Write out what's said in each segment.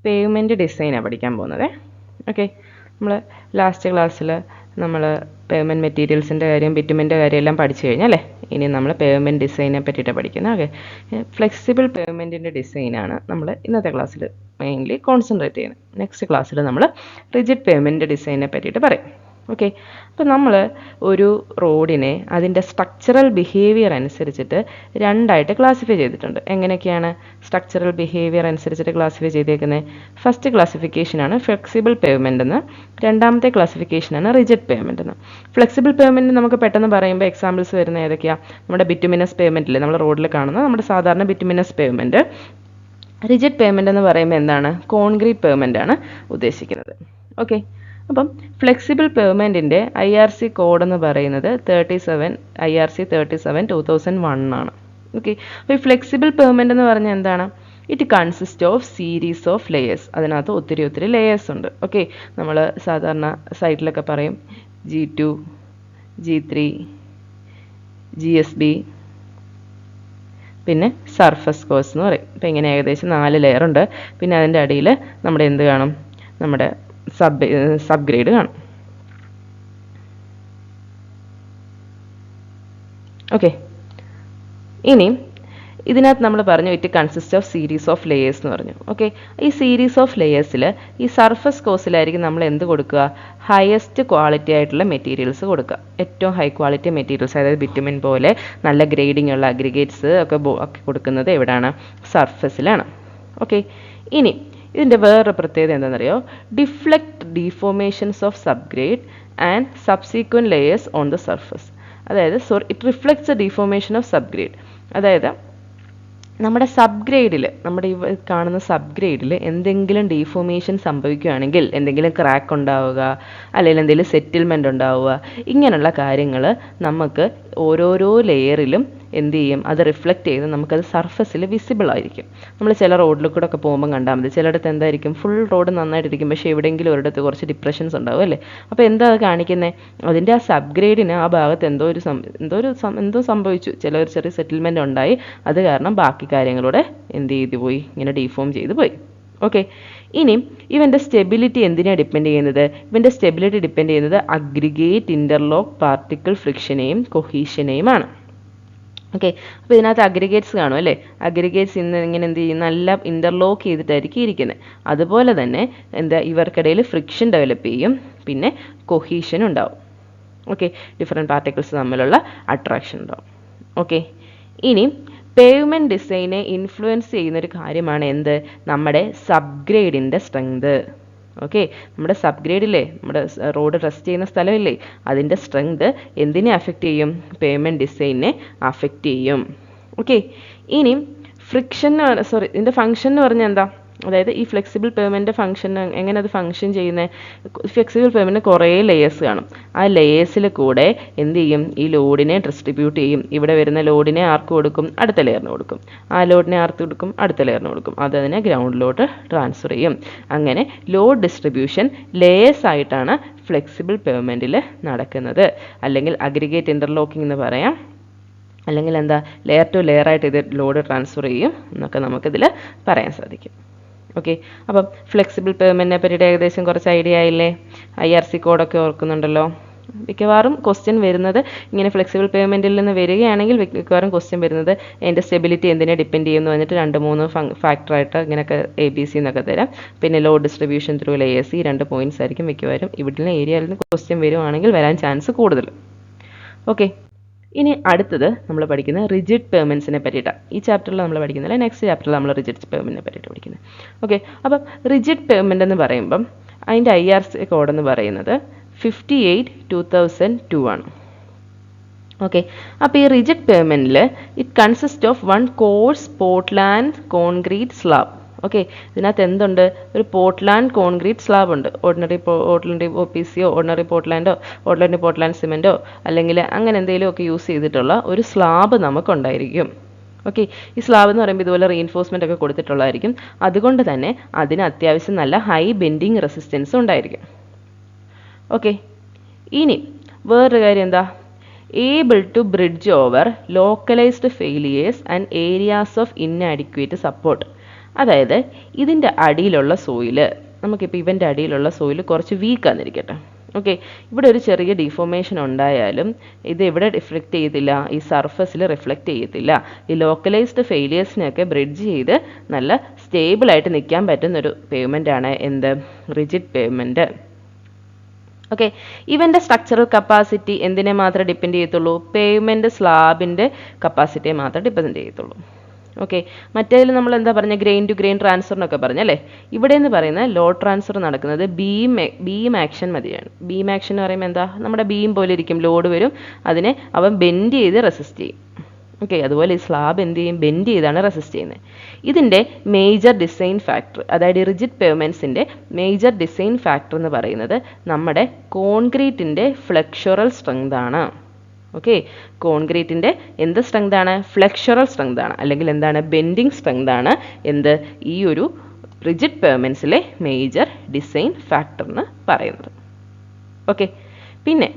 Payment ഡിസൈനാണ് പഠിക്കാൻ പോകുന്നത്. ഓക്കെ, നമ്മൾ ലാസ്റ്റ് ക്ലാസ്സിൽ നമ്മൾ പേയ്മെൻറ്റ് മെറ്റീരിയൽസിൻ്റെ കാര്യം ബിറ്റുമിൻ്റെ കാര്യം എല്ലാം പഠിച്ചു കഴിഞ്ഞല്ലേ. ഇനി നമ്മൾ പേയ്മെൻറ്റ് ഡിസൈനെ പറ്റിയിട്ട് പഠിക്കുന്നത്. ഓക്കെ, ഫ്ലെക്സിബിൾ പേയ്മെൻറ്റിൻ്റെ ഡിസൈനാണ് നമ്മൾ ഇന്നത്തെ ക്ലാസ്സിൽ മെയിൻലി കോൺസെൻട്രേറ്റ് ചെയ്യുന്നത്. നെക്സ്റ്റ് ക്ലാസ്സിൽ നമ്മൾ റിജിഡ് പേയ്മെൻറ്റ് ഡിസൈനെ പറ്റിയിട്ട് പറയും. ഓക്കെ, അപ്പോൾ നമ്മൾ ഒരു റോഡിനെ അതിൻ്റെ സ്ട്രക്ചറൽ ബിഹേവിയർ അനുസരിച്ചിട്ട് രണ്ടായിട്ട് ക്ലാസിഫൈ ചെയ്തിട്ടുണ്ട്. എങ്ങനെയൊക്കെയാണ് സ്ട്രക്ചറൽ ബിഹേവിയർ അനുസരിച്ചിട്ട് ക്ലാസിഫൈ ചെയ്തേക്കുന്നത്? ഫസ്റ്റ് ക്ലാസിഫിക്കേഷനാണ് ഫ്ലെക്സിബിൾ പേയ്മെൻ്റ് എന്ന്, രണ്ടാമത്തെ ക്ലാസിഫിക്കേഷനാണ് റിജിഡ് പേയ്മെൻ്റ് എന്ന്. ഫ്ലെക്സിബിൾ പേയ്മെൻറ്റ് നമുക്ക് പെട്ടെന്ന് പറയുമ്പോൾ എക്സാമ്പിൾസ് വരുന്ന ഏതൊക്കെയാണ്? നമ്മുടെ ബിറ്റുമിനസ് പേയ്മെൻറ്റില്ലേ, നമ്മൾ റോഡിൽ കാണുന്ന നമ്മുടെ സാധാരണ ബിറ്റുമിനസ് പേയ്മെൻറ്റ്. റിജിഡ് പേയ്മെൻ്റ് എന്ന് പറയുമ്പോൾ എന്താണ്? കോൺക്രീറ്റ് പേയ്മെൻ്റ് ആണ് ഉദ്ദേശിക്കുന്നത്. ഓക്കെ, അപ്പം ഫ്ലെക്സിബിൾ പേയ്മെൻറ്റിൻ്റെ IRC കോഡ് എന്ന് പറയുന്നത് 37 IRC 37/2001 ആണ്. ഓക്കെ, അപ്പോൾ ഈ ഫ്ലെക്സിബിൾ പേയ്മെൻറ്റ് എന്ന് പറഞ്ഞാൽ എന്താണ്? It consist of series of layers. അതിനകത്ത് ഒത്തിരി ലെയേഴ്സ് ഉണ്ട്. ഓക്കെ, നമ്മൾ സാധാരണ സൈറ്റിലൊക്കെ പറയും G2, G3, GSB, പിന്നെ സർഫസ് കോഴ്സ് എന്ന് പറയും. അപ്പോൾ ഇങ്ങനെ ഏകദേശം 4 ലെയർ ഉണ്ട്. പിന്നെ അതിൻ്റെ അടിയിൽ നമ്മുടെ എന്ത് കാണും? നമ്മുടെ സബ് ഗ്രേഡ് കാണും. ഓക്കെ, ഇനി ഇതിനകത്ത് നമ്മൾ പറഞ്ഞു it consist of series of layers എന്ന് പറഞ്ഞു. ഓക്കെ, ഈ സീരീസ് ഓഫ് ലെയേഴ്സിൽ ഈ സർഫസ് കോഴ്സിലായിരിക്കും നമ്മൾ എന്ത് കൊടുക്കുക? ഹയസ്റ്റ് ക്വാളിറ്റി ആയിട്ടുള്ള മെറ്റീരിയൽസ് കൊടുക്കുക. ഏറ്റവും ഹൈ ക്വാളിറ്റി മെറ്റീരിയൽസ്, അതായത് ബിറ്റുമിൻ പോലെ നല്ല ഗ്രേഡിംഗ് ഉള്ള അഗ്രിഗേറ്റ്സ് ഒക്കെ കൊടുക്കുന്നത് എവിടെയാണ്? സർഫസിലാണ്. ഓക്കെ, ഇനി ഇതിൻ്റെ വേറൊരു പ്രത്യേകത എന്താണെന്നറിയോ? Deflect deformations of subgrade and subsequent layers on the surface. അതായത് it reflects the deformation of subgrade. അതായത് നമ്മുടെ സബ്ഗ്രേഡിൽ, നമ്മുടെ ഈ കാണുന്ന സബ്ഗ്രേഡിൽ എന്തെങ്കിലും ഡീഫോർമേഷൻ സംഭവിക്കുകയാണെങ്കിൽ, എന്തെങ്കിലും ക്രാക്ക് ഉണ്ടാവുക, അല്ലെങ്കിൽ എന്തെങ്കിലും സെറ്റിൽമെൻറ്റ് ഉണ്ടാവുക, ഇങ്ങനെയുള്ള കാര്യങ്ങൾ നമുക്ക് ഓരോരോ ലെയറിലും എന്ത് ചെയ്യും? അത് റിഫ്ലക്റ്റ് ചെയ്ത് നമുക്കത് സർഫസിൽ വിസിബിൾ ആയിരിക്കും. നമ്മൾ ചില റോഡിൽ കൂടെ ഒക്കെ പോകുമ്പോൾ കണ്ടാൽ മതി, ചിലയിടത്ത് എന്തായിരിക്കും? ഫുൾ റോഡ് നന്നായിട്ടിരിക്കും, പക്ഷേ എവിടെയെങ്കിലും ഒരിടത്ത് കുറച്ച് ഡിപ്രഷൻസ് ഉണ്ടാവും അല്ലേ? അപ്പോൾ എന്താ അത് കാണിക്കുന്നത്? അതിൻ്റെ ആ സബ്ഗ്രേഡിന് ആ ഭാഗത്ത് എന്തോ സംഭവിച്ചു, ചില ചെറിയ സെറ്റിൽമെൻറ്റ് ഉണ്ടായി, അത് കാരണം ബാക്കി കാര്യങ്ങളൂടെ എന്ത് ചെയ്തു പോയി? ഇങ്ങനെ ഡീഫോം ചെയ്ത് പോയി. ഓക്കെ, ഇനി ഇവൻ്റെ സ്റ്റെബിലിറ്റി എന്തിനാണ് ഡിപ്പെൻഡ് ചെയ്യുന്നത്? ഇവൻ്റെ സ്റ്റെബിലിറ്റി ഡിപ്പെൻഡ് ചെയ്യുന്നത് അഗ്രിഗേറ്റ് ഇൻ്റർലോക്ക് പാർട്ടിക്കിൾ ഫ്രിക്ഷനെയും കൊഹീഷനെയുമാണ്. ഓക്കെ, അപ്പോൾ ഇതിനകത്ത് അഗ്രിഗേറ്റ്സ് കാണും അല്ലേ? അഗ്രിഗേറ്റ്സ് ഇങ്ങനെ എന്ത് ചെയ്യും? നല്ല ഇൻ്റർലോക്ക് ചെയ്തിട്ടായിരിക്കും ഇരിക്കുന്നത്. അതുപോലെ തന്നെ ഇവർക്കിടയിൽ ഫ്രിക്ഷൻ ഡെവലപ്പ് ചെയ്യും, പിന്നെ കൊഹീഷൻ ഉണ്ടാവും. ഓക്കെ, ഡിഫറെൻറ്റ് പാർട്ടിക്കിൾസ് തമ്മിലുള്ള അട്രാക്ഷൻ ഉണ്ടാവും. ഓക്കെ, ഇനി പേയ്മെൻറ്റ് ഡിസൈനെ ഇൻഫ്ലുവൻസ് ചെയ്യുന്നൊരു കാര്യമാണ് എന്ത്? നമ്മുടെ സബ്ഗ്രേഡിൻ്റെ സ്ട്രെങ്ത്. ഓക്കെ, നമ്മുടെ സബ്ഗ്രേഡില്ലേ, നമ്മുടെ റോഡ് റെസ്റ്റ് ചെയ്യുന്ന സ്ഥലമില്ലേ, അതിൻ്റെ സ്ട്രെങ്ത് എന്തിനെ അഫക്റ്റ് ചെയ്യും? പേയ്മെൻറ്റ് ഡിസൈനെ അഫക്റ്റ് ചെയ്യും. ഓക്കെ, ഇനി ഇതിൻ്റെ ഫംഗ്ഷൻ എന്ന് പറഞ്ഞാൽ എന്താ? അതായത് ഈ ഫ്ലെക്സിബിൾ പേയ്മെൻറ്റ് ഫംഗ്ഷൻ എങ്ങനെ അത് ഫംഗ്ഷൻ ചെയ്യുന്നത്? ഫ്ലെക്സിബിൾ പേയ്മെൻറ്റ് കുറേ ലെയേഴ്സ് കാണും. ആ ലെയേഴ്സിൽ കൂടെ എന്ത് ചെയ്യും? ഈ ലോഡിനെ ഡിസ്ട്രിബ്യൂട്ട് ചെയ്യും. ഇവിടെ വരുന്ന ലോഡിനെ ആർക്ക് കൊടുക്കും? അടുത്ത ലെയറിന് കൊടുക്കും. ആ ലോഡിനെ ആർക്ക് കൊടുക്കും? അടുത്ത ലെയറിന് കൊടുക്കും. അതതിനെ ഗ്രൗണ്ടിലോട്ട് ട്രാൻസ്ഫർ ചെയ്യും. അങ്ങനെ ലോഡ് ഡിസ്ട്രിബ്യൂഷൻ ലെയേഴ്സ് ആയിട്ടാണ് ഫ്ലെക്സിബിൾ പേയ്മെൻറ്റിൽ നടക്കുന്നത്. അല്ലെങ്കിൽ അഗ്രിഗേറ്റ് ഇൻ്റർലോക്കിംഗ് എന്ന് പറയാം, അല്ലെങ്കിൽ എന്താ, ലെയർ ടു ലെയർ ആയിട്ട് ഇത് ലോഡ് ട്രാൻസ്ഫർ ചെയ്യും എന്നൊക്കെ നമുക്കിതിൽ പറയാൻ സാധിക്കും. ഓക്കെ, അപ്പം ഫ്ലെക്സിബിൾ പേയ്മെൻറ്റിനെ പറ്റിയിട്ട് ഏകദേശം കുറച്ച് ഐഡിയ ആയില്ലേ? IRC കോഡൊക്കെ ഓർക്കുന്നുണ്ടല്ലോ. മിക്കവാറും ക്വസ്റ്റ്യൻ വരുന്നത് ഇങ്ങനെ ഫ്ലെക്സിബിൾ പേയ്മെൻറ്റിൽ നിന്ന് വരികയാണെങ്കിൽ മിക്കവാറും ക്വസ്റ്റ്യൻ വരുന്നത് എൻ്റെ സ്റ്റെബിലിറ്റി എന്തിനെ ഡിപ്പെൻഡ് ചെയ്യുമെന്ന് പറഞ്ഞിട്ട് 2-3 ഫാക്ടറായിട്ട് ഇങ്ങനെയൊക്കെ ABC എന്നൊക്കെ തരാം. പിന്നെ ലോഡ് ഡിസ്ട്രിബ്യൂഷൻ ത്രൂ ലെയേഴ്സ്, ഈ 2 പോയിൻറ്റ്സ് ആയിരിക്കും മിക്കവാറും ഇവിടുന്ന് ഏരിയയിൽ നിന്ന് ക്വസ്റ്റ്യൻ വരുവാണെങ്കിൽ വരാൻ ചാൻസ് കൂടുതൽ. ഓക്കെ, ഇനി അടുത്തത് നമ്മൾ പഠിക്കുന്ന റിജിഡ് പേയ്മെൻറ്റ്സിനെ പറ്റിയിട്ടാണ്. ഈ ചാപ്റ്ററിൽ നമ്മൾ പഠിക്കുന്നില്ല, നെക്സ്റ്റ് ചാപ്റ്ററിൽ നമ്മൾ റിജിഡ് പേയ്മെൻറ്റിനെ പറ്റിയിട്ട് പഠിക്കുന്നത്. ഓക്കെ, അപ്പം റിജിഡ് പേയ്മെൻറ്റ് എന്ന് പറയുമ്പം അതിൻ്റെ IRC കോഡ് എന്ന് പറയുന്നത് 58/2002 ആണ്. ഓക്കെ, അപ്പോൾ ഈ റിജിഡ് പേയ്മെൻറ്റിൽ it consist of 1 course Portland concrete slab. Okay, ഇതിനകത്ത് എന്തുണ്ട്? ഒരു പോർട്ട്ലാൻഡ് കോൺക്രീറ്റ് സ്ലാബ് ഉണ്ട്. ഓർഡിനറി OPCയോ ഓർഡിനറി പോർട്ട്ലാൻഡോ ഓർഡിനറി പോർട്ട്ലാൻഡ് സിമെൻറ്റോ അല്ലെങ്കിൽ അങ്ങനെ എന്തെങ്കിലുമൊക്കെ യൂസ് ചെയ്തിട്ടുള്ള ഒരു സ്ലാബ് നമുക്കുണ്ടായിരിക്കും. ഓക്കെ, ഈ സ്ലാബ് എന്ന് പറയുമ്പോൾ ഇതുപോലെ റീഇൻഫോഴ്സ്മെൻ്റ് ഒക്കെ കൊടുത്തിട്ടുള്ളതായിരിക്കും. അതുകൊണ്ട് തന്നെ അതിന് അത്യാവശ്യം നല്ല ഹൈ ബെൻഡിങ് റെസിസ്റ്റൻസ് ഉണ്ടായിരിക്കും. ഓക്കെ, ഇനി വേറൊരു കാര്യം എന്താ? Able to bridge over localized failures and areas of inadequate support. അതായത് ഇതിൻ്റെ അടിയിലുള്ള സോയില്, നമുക്കിപ്പോൾ ഇവൻ്റെ അടിയിലുള്ള സോയിൽ കുറച്ച് വീക്കാന്നിരിക്കട്ടെ. ഓക്കെ, ഇവിടെ ഒരു ചെറിയ ഡിഫോർമേഷൻ ഉണ്ടായാലും ഇത് എവിടെ റിഫ്ലക്റ്റ് ചെയ്യത്തില്ല, ഈ സർഫസിൽ റിഫ്ലക്റ്റ് ചെയ്യത്തില്ല. ഈ ലോക്കലൈസ്ഡ് ഫെയിലിയേഴ്സിനെയൊക്കെ ബ്രിഡ്ജ് ചെയ്ത് നല്ല സ്റ്റേബിളായിട്ട് നിൽക്കാൻ പറ്റുന്നൊരു പേയ്മെൻ്റാണ് എന്ത്, റിജിഡ് പേയ്മെൻറ്റ്. ഓക്കെ, ഇവൻ്റെ സ്ട്രക്ചറൽ കപ്പാസിറ്റി എന്തിനെ മാത്രമേ ഡിപ്പെൻഡ് ചെയ്യത്തുള്ളൂ, പേയ്മെൻറ്റ് സ്ലാബിൻ്റെ കപ്പാസിറ്റിയെ മാത്രമേ ഡിപ്പെൻഡ് ചെയ്യത്തുള്ളൂ. ഓക്കെ, മറ്റേതിൽ നമ്മൾ എന്താ പറഞ്ഞ, ഗ്രെയിൻ ടു ഗ്രെയിൻ ട്രാൻസ്ഫറിനൊക്കെ പറഞ്ഞല്ലേ. ഇവിടെ എന്ന് പറയുന്ന ലോഡ് ട്രാൻസ്ഫർ നടക്കുന്നത് ബീം ആക്ഷൻ മതിയാണ്. ബീം ആക്ഷൻ എന്ന് പറയുമ്പോൾ എന്താ, നമ്മുടെ ബീം പോലെ ഇരിക്കും, ലോഡ് വരും, അതിനെ അവൻ ബെൻഡ് ചെയ്ത് റെസിസ്റ്റ് ചെയ്യും. ഓക്കെ, അതുപോലെ ഈ സ്ലാബ് എന്ത് ചെയ്യും, ബെൻഡ് ചെയ്താണ് റെസിസ്റ്റ് ചെയ്യുന്നത്. ഇതിൻ്റെ മേജർ ഡിസൈൻ ഫാക്ടർ, അതായത് റിജിഡ് പേയ്മെൻറ്റ്സിൻ്റെ മേജർ ഡിസൈൻ ഫാക്ടർ എന്ന് പറയുന്നത് നമ്മുടെ കോൺക്രീറ്റിൻ്റെ ഫ്ലെക്ചറൽ സ്ട്രെങ്ത് ആണ്. ഓക്കെ, കോൺക്രീറ്റിൻ്റെ എന്ത് സ്ട്രെങ്ത് ആണ്, ഫ്ലെക്ചറൽ സ്ട്രെങ്ത് ആണ്, അല്ലെങ്കിൽ എന്താണ്, ബെൻഡിങ് സ്ട്രെങ്ത് ആണ് എന്ത്, ഈ ഒരു റിജിഡ് പേയ്മെൻറ്റ്സിലെ മേജർ ഡിസൈൻ ഫാക്ടർ എന്ന് പറയുന്നത്. ഓക്കെ, പിന്നെ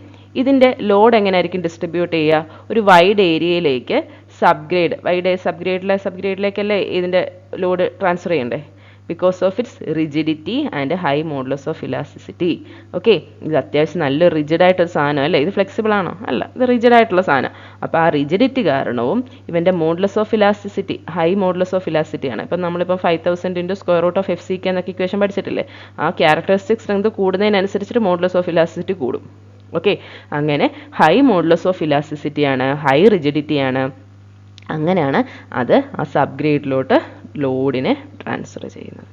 ഇതിൻ്റെ ലോഡ് എങ്ങനെയായിരിക്കും ഡിസ്ട്രിബ്യൂട്ട് ചെയ്യുക, ഒരു വൈഡ് ഏരിയയിലേക്ക് സബ്ഗ്രേഡിലേക്കല്ലേ ഇതിൻ്റെ ലോഡ് ട്രാൻസ്ഫർ ചെയ്യണ്ടേ, because of its rigidity and high modulus of elasticity. Okay, ഇത് അത്യാവശ്യം നല്ല റിജിഡായിട്ടൊരു സാധനം അല്ലേ, ഇത് ഫ്ലെക്സിബിൾ ആണോ, അല്ല, ഇത് റിജിഡായിട്ടുള്ള സാധനം. അപ്പോൾ ആ റിജിഡിറ്റി കാരണവും ഇവൻ്റെ modulus of elasticity high modulus of elasticity ആണ്. ഇപ്പം നമ്മളിപ്പോൾ 5000 × സ്ക്വയർ റൂട്ട് ഓഫ് FCK എന്നൊക്കെ ഇക്വേഷൻ പഠിച്ചിട്ടില്ലേ, ആ ക്യാരക്ടറിസ്റ്റിക് സ്ട്രെങ്ത് കൂടുന്നതിനനുസരിച്ചിട്ട് മോഡുലസ് ഓഫ് ഇലാസ്റ്റിസിറ്റി കൂടും. ഓക്കെ, അങ്ങനെ ഹൈ മോഡുലസ് ഓഫ് ഇലാസ്റ്റിസിറ്റി ആണ്, ഹൈ റിജിഡിറ്റി ആണ്, അങ്ങനെയാണ് അത് ആ സബ് ഗ്രേഡിലോട്ട് ലോഡിനെ ട്രാൻസ്ഫർ ചെയ്യുന്നത്.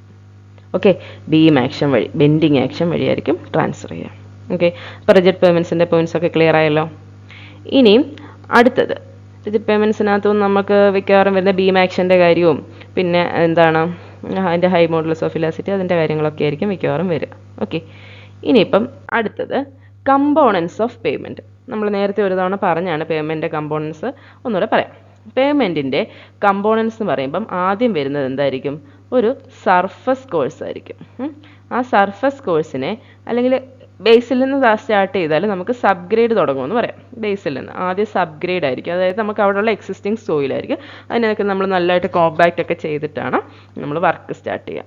ഓക്കെ, ബീം ആക്ഷൻ വഴി, ബെൻഡിങ് ആക്ഷൻ വഴിയായിരിക്കും ട്രാൻസ്ഫർ ചെയ്യുക. ഓക്കെ, അപ്പോൾ റിജിഡ് പേയ്മെൻറ്റ്സിൻ്റെ പോയിൻറ്റ്സ് ഒക്കെ ക്ലിയർ ആയല്ലോ. ഇനിയും അടുത്തത്, റിജിഡ് പേയ്മെൻറ്റ്സിനകത്തും നമുക്ക് മിക്കവാറും വരുന്ന ബീം ആക്ഷൻ്റെ കാര്യവും പിന്നെ എന്താണ് അതിൻ്റെ ഹൈ മോഡുലസ് ഓഫ് ഇലാസ്റ്റിറ്റി, അതിൻ്റെ കാര്യങ്ങളൊക്കെ ആയിരിക്കും മിക്കവാറും വരിക. ഓക്കെ, ഇനിയിപ്പം അടുത്തത് കമ്പോണൻസ് ഓഫ് പേയ്മെൻറ്റ്. നമ്മൾ നേരത്തെ ഒരു തവണ പറഞ്ഞാണ് പേയ്മെൻറ്റ് കമ്പോണൻസ്, ഒന്നുകൂടെ പറയാം. പേയ്മെൻറ്റിൻ്റെ കമ്പോണൻസ് എന്ന് പറയുമ്പം ആദ്യം വരുന്നത് എന്തായിരിക്കും, ഒരു സർഫസ് കോഴ്സ് ആയിരിക്കും. ആ സർഫസ് കോഴ്സിനെ അല്ലെങ്കിൽ ബേസിൽ നിന്ന് സ്റ്റാർട്ട് ചെയ്താൽ നമുക്ക് സബ് ഗ്രേഡ് തുടങ്ങുമെന്ന് പറയാം. ബേസിൽ നിന്ന് ആദ്യം സബ് ഗ്രേഡ് ആയിരിക്കും, അതായത് നമുക്ക് അവിടെയുള്ള എക്സിസ്റ്റിംഗ് സോയിലായിരിക്കും, അതിനൊക്കെ നമ്മൾ നല്ലതായിട്ട് കോമ്പാക്റ്റ് ഒക്കെ ചെയ്തിട്ടാണ് നമ്മൾ വർക്ക് സ്റ്റാർട്ട് ചെയ്യുക.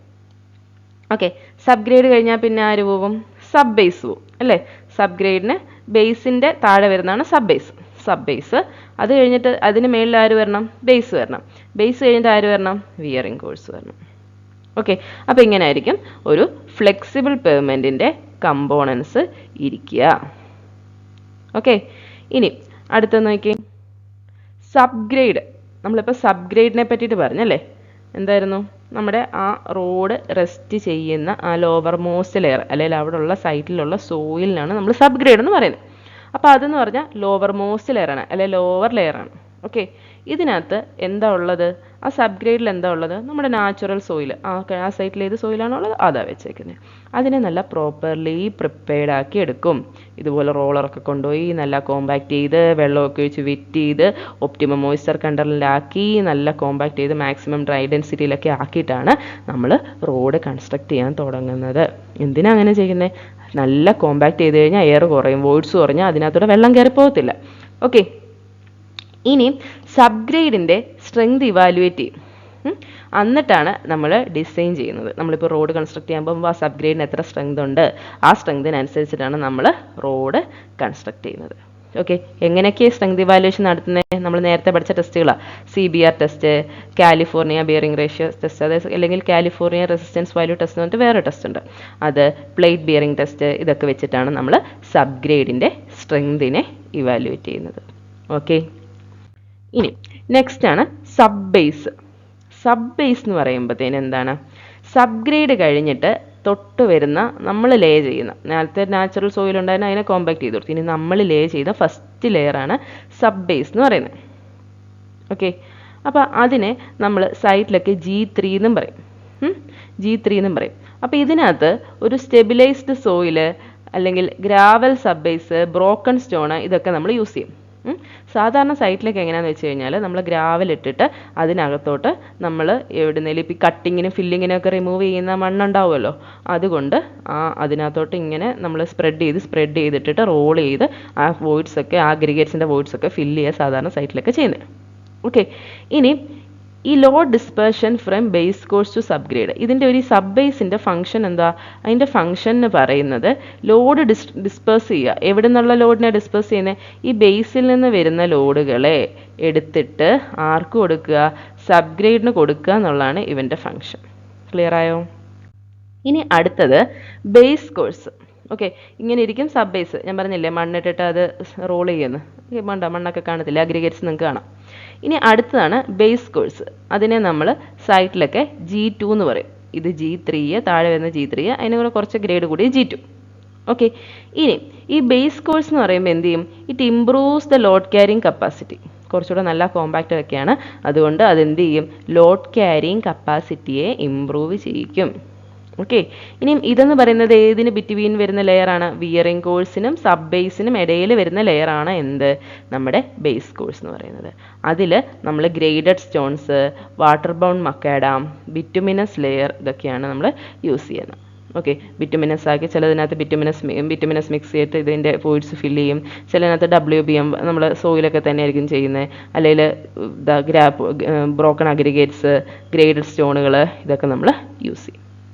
ഓക്കെ, സബ് ഗ്രേഡ് കഴിഞ്ഞാൽ പിന്നെ ആര് പോവും, സബ് ബേസ് പോവും അല്ലേ. സബ് ഗ്രേഡിന് ബേസിൻ്റെ താഴെ വരുന്നതാണ് സബ് ബേസ്. അത് കഴിഞ്ഞിട്ട് അതിന് മേളിൽ ആര് വരണം, ബേസ് വരണം. ബേസ് കഴിഞ്ഞിട്ട് ആര് വരണം, വിയറിംഗ് കോഴ്സ് വരണം. ഓക്കെ, അപ്പോൾ ഇങ്ങനെ ആയിരിക്കും ഒരു ഫ്ലെക്സിബിൾ പേയ്മെൻറ്റിൻ്റെ കമ്പോണൻസ് ഇരിക്കുക. ഓക്കെ, ഇനി അടുത്ത നോക്കി, സബ് ഗ്രേഡ്. നമ്മളിപ്പോൾ സബ് ഗ്രേഡിനെ പറ്റിയിട്ട് പറഞ്ഞല്ലേ, എന്തായിരുന്നു, നമ്മുടെ ആ റോഡ് റെസ്റ്റ് ചെയ്യുന്ന ആ ലോവർ മോസ്റ്റ് ലെയർ അല്ലെങ്കിൽ അവിടെയുള്ള സൈറ്റിലുള്ള സോയിലിനാണ് നമ്മൾ സബ് ഗ്രേഡ് എന്ന് പറയുന്നത്. അപ്പോൾ അതെന്ന് പറഞ്ഞാൽ ലോവർ മോസ്റ്റ് ലെയറാണ് അല്ലെങ്കിൽ ലോവർ ലെയറാണ്. ഓക്കെ, ഇതിനകത്ത് എന്താ ഉള്ളത്, ആ സബ് ഗ്രേഡിൽ എന്താ ഉള്ളത്, നമ്മുടെ നാച്ചുറൽ സോയിൽ, ആ സൈറ്റിൽ ഏത് സോയിലാണോ ഉള്ളത് അതാ വെച്ചേക്കുന്നത്. അതിനെ നല്ല പ്രോപ്പർലി പ്രിപ്പയർഡ് ആക്കി എടുക്കും. ഇതുപോലെ റോളറൊക്കെ കൊണ്ടുപോയി നല്ല കോമ്പാക്ട് ചെയ്ത് വെള്ളമൊക്കെ ഒഴിച്ച് വെറ്റ് ചെയ്ത് ഒപ്റ്റിമം മോയ്സ്ചർ കണ്ടറിലാക്കി നല്ല കോമ്പാക്ട് ചെയ്ത് മാക്സിമം ഡ്രൈ ഡെൻസിറ്റിയിലൊക്കെ ആക്കിയിട്ടാണ് നമ്മൾ റോഡ് കൺസ്ട്രക്ട് ചെയ്യാൻ തുടങ്ങുന്നത്. എന്തിനാ അങ്ങനെ ചെയ്യുന്നത്, നല്ല കോമ്പാക്ട് ചെയ്ത് കഴിഞ്ഞാൽ എയർ കുറയും, വോയിഡ്സ് കുറഞ്ഞാൽ അതിനകത്തൂടെ വെള്ളം കയറി പോകത്തില്ല. ഓക്കെ, ഇനി സബ് ഗ്രേഡിൻ്റെ സ്ട്രെങ്ത് ഇവാലുവേറ്റ് ചെയ്യും. എന്നിട്ടാണ് നമ്മൾ ഡിസൈൻ ചെയ്യുന്നത്. നമ്മളിപ്പോൾ റോഡ് കൺസ്ട്രക്ട് ചെയ്യുമ്പോൾ ആ സബ് ഗ്രേഡിന് എത്ര സ്ട്രെങ്ത് ഉണ്ട്, ആ സ്ട്രെങ്തിനനുസരിച്ചിട്ടാണ് നമ്മൾ റോഡ് കൺസ്ട്രക്ട് ചെയ്യുന്നത്. ഓക്കെ, എങ്ങനെയൊക്കെയാണ് സ്ട്രെങ്ത് ഇവാലുവേഷൻ നടത്തുന്നത്, നമ്മൾ നേരത്തെ പഠിച്ച ടെസ്റ്റുകളാണ്. CBR test, California bearing ratio test, അതായത് അല്ലെങ്കിൽ കാലിഫോർണിയ റെസിസ്റ്റൻസ് വാല്യൂ ടെസ്റ്റ് എന്ന് പറഞ്ഞിട്ട് വേറെ ടെസ്റ്റ് ഉണ്ട്, അത് പ്ലേറ്റ് ബിയറിംഗ് ടെസ്റ്റ്. ഇതൊക്കെ വെച്ചിട്ടാണ് നമ്മൾ സബ് ഗ്രേഡിൻ്റെ സ്ട്രെങ്തിനെ ഇവാലുവേറ്റ് ചെയ്യുന്നത്. ഓക്കെ, ഇനി നെക്സ്റ്റ് ആണ് സബ് ബേസ്. സബ് ബേസ് എന്ന് പറയുമ്പോഴത്തേന് എന്താണ്, സബ് ഗ്രേഡ് കഴിഞ്ഞിട്ട് തൊട്ട് വരുന്ന നമ്മൾ ലേ ചെയ്യുന്ന, നേരത്തെ നാച്ചുറൽ സോയിൽ ഉണ്ടായിരുന്ന അതിനെ കോമ്പാക്ട് ചെയ്ത് കൊടുത്തു, ഇനി നമ്മൾ ലേ ചെയ്ത ഫസ്റ്റ് ലെയറാണ് സബ് ബേസ് എന്ന് പറയുന്നത്. ഓക്കെ, അപ്പോൾ അതിനെ നമ്മൾ സൈറ്റിലൊക്കെ G3 എന്നും പറയും. G3 എന്നും പറയും. അപ്പോൾ ഇതിനകത്ത് ഒരു സ്റ്റെബിലൈസ്ഡ് സോയിൽ അല്ലെങ്കിൽ gravel sub base, broken stone, ഇതൊക്കെ നമ്മൾ യൂസ് ചെയ്യും. സാധാരണ സൈറ്റിലേക്ക് എങ്ങനെയാണെന്ന് വെച്ച് കഴിഞ്ഞാൽ നമ്മൾ ഗ്രാവൽ ഇട്ടിട്ട് അതിനകത്തോട്ട് നമ്മൾ എവിടുന്നേലും ഇപ്പോൾ ഈ കട്ടിങ്ങിനും ഫില്ലിങ്ങിനും ഒക്കെ റിമൂവ് ചെയ്യുന്ന മണ്ണുണ്ടാവുമല്ലോ, അതുകൊണ്ട് അതിനകത്തോട്ട് ഇങ്ങനെ നമ്മൾ സ്പ്രെഡ് ചെയ്തിട്ടിട്ട് റോൾ ചെയ്ത് ആ വോയിഡ്സ് ഒക്കെ, ആ അഗ്രിഗേറ്റ്സിൻ്റെ വോയിഡ്സ് ഒക്കെ ഫില്ല് ചെയ്യുക സാധാരണ സൈറ്റിലൊക്കെ ചെയ്യുന്നത്. ഓക്കെ, ഇനി ഈ low dispersion from base course to subgrade, ഇതിൻ്റെ ഒരു സബ് ബേസിൻ്റെ ഫംഗ്ഷൻ എന്താ? അതിൻ്റെ ഫംഗ്ഷൻ എന്ന് പറയുന്നത് ലോഡ് ഡിസ്പേഴ്സ് ചെയ്യുക. എവിടെ നിന്നുള്ള ലോഡിനെ ഡിസ്പേഴ്സ് ചെയ്യുന്നത്? ഈ ബേസിൽ നിന്ന് വരുന്ന ലോഡുകളെ എടുത്തിട്ട് ആർക്ക് കൊടുക്കുക? സബ് ഗ്രേഡിന് കൊടുക്കുക എന്നുള്ളതാണ് ഇവൻ്റെ ഫംഗ്ഷൻ. ക്ലിയർ ആയോ? ഇനി അടുത്തത് ബേസ് കോഴ്സ്. ഓക്കെ, ഇങ്ങനെ ഇരിക്കും സബ് ബേസ്. ഞാൻ പറഞ്ഞില്ലേ മണ്ണിട്ടിട്ട് അത് റോൾ ചെയ്യുന്നു. മണ്ണൊക്കെ കാണത്തില്ല, അഗ്രിഗേറ്റ്സ് നിങ്ങൾക്ക് കാണാം. ഇനി അടുത്തതാണ് ബേസ് കോഴ്സ്. അതിനെ നമ്മൾ സൈറ്റിലൊക്കെ G2 എന്ന് പറയും. ഇത് G3, താഴെ വരുന്ന G3, അതിന് കൂടെ കുറച്ച് ഗ്രേഡ് കൂടി G2. ഓക്കെ, ഇനി ഈ ബേസ് കോഴ്സ് എന്ന് പറയുമ്പോൾ എന്ത് ചെയ്യും? It improves the load carrying capacity. കുറച്ചുകൂടെ നല്ല കോമ്പാക്റ്റ് ഒക്കെയാണ്, അതുകൊണ്ട് അതെന്ത് ചെയ്യും? ലോഡ് ക്യാരിങ് കപ്പാസിറ്റിയെ ഇംപ്രൂവ് ചെയ്യിക്കും. ഓക്കെ, ഇനിയും ഇതെന്ന് പറയുന്നത് ഏതിന് ബിറ്റ്വീൻ വരുന്ന ലെയറാണ്? വിയറിംഗ് കോഴ്സിനും സബ് ബേസിനും ഇടയിൽ വരുന്ന ലെയറാണ് എന്ത്? നമ്മുടെ ബേസ് കോഴ്സ് എന്ന് പറയുന്നത്. അതിൽ നമ്മൾ graded stones, water bound macadam, bituminous layer, ഇതൊക്കെയാണ് നമ്മൾ യൂസ് ചെയ്യുന്നത്. ഓക്കെ, ബിറ്റുമിനസ് ആക്കി ചിലതിനകത്ത് ബിറ്റുമിനസ് മിക്സ് ചെയ്തിട്ട് ഇതിൻ്റെ വോയിഡ്സ് ഫില്ല് ചെയ്യും. ചിലതിനകത്ത് WBM നമ്മൾ സോയിലൊക്കെ തന്നെ ആയിരിക്കും ചെയ്യുന്നത്. അല്ലെങ്കിൽ ബ്രോക്കൺ അഗ്രിഗേറ്റ്സ്, ഗ്രേഡഡ് സ്റ്റോണുകൾ, ഇതൊക്കെ നമ്മൾ യൂസ് ചെയ്യും.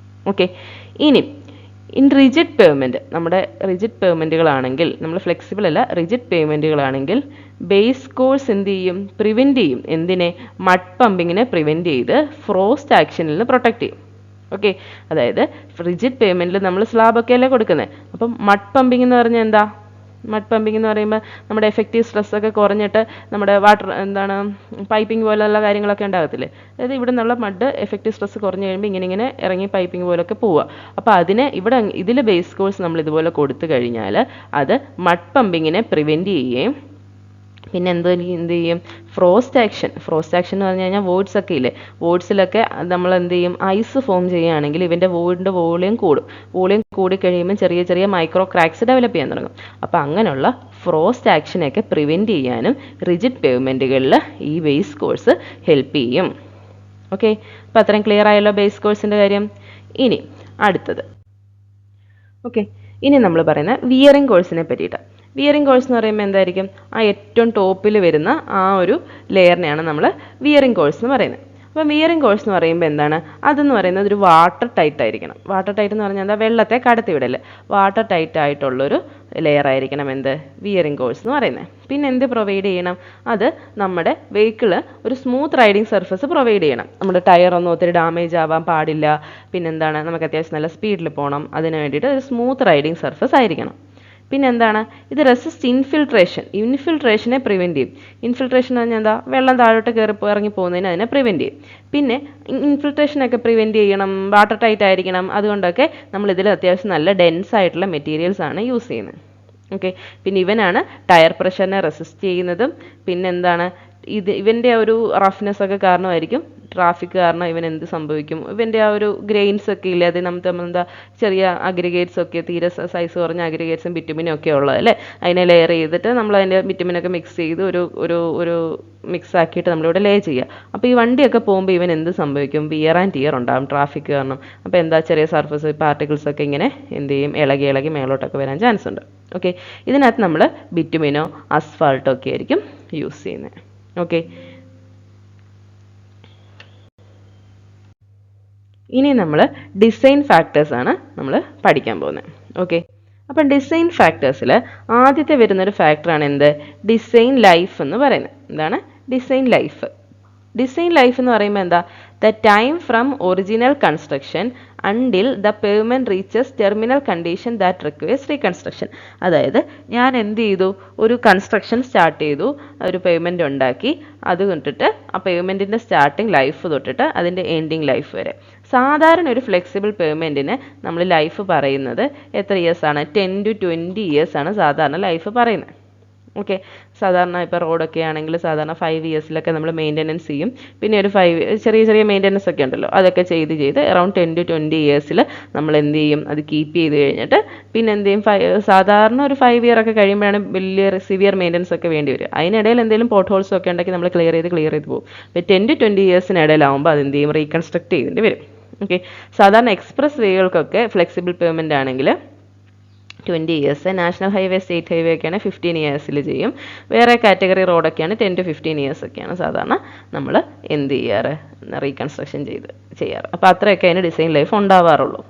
ഓക്കെ, ഇനി ഇൻ റിജിഡ് പേയ്മെൻറ്റ്, നമ്മുടെ റിജിഡ് പേയ്മെൻറ്റുകളാണെങ്കിൽ, നമ്മൾ ഫ്ലെക്സിബിൾ അല്ല, റിജിഡ് പേയ്മെൻറ്റുകളാണെങ്കിൽ ബേസ് കോഴ്സ് എന്ത് ചെയ്യും? പ്രിവെൻറ്റ് ചെയ്യും. എന്തിനെ? മഡ് പമ്പിങ്ങിനെ പ്രിവെൻറ്റ് ചെയ്ത് ഫ്രോസ്റ്റ് ആക്ഷനിൽ നിന്ന് പ്രൊട്ടക്റ്റ് ചെയ്യും. ഓക്കെ, അതായത് റിജിഡ് പേയ്മെൻറ്റിൽ നമ്മൾ സ്ലാബൊക്കെ അല്ലേ കൊടുക്കുന്നത്. അപ്പം മഡ് പമ്പിങ് എന്ന് പറഞ്ഞാൽ എന്താ? മഡ് പമ്പിംഗ് എന്ന് പറയുമ്പോൾ നമ്മുടെ എഫക്റ്റീവ് സ്ട്രെസ്സൊക്കെ കുറഞ്ഞിട്ട് നമ്മുടെ പൈപ്പിംഗ് പോലുള്ള കാര്യങ്ങളൊക്കെ ഉണ്ടാകത്തില്ലേ? അതായത് ഇവിടെ നിന്നുള്ള മഡ് എഫക്റ്റീവ് സ്ട്രെസ് കുറഞ്ഞ് കഴിയുമ്പോൾ ഇങ്ങനെ ഇറങ്ങി പൈപ്പിംഗ് പോലൊക്കെ പോവുക. അപ്പോൾ അതിനെ ഇതിൽ ബേസ് കോഴ്സ് നമ്മൾ ഇതുപോലെ കൊടുത്തു കഴിഞ്ഞാൽ അത് മഡ് പമ്പിങ്ങിനെ പ്രിവെൻറ്റ് ചെയ്യുകയും പിന്നെ എന്ത് ചെയ്യും? ഫ്രോസ്റ്റ് ആക്ഷൻ എന്ന് പറഞ്ഞു കഴിഞ്ഞാൽ വോയിഡ്സ് ഒക്കെ ഇല്ലേ, വോയിഡ്സിലൊക്കെ നമ്മൾ എന്ത് ചെയ്യും? ഐസ് ഫോം ചെയ്യുകയാണെങ്കിൽ ഇവൻ്റെ വോയിഡിൻ്റെ വോളിയം കൂടും. വോളിയം കൂടിക്കഴിയുമ്പോൾ ചെറിയ ചെറിയ മൈക്രോ ക്രാക്സ് ഡെവലപ്പ് ചെയ്യാൻ തുടങ്ങും. അപ്പോൾ അങ്ങനെയുള്ള ഫ്രോസ്റ്റ് ആക്ഷനെയൊക്കെ പ്രിവെൻറ്റ് ചെയ്യാനും റിജിഡ് പേയ്മെൻറ്റുകളിൽ ഈ ബേസ് കോഴ്സ് ഹെൽപ്പ് ചെയ്യും. ഓക്കെ, അപ്പോൾ അത്രയും ക്ലിയർ ആയല്ലോ ബേസ് കോഴ്സിൻ്റെ കാര്യം. ഇനി അടുത്തത്, ഓക്കെ, ഇനി നമ്മൾ പറയുന്ന വിയറിംഗ് കോഴ്സിനെ പറ്റിയിട്ട്. വിയറിംഗ് കോഴ്സ് എന്ന് പറയുമ്പോൾ എന്തായിരിക്കും? ആ ഏറ്റവും ടോപ്പിൽ വരുന്ന ആ ഒരു ലെയറിനെയാണ് നമ്മൾ വിയറിംഗ് കോഴ്സ് എന്ന് പറയുന്നത്. അപ്പോൾ വിയറിംഗ് കോഴ്സ് എന്ന് പറയുമ്പോൾ എന്താണ്? അതെന്ന് പറയുന്നത് ഒരു വാട്ടർ ടൈറ്റ് ആയിരിക്കണം. വാട്ടർ ടൈറ്റ് എന്ന് പറഞ്ഞാൽ എന്താ? വെള്ളത്തെ കടത്തിവിടല്. വാട്ടർ ടൈറ്റ് ആയിട്ടുള്ളൊരു ലെയർ ആയിരിക്കണം എന്ത്? വിയറിംഗ് കോഴ്സ് എന്ന് പറയുന്നത്. പിന്നെ എന്ത് പ്രൊവൈഡ് ചെയ്യണം? അത് നമ്മുടെ വെഹിക്കിള് ഒരു സ്മൂത്ത് റൈഡിങ് സർഫസ് പ്രൊവൈഡ് ചെയ്യണം. നമ്മുടെ ടയറൊന്നും ഒത്തിരി ഡാമേജ് ആവാൻ പാടില്ല. പിന്നെന്താണ്? നമുക്ക് അത്യാവശ്യം നല്ല സ്പീഡിൽ പോകണം. അതിന് വേണ്ടിയിട്ട് ഒരു സ്മൂത്ത് റൈഡിങ് സർഫസ് ആയിരിക്കണം. പിന്നെന്താണ്? ഇത് റെസിസ്റ്റ് ഇൻഫിൽട്രേഷനെ പ്രിവെൻറ്റ് ചെയ്യും. ഇൻഫിൽട്രേഷൻ എന്ന് പറഞ്ഞാൽ എന്താ? വെള്ളം താഴോട്ട് ഇറങ്ങി പോകുന്നതിന് അതിനെ പ്രിവെൻറ്റ് ചെയ്യും. പിന്നെ ഇൻഫിൽട്രേഷനൊക്കെ പ്രിവെൻറ്റ് ചെയ്യണം, വാട്ടർ ടൈറ്റ് ആയിരിക്കണം. അതുകൊണ്ടൊക്കെ നമ്മളിതിൽ അത്യാവശ്യം നല്ല ഡെൻസ് ആയിട്ടുള്ള മെറ്റീരിയൽസ് ആണ് യൂസ് ചെയ്യുന്നത്. ഓക്കെ, പിന്നെ ഇവനാണ് ടയർ പ്രഷറിനെ റെസിസ്റ്റ് ചെയ്യുന്നതും. പിന്നെന്താണ്? ഇവൻ്റെ ആ ഒരു റഫ്നെസ് ഒക്കെ കാരണമായിരിക്കും ട്രാഫിക് കാരണം ഇവൻ എന്ത് സംഭവിക്കും? ഇവൻ്റെ ആ ഒരു ഗ്രെയിൻസ് ഒക്കെ ഇല്ലേ, അത് നമ്മളെന്താ ചെറിയ അഗ്രിഗേറ്റ്സ് ഒക്കെ, തീരെ സൈസ് കുറഞ്ഞ അഗ്രിഗേറ്റ്സും ബിറ്റുമിനും ഒക്കെ ഉള്ളത് അല്ലേ, അതിനെ ലെയർ ചെയ്തിട്ട് നമ്മൾ അതിൻ്റെ ബിറ്റുമിനൊക്കെ മിക്സ് ചെയ്ത് ഒരു മിക്സ് ആക്കിയിട്ട് നമ്മളിവിടെ ലേ ചെയ്യുക. അപ്പോൾ ഈ വണ്ടിയൊക്കെ പോകുമ്പോൾ ഇവൻ എന്ത് സംഭവിക്കും? വിയർ ആൻഡ് ടിയർ ഉണ്ടാകും ട്രാഫിക് കാരണം. അപ്പോൾ എന്താ, ചെറിയ സർഫസ് പാർട്ടിക്കിൾസ് ഒക്കെ ഇങ്ങനെ എന്ത് ചെയ്യും? ഇളകി മേലോട്ടൊക്കെ വരാൻ ചാൻസ് ഉണ്ട്. ഓക്കെ, ഇതിനകത്ത് നമ്മൾ ബിറ്റുമിനോ അസ്ഫാൾട്ടോ ഒക്കെ ആയിരിക്കും യൂസ് ചെയ്യുന്നത്. ഓക്കെ, ഇനി നമ്മൾ ഡിസൈൻ ഫാക്ടേഴ്സ് ആണ് നമ്മൾ പഠിക്കാൻ പോകുന്നത്. ഓക്കെ, അപ്പം ഡിസൈൻ ഫാക്ടേഴ്സിൽ ആദ്യത്തെ വരുന്നൊരു ഫാക്ടറാണ് എന്ത്? ഡിസൈൻ ലൈഫ് എന്ന് പറയുന്നത്. എന്താണ് ഡിസൈൻ ലൈഫ്? ഡിസൈൻ ലൈഫ് എന്ന് പറയുമ്പോൾ എന്താ? The time from original construction until the payment reaches terminal condition that requires reconstruction. അതായത് ഞാൻ എന്ത് ചെയ്തു? ഒരു കൺസ്ട്രക്ഷൻ സ്റ്റാർട്ട് ചെയ്തു, ഒരു പേയ്മെൻറ്റ് ഉണ്ടാക്കി, അത് തൊട്ടിട്ട് ആ പേയ്മെൻറ്റിൻ്റെ സ്റ്റാർട്ടിങ് ലൈഫ് തൊട്ടിട്ട് അതിൻ്റെ എൻഡിങ് ലൈഫ് വരെ. സാധാരണ ഒരു ഫ്ലെക്സിബിൾ പേയ്മെൻറ്റിന് നമ്മൾ ലൈഫ് പറയുന്നത് എത്ര ഇയേഴ്സാണ്? 10 to 20 ഇയേഴ്സാണ് സാധാരണ ലൈഫ് പറയുന്നത്. ഓക്കെ, സാധാരണ ഇപ്പോൾ റോഡൊക്കെ ആണെങ്കിൽ സാധാരണ 5 ഇയേഴ്സിലൊക്കെ നമ്മൾ മെയിൻ്റനൻസ് ചെയ്യും. പിന്നെ ഒരു ചെറിയ മെയിൻ്റനൻസ് ഒക്കെ ഉണ്ടല്ലോ, അതൊക്കെ ചെയ്ത് അറൗണ്ട് 10 to 20 ഇയേഴ്സിൽ നമ്മൾ എന്ത് ചെയ്യും? അത് കീപ്പ് ചെയ്ത് കഴിഞ്ഞിട്ട് പിന്നെ എന്ത് ചെയ്യും? സാധാരണ ഒരു 5 ഇയർ ഒക്കെ കഴിയുമ്പോഴാണ് വലിയ സിവിയർ മെയിൻ്റനൻസ് ഒക്കെ വേണ്ടി വരും. അതിനിടയിൽ എന്തെങ്കിലും പോട്ട് ഹോൾസ് ഒക്കെ ഉണ്ടെങ്കിൽ നമ്മൾ ക്ലിയർ ചെയ്ത് പോകും. അപ്പോൾ 10 to 20 ഇയേഴ്സിനിടയിലാവുമ്പോൾ അതെന്ത് ചെയ്യും? റീകൺസ്ട്രക്ട് ചെയ്യേണ്ടി വരും. ഓക്കെ, സാധാരണ എക്സ്പ്രസ് വേകൾക്കൊക്കെ ഫ്ലെക്സിബിൾ പേയ്മെൻ്റ് ആണെങ്കിൽ 20 years. National highway, state highway ഒക്കെയാണ് 15 ഇയേഴ്സിൽ ചെയ്യും. വേറെ കാറ്റഗറി റോഡൊക്കെയാണ് 10 to 15 ഇയേഴ്സ് ഒക്കെയാണ് സാധാരണ നമ്മൾ എന്ത് ചെയ്യാറ്, റീകൺസ്ട്രക്ഷൻ ചെയ്യാറ്. അപ്പോൾ അത്രയൊക്കെ അതിന് ഡിസൈൻ ലൈഫ് ഉണ്ടാവാറുള്ളൂ.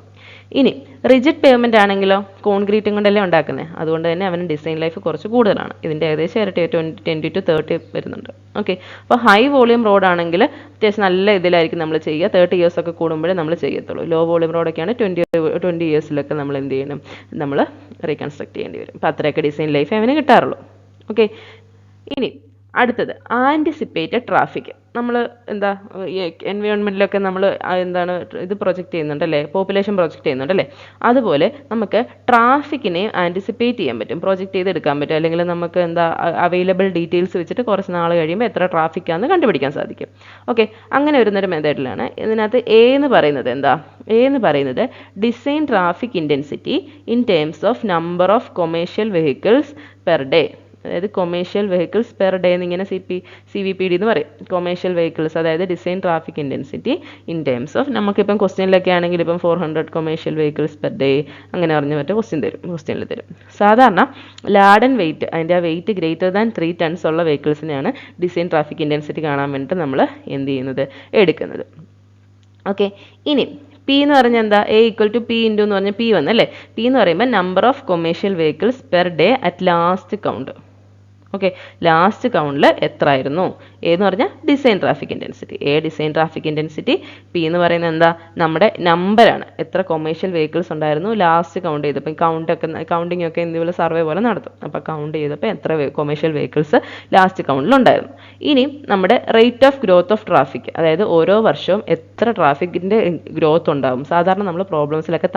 ഇനി റിജിഡ് പേയ്മെൻ്റ് ആണെങ്കിലോ, കോൺക്രീറ്റും കൊണ്ടല്ലേ ഉണ്ടാക്കുന്നത്, അതുകൊണ്ട് തന്നെ അവന് ഡിസൈൻ ലൈഫ് കുറച്ച് കൂടുതലാണ്. ഇതിൻ്റെ ഏകദേശം ഇരട്ടി 20 to 30 വരുന്നുണ്ട്. ഓക്കെ, അപ്പോൾ ഹൈ വോളിയം റോഡ് ആണെങ്കിൽ അത്യാവശ്യം നല്ല ഇതിലായിരിക്കും നമ്മൾ ചെയ്യുക. 30 ഇയേഴ്സ് ഒക്കെ കൂടുമ്പോഴേ നമ്മൾ ചെയ്യത്തുള്ളൂ. ലോ വോളിയം റോഡൊക്കെയാണ് 20 ഇയേഴ്സിലൊക്കെ നമ്മൾ എന്ത് ചെയ്യണം, നമ്മൾ റീകൺസ്ട്രക്ട് ചെയ്യേണ്ടി വരും. അപ്പോൾ അത്രയൊക്കെ ഡിസൈൻ ലൈഫ് അവന് കിട്ടാറുള്ളൂ. ഓക്കെ, ഇനി അടുത്തത് ആൻറ്റിസിപ്പേറ്റഡ് ട്രാഫിക്. നമ്മൾ എന്താ എൻവയോൺമെൻറ്റിലൊക്കെ നമ്മൾ എന്താണ് ഇത് പ്രൊജക്റ്റ് ചെയ്യുന്നുണ്ടല്ലേ, പോപ്പുലേഷൻ പ്രൊജക്റ്റ് ചെയ്യുന്നുണ്ടല്ലേ, അതുപോലെ നമുക്ക് ട്രാഫിക്കിനെ ആൻറ്റിസിപ്പേറ്റ് ചെയ്യാൻ പറ്റും, പ്രൊജക്റ്റ് ചെയ്തെടുക്കാൻ പറ്റും. അല്ലെങ്കിൽ നമുക്ക് എന്താ അവൈലബിൾ ഡീറ്റെയിൽസ് വെച്ചിട്ട് കുറച്ച് നാൾ കഴിയുമ്പോൾ എത്ര ട്രാഫിക്കാണെന്ന് കണ്ടുപിടിക്കാൻ സാധിക്കും. ഓക്കെ, അങ്ങനെ വരുന്നൊരു മെത്തേഡിലാണ്. ഇതിനകത്ത് എ എന്ന് പറയുന്നത് design traffic intensity in terms of number of commercial vehicles per day. അതായത് കൊമേഴ്ഷ്യൽ വെഹിക്കിൾസ് പെർ ഡേ എന്നിങ്ങനെ CVPD എന്ന് പറയും. കൊമേഴ്ഷ്യൽ വെഹിക്കിൾസ്, അതായത് design traffic intensity in terms of, നമുക്കിപ്പം ക്വസ്റ്റ്യനിലൊക്കെ ആണെങ്കിൽ ഇപ്പം 400 കൊമേഴ്ഷ്യൽ വെഹിക്കിൾസ് പെർ ഡേ അങ്ങനെ പറഞ്ഞ് മറ്റേ ക്വസ്റ്റ്യനിൽ തരും. സാധാരണ ലാഡൻ വെയിറ്റ്, അതിൻ്റെ ആ വെയിറ്റ് ഗ്രേറ്റർ ദാൻ 3 tons ഉള്ള വെഹിക്കിൾസിനെയാണ് ഡിസൈൻ ട്രാഫിക് ഇൻറ്റൻസിറ്റി കാണാൻ വേണ്ടിയിട്ട് നമ്മൾ എന്ത് ചെയ്യുന്നത്, എടുക്കുന്നത്. ഓക്കെ, ഇനി പി എന്ന് പറഞ്ഞാൽ എന്താ, A = P × എന്ന് പറഞ്ഞാൽ P വന്നല്ലേ. P എന്ന് പറയുമ്പോൾ number of commercial vehicles per day at last count. Okay, last കൗണ്ടിൽ എത്ര ആയിരുന്നു. എ എന്ന് പറഞ്ഞാൽ design traffic intensity, design traffic intensity. P എന്ന് പറയുന്നത് എന്താ, നമ്മുടെ നമ്പറാണ്, എത്ര കൊമേഴ്ഷ്യൽ വെഹിക്കിൾസ് ഉണ്ടായിരുന്നു ലാസ്റ്റ് കൗണ്ട് ചെയ്തപ്പോൾ. കൗണ്ടിങ് ഒക്കെ ഇതുപോലെ സർവേ പോലെ നടത്തും. അപ്പോൾ കൗണ്ട് ചെയ്തപ്പോൾ എത്ര കൊമേഴ്ഷ്യൽ വെഹിക്കിൾസ് ലാസ്റ്റ് കൗണ്ടിലുണ്ടായിരുന്നു. ഇനി നമ്മുടെ rate of growth of traffic, അതായത് ഓരോ വർഷവും എത്ര ട്രാഫിക്കിൻ്റെ ഗ്രോത്ത് ഉണ്ടാകും. സാധാരണ നമ്മൾ പ്രോബ്ലംസിലൊക്കെ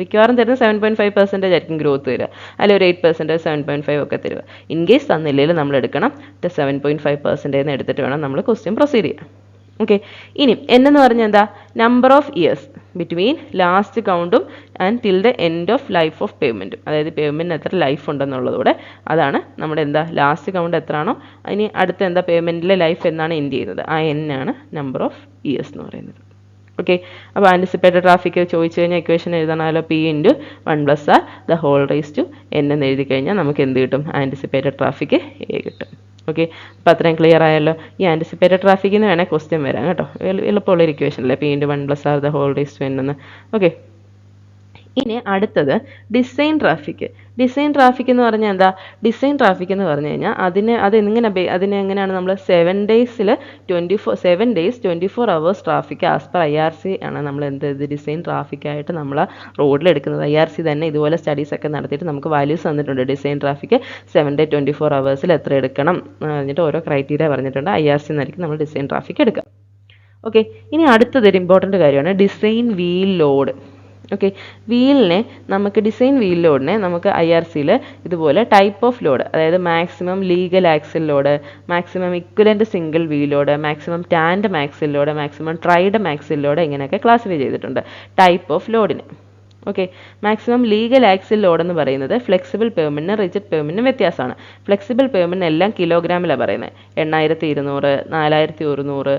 മിക്കവാറും തരുന്ന 7.5% ആയിരിക്കും ഗ്രോത്ത് തരിക, അല്ലെങ്കിൽ ഒരു 8%, 7.5 ഒക്കെ തരിക. ഇൻ കേസ് തന്നില്ലെങ്കിൽ നമ്മൾ എടുക്കണം 7.5% എടുത്തിട്ട് വേണം നമ്മൾ ക്വസ്റ്റ്യൻ പ്രൊസീഡ് ചെയ്യാം. ഓക്കെ, ഇനി എന്ന് പറഞ്ഞാൽ എന്താ, number of years between last കൗണ്ടും and till the end of life of പേയ്മെൻറ്റും. അതായത് പേയ്മെൻറ്റിന് എത്ര ലൈഫ് ഉണ്ടെന്നുള്ളതൂടെ അതാണ് നമ്മുടെ എന്താ, ലാസ്റ്റ് കൗണ്ട് എത്രയാണോ ഇനി അടുത്ത എന്താ പേയ്മെൻറ്റിലെ ലൈഫ് എന്നാണ് എൻഡ് ചെയ്യുന്നത്, ആ ആണ് നമ്പർ ഓഫ് ഇയേഴ്സ് എന്ന് പറയുന്നത്. ഓക്കെ, അപ്പോൾ ആൻറ്റിസിപ്പേറ്റഡ് ട്രാഫിക് ചോദിച്ചു കഴിഞ്ഞാൽ ഇക്വേഷൻ എഴുതണമല്ലോ, P × 1 + R എന്ന് എഴുതി കഴിഞ്ഞാൽ നമുക്ക് എന്ത് കിട്ടും, ആൻറ്റിസിപ്പേറ്റഡ് ട്രാഫിക് A കിട്ടും. ഓക്കെ, അപ്പോൾ അത്രയും ക്ലിയർ ആയല്ലോ. ഈ ആൻറ്റിസിപ്പേറ്റഡ് ട്രാഫിക്കിൽ നിന്ന് വേണേൽ ക്വസ്റ്റ്യൻ വരാം കേട്ടോ. എളുപ്പമുള്ളൊരു ഇക്വേഷൻ അല്ലേ, P × 1 + R എന്ന്. ഓക്കെ, ഇനി അടുത്തത് ഡിസൈൻ ട്രാഫിക്. ഡിസൈൻ ട്രാഫിക് എന്ന് പറഞ്ഞാൽ എന്താ, ഡിസൈൻ ട്രാഫിക് എന്ന് പറഞ്ഞു കഴിഞ്ഞാൽ അതിനെ എങ്ങനെയാണ് നമ്മൾ 7 days 24 hours traffic as per IRC ആണ് നമ്മൾ ഡിസൈൻ ട്രാഫിക്കായിട്ട് നമ്മൾ റോഡിലെടുക്കുന്നത്. IRC തന്നെ ഇതുപോലെ സ്റ്റഡീസ് ഒക്കെ നടത്തിയിട്ട് നമുക്ക് വാല്യൂസ് തന്നിട്ടുണ്ട്. ഡിസൈൻ ട്രാഫിക് 7 day 24 hours എത്ര എടുക്കണം എന്നിട്ട് ഓരോ ക്രൈറ്റീരിയ പറഞ്ഞിട്ടുണ്ട്. IRC എന്നായിരിക്കും നമ്മൾ ഡിസൈൻ ട്രാഫിക് എടുക്കുക. ഓക്കെ, ഇനി അടുത്തതൊരു ഇമ്പോർട്ടൻ്റ് കാര്യമാണ് design wheel load. Okay, design wheel ലോഡിനെ നമുക്ക് IRCയിൽ ഇതുപോലെ ടൈപ്പ് ഓഫ് ലോഡ്, അതായത് maximum legal axle load, maximum equivalent single wheel load, maximum tandem axle load, maximum tridem axle load, ഇങ്ങനെയൊക്കെ ക്ലാസിഫൈ ചെയ്തിട്ടുണ്ട് ടൈപ്പ് ഓഫ് ലോഡിന്. Okay, maximum legal axle load എന്ന് പറയുന്നത് ഫ്ലെക്സിബിൾ പേയ്മെൻറ്റിനും റിജിഡ് പേയ്മെൻറ്റിനും വ്യത്യാസമാണ്. ഫ്ലെക്സിബിൾ പേയ്മെൻറ്റിന് എല്ലാം കിലോഗ്രാമിലാണ് പറയുന്നത്. 8200, 4100,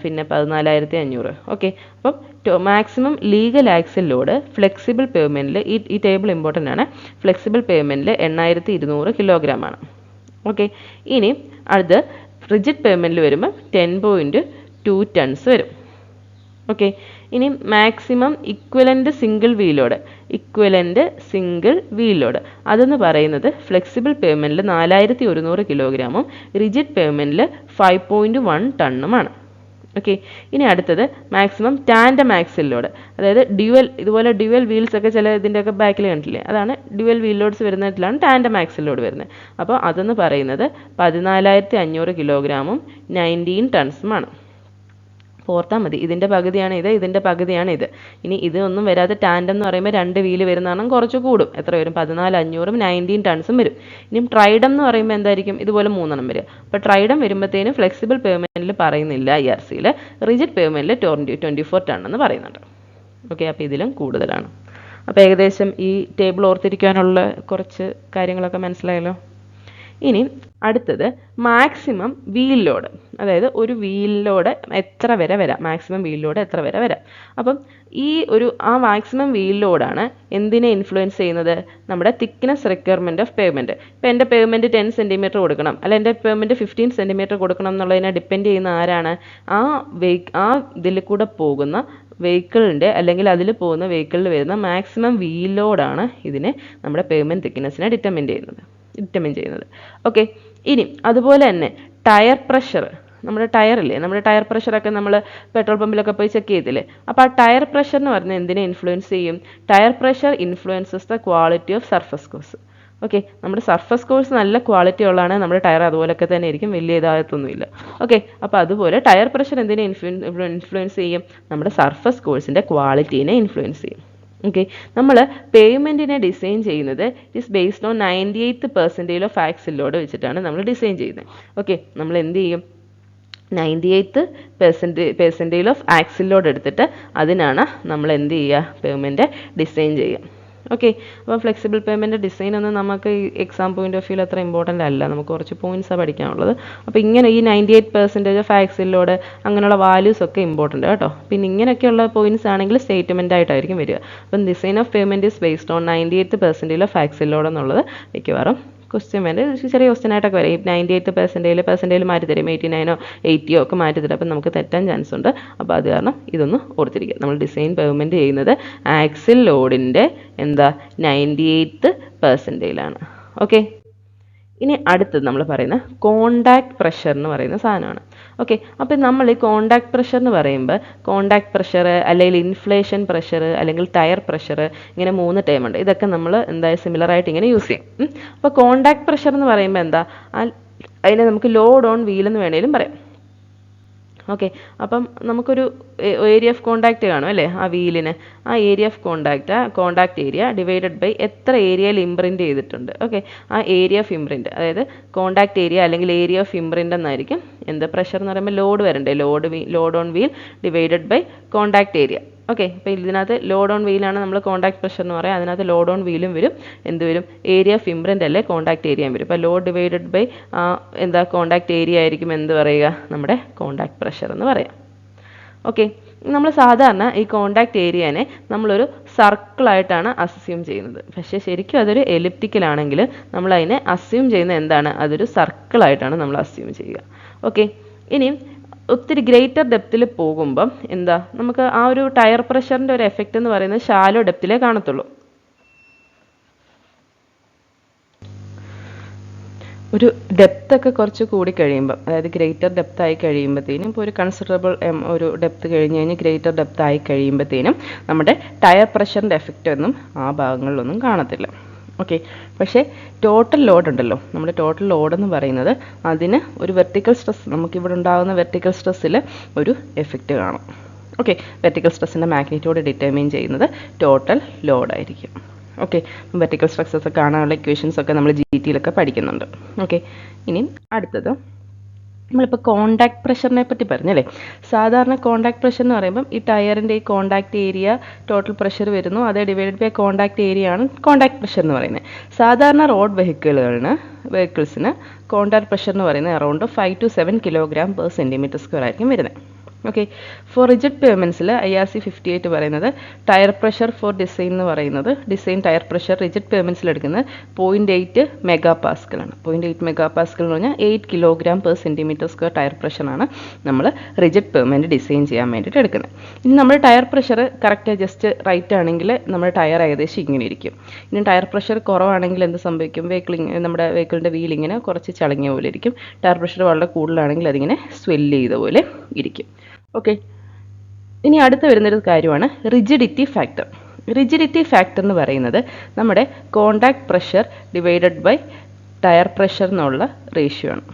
പിന്നെ 14500. ഓക്കെ, അപ്പം maximum legal axle load flexible പേയ്മെൻറ്റിൽ ഈ ടേബിൾ ഇമ്പോർട്ടൻ്റ് ആണ്. ഫ്ലെക്സിബിൾ പേയ്മെൻറ്റിൽ 8200 കിലോഗ്രാം ആണ്. ഓക്കെ, ഇനി അത് റിജിഡ് പേയ്മെൻറ്റിൽ വരുമ്പോൾ 10.2 tons വരും. ഓക്കെ, ഇനി maximum equivalent single wheel load അതെന്ന് പറയുന്നത് ഫ്ലെക്സിബിൾ പേയ്മെൻറ്റിൽ 4100 കിലോഗ്രാമും റിജിഡ് പേയ്മെൻറ്റിൽ 5.1 ടണ്ണുമാണ്. ഓക്കെ, ഇനി അടുത്തത് മാക്സിമം ടാൻഡം ആക്സിൽ ലോഡ്, അതായത് ഇതുപോലെ ഡ്യുവൽ വീൽസ് ഒക്കെ ചില ഇതിൻ്റെയൊക്കെ ബാക്കിൽ കണ്ടില്ലേ, അതാണ് ഡ്യുവൽ വീൽ ലോഡ്സ് വരുന്നതിലാണ് ടാൻഡം ആക്സിൽ ലോഡ് വരുന്നത്. അപ്പോൾ അതെന്ന് പറയുന്നത് 14500 കിലോഗ്രാമും 19 ടൺസുമാണ്. ഓർത്താൽ മതി, ഇതിൻ്റെ പകുതിയാണ് ഇത്. ഇനി ഇതൊന്നും വരാതെ ടാൻഡം എന്ന് പറയുമ്പോൾ 2 വീല് വരുന്നതാണ്, കുറച്ച് കൂടും. എത്ര വരും, 14500ഉം 19 ടൺസും വരും. ഇനി ട്രൈഡം എന്ന് പറയുമ്പോൾ എന്തായിരിക്കും, ഇതുപോലെ 3 എണ്ണം വരും. അപ്പോൾ ട്രൈഡം വരുമ്പോഴത്തേനും ഫ്ലെക്സിബിൾ പേയ്മെൻറ്റിൽ പറയുന്നില്ല IRCയിൽ, റിജിഡ് പേയ്മെൻറ്റിൽ 24 ടൺ എന്ന് പറയുന്നുണ്ട്. ഓക്കെ, അപ്പോൾ ഇതിലും കൂടുതലാണ്. അപ്പോൾ ഏകദേശം ഈ ടേബിൾ ഓർത്തിരിക്കാനുള്ള കുറച്ച് കാര്യങ്ങളൊക്കെ മനസ്സിലായല്ലോ. ഇനി അടുത്തത് മാക്സിമം വീൽ ലോഡ്, അതായത് ഒരു വീൽ ലോഡ് എത്ര വരെ വരാം, മാക്സിമം വീൽ ലോഡ് എത്ര വരെ വരാം. അപ്പം ഈ ആ മാക്സിമം വീൽ ലോഡാണ് എന്തിനെ ഇൻഫ്ലുവൻസ് ചെയ്യുന്നത്, നമ്മുടെ തിക്നെസ് റിക്വയർമെൻറ്റ് ഓഫ് പേയ്മെൻറ്റ്. ഇപ്പോൾ എൻ്റെ പേയ്മെൻറ്റ് 10 സെൻറ്റിമീറ്റർ കൊടുക്കണം, അല്ല എൻ്റെ പേയ്മെൻറ്റ് 15 സെൻറ്റിമീറ്റർ കൊടുക്കണം എന്നുള്ളതിനെ ഡിപ്പെൻഡ് ചെയ്യുന്ന ആരാണ്, ആ ഇതിൽ കൂടെ പോകുന്ന വെഹിക്കിളിൻ്റെ അല്ലെങ്കിൽ അതിൽ പോകുന്ന വെഹിക്കിളിൽ വരുന്ന മാക്സിമം വീൽ ലോഡാണ് ഇതിനെ നമ്മുടെ പേയ്മെൻറ്റ് തിക്നെസ്സിനെ ഡിറ്റർമിൻ ചെയ്യുന്നത്. ഓക്കെ, ഇനി അതുപോലെ തന്നെ ടയർ പ്രഷർ, നമ്മുടെ ടയറില്ലേ, നമ്മുടെ ടയർ പ്രഷറൊക്കെ നമ്മൾ പെട്രോൾ പമ്പിലൊക്കെ പോയി ചെക്ക് ചെയ്തില്ലേ, അപ്പോൾ ആ ടയർ പ്രഷർ എന്ന് പറഞ്ഞാൽ എന്തിനെ ഇൻഫ്ലുവൻസ് ചെയ്യും, tyre pressure influences the quality of surface course. Okay, നമ്മുടെ സർഫസ് കോഴ്സ് നല്ല ക്വാളിറ്റി ഉള്ളതാണ്, നമ്മുടെ ടയർ അതുപോലൊക്കെ തന്നെ ആയിരിക്കും, വലിയ ഇതാകത്തൊന്നുമില്ല. ഓക്കെ, അപ്പോൾ അതുപോലെ ടയർ പ്രഷർ എന്തിനെ ഇൻഫ്ലുവൻസ് ചെയ്യും, നമ്മുടെ സർഫസ് കോഴ്സിൻ്റെ ക്വാളിറ്റീനെ ഇൻഫ്ലുവൻസ് ചെയ്യും. ഓക്കെ, നമ്മൾ പേയ്മെൻറ്റിനെ ഡിസൈൻ ചെയ്യുന്നത് is based on 98th percentage of axle load വെച്ചിട്ടാണ് നമ്മൾ ഡിസൈൻ ചെയ്യുന്നത്. ഓക്കെ, നമ്മൾ എന്ത് ചെയ്യും, 98th percentage of axle load എടുത്തിട്ട് അതിനാണ് നമ്മൾ എന്ത് ചെയ്യുക, പേയ്മെൻറ്റ് ഡിസൈൻ ചെയ്യുക. ഓക്കെ, അപ്പോൾ ഫ്ലെക്സിബിൾ പേയ്മെൻറ്റ് ഡിസൈൻ ഒന്നും നമുക്ക് എക്സാം പോയിന്റ് ഓഫ് വ്യൂ അത്ര ഇമ്പോർട്ടൻ്റ് അല്ല, നമുക്ക് കുറച്ച് പോയിൻറ്റ്സാണ് പഠിക്കാനുള്ളത്. അപ്പോൾ ഇങ്ങനെ ഈ 98% ഓഫ് ആക്സിൽ ലോഡ് അങ്ങനെയുള്ള വാല്യൂസ് ഒക്കെ ഇമ്പോർട്ടൻ്റ് കേട്ടോ. പിന്നെ ഇങ്ങനെയൊക്കെയുള്ള പോയിൻറ്റ്സ് ആണെങ്കിൽ സ്റ്റേറ്റ്മെൻ്റ് ആയിട്ടായിരിക്കും വരിക. അപ്പം design of pavement is based on 98th percentage of axle load എന്നുള്ളത് മിക്കവാറും ക്വസ്റ്റ്യൻ വേണ്ട ചെറിയ ക്വസ്റ്റ്യൻ ആയിട്ടൊക്കെ വരും. ഈ 98th പെർസെൻറ്റേജ് മാറ്റി തരും, 89 80 ഒക്കെ മാറ്റി തരും, അപ്പം നമുക്ക് തെറ്റാൻ ചാൻസ് ഉണ്ട്. അപ്പോൾ അത് കാരണം ഇതൊന്ന് ഓർത്തിരിക്കുക, നമ്മൾ ഡിസൈൻ പേയ്മെൻറ്റ് ചെയ്യുന്നത് ആക്സിൽ ലോഡിൻ്റെ 98th പെർസെൻറ്റേജിലാണ്. ഓക്കെ, ഇനി അടുത്തത് നമ്മൾ പറയുന്ന കോണ്ടാക്ട് പ്രഷർ എന്ന് പറയുന്ന സാധനമാണ്. ഓക്കെ, അപ്പോൾ നമ്മൾ ഈ കോണ്ടാക്ട് പ്രഷർ എന്ന് പറയുമ്പോൾ കോണ്ടാക്ട് പ്രഷർ അല്ലെങ്കിൽ ഇൻഫ്ലേഷൻ പ്രഷർ അല്ലെങ്കിൽ ടയർ പ്രഷർ, ഇങ്ങനെ 3 ടേം ഉണ്ട്. ഇതൊക്കെ നമ്മൾ സിമിലറായിട്ട് ഇങ്ങനെ യൂസ് ചെയ്യും. അപ്പോൾ കോണ്ടാക്ട് പ്രഷർ എന്ന് പറയുമ്പോൾ അതിനെ നമുക്ക് ലോഡ് ഓൺ വീൽ എന്ന് വേണേലും പറയാം. ഓക്കെ, അപ്പം നമുക്കൊരു ഏരിയ ഓഫ് കോണ്ടാക്റ്റ് കാണും അല്ലേ, ആ വീലിന്, ആ area of contact area divided by എത്ര ഏരിയയിൽ ഇംപ്രിൻറ്റ് ചെയ്തിട്ടുണ്ട്. ഓക്കെ, ആ ഏരിയ ഓഫ് ഇംപ്രിൻറ്റ്, അതായത് കോണ്ടാക്റ്റ് ഏരിയ അല്ലെങ്കിൽ ഏരിയ ഓഫ് ഇംപ്രിൻറ്റ് എന്നായിരിക്കും പ്രഷർ എന്ന് പറയുമ്പോൾ ലോഡ് വരണ്ടേ, load on wheel divided by contact area. Okay, അപ്പോൾ ഇതിനകത്ത് ലോഡ് ഓൺ വീലാണ് നമ്മൾ കോണ്ടാക്ട് പ്രഷർ എന്ന് പറയാം, അതിനകത്ത് ലോഡ് ഓൺ വീലും വരും, വരും ഏരിയ ഓഫ് ഇംപ്രിൻറ്റ് അല്ലേ കോണ്ടാക്ട് ഏരിയയും വരും. അപ്പോൾ load divided by contact area ആയിരിക്കും പറയുക, നമ്മുടെ കോണ്ടാക്ട് പ്രഷർ എന്ന് പറയാം. ഓക്കെ, നമ്മൾ സാധാരണ ഈ കോണ്ടാക്ട് ഏരിയനെ നമ്മളൊരു സർക്കിളായിട്ടാണ് അസ്യൂം ചെയ്യുന്നത്, പക്ഷേ ശരിക്കും അതൊരു എലിപ്റ്റിക്കലാണെങ്കിൽ നമ്മൾ അതിനെ അസ്യൂം ചെയ്യുന്നത് എന്താണ്, അതൊരു സർക്കിളായിട്ടാണ് നമ്മൾ അസ്യൂം ചെയ്യുക. ഓക്കെ, ഇനി ഒത്തിരി ഗ്രേറ്റർ ഡെപ്തിൽ പോകുമ്പം നമുക്ക് ആ ഒരു ടയർ പ്രഷറിൻ്റെ ഒരു എഫക്റ്റ് എന്ന് പറയുന്നത് ഷാലോ ഡെപ്തിലേ കാണത്തുള്ളൂ. ഒരു ഡെപ്തൊക്കെ കുറച്ച് കൂടി കഴിയുമ്പം, അതായത് ഗ്രേറ്റർ ഡെപ്ത് ആയി കഴിയുമ്പോഴത്തേനും, ഇപ്പോൾ ഒരു കൺസിഡറബിൾ ഒരു ഡെപ്ത് കഴിഞ്ഞ് കഴിഞ്ഞ് ഗ്രേറ്റർ ഡെപ്ത് ആയി കഴിയുമ്പോഴത്തേനും നമ്മുടെ ടയർ പ്രഷറിൻ്റെ എഫക്റ്റ് ഒന്നും ആ ഭാഗങ്ങളിലൊന്നും കാണത്തില്ല. ഓക്കെ, പക്ഷേ ടോട്ടൽ ലോഡ് ഉണ്ടല്ലോ, നമ്മുടെ ടോട്ടൽ ലോഡ് എന്ന് പറയുന്നത് അതിന് ഒരു വെർട്ടിക്കൽ സ്ട്രെസ്, നമുക്കിവിടെ ഉണ്ടാകുന്ന വെർട്ടിക്കൽ സ്ട്രെസ്സിൽ ഒരു എഫക്റ്റ് കാണും. ഓക്കെ, വെർട്ടിക്കൽ സ്ട്രെസ്സിൻ്റെ മാഗ്നിറ്റ്യൂഡ് ഡിറ്റർമിൻ ചെയ്യുന്നത് ടോട്ടൽ ലോഡായിരിക്കും. ഓക്കെ, വെർട്ടിക്കൽ സ്ട്രെസ്സസ് കാണാനുള്ള ഇക്വേഷൻസ് ഒക്കെ നമ്മൾ GT പഠിക്കുന്നുണ്ട്. ഓക്കെ, ഇനി അടുത്തത് നമ്മളിപ്പോൾ കോണ്ടാക്ട് പ്രഷറിനെ പറ്റി പറഞ്ഞല്ലേ. സാധാരണ കോണ്ടാക്ട് പ്രഷർ എന്ന് പറയുമ്പം ഈ ടയറിൻ്റെ ഈ കോണ്ടാക്ട് ഏരിയ ടോട്ടൽ പ്രഷർ വരുന്നു, അതേ ഡിവൈഡഡ് ബൈ കോണ്ടാക്ട് ഏരിയ ആണ് കോണ്ടാക്ട് പ്രഷർ എന്ന് പറയുന്നത്. സാധാരണ റോഡ് വെഹിക്കിൾസിന് കോണ്ടാക്ട് പ്രഷർ എന്ന് പറയുന്നത് അറൗണ്ട് 5 to 7 kg/cm² ആയിരിക്കും വരുന്നത്. ഓക്കെ, ഫോർ റിജിഡ് പേയ്മെൻറ്റ്സിൽ IRC 58 പറയുന്നത് ടയർ പ്രഷർ ഫോർ ഡിസൈൻ എന്ന് പറയുന്നത്, ഡിസൈൻ ടയർ പ്രഷർ റിജിഡ് പേയ്മെൻറ്റ്സിൽ എടുക്കുന്നത് 0.8 MPa ആണ്. 0.8 MPa എന്ന് പറഞ്ഞാൽ 8 kg/cm² ടയർ പ്രഷറാണ് നമ്മൾ റിജിഡ് പേയ്മെൻറ്റ് ഡിസൈൻ ചെയ്യാൻ വേണ്ടിയിട്ട് എടുക്കുന്നത്. ഇനി നമ്മൾ tyre pressure correct just right ആണെങ്കിൽ നമ്മുടെ ടയർ ഏകദേശം ഇങ്ങനെ ഇരിക്കും. ഇനി ടയർ പ്രഷർ കുറവാണെങ്കിൽ എന്ത് സംഭവിക്കും, നമ്മുടെ വെഹിക്കിളിൻ്റെ വീലിങ്ങനെ കുറച്ച് ചളങ്ങിയ പോലെ ഇരിക്കും. ടയർ പ്രഷർ വളരെ കൂടുതലാണെങ്കിൽ അതിങ്ങനെ സ്വെല്ല് ചെയ്ത പോലെ ഇരിക്കും. ഓക്കെ, ഇനി അടുത്ത് വരുന്നൊരു കാര്യമാണ് റിജിഡിറ്റി ഫാക്ടർ. റിജിഡിറ്റി ഫാക്ടർ എന്ന് പറയുന്നത് നമ്മുടെ contact pressure divided by tyre pressure എന്നുള്ള റേഷ്യോ ആണ്.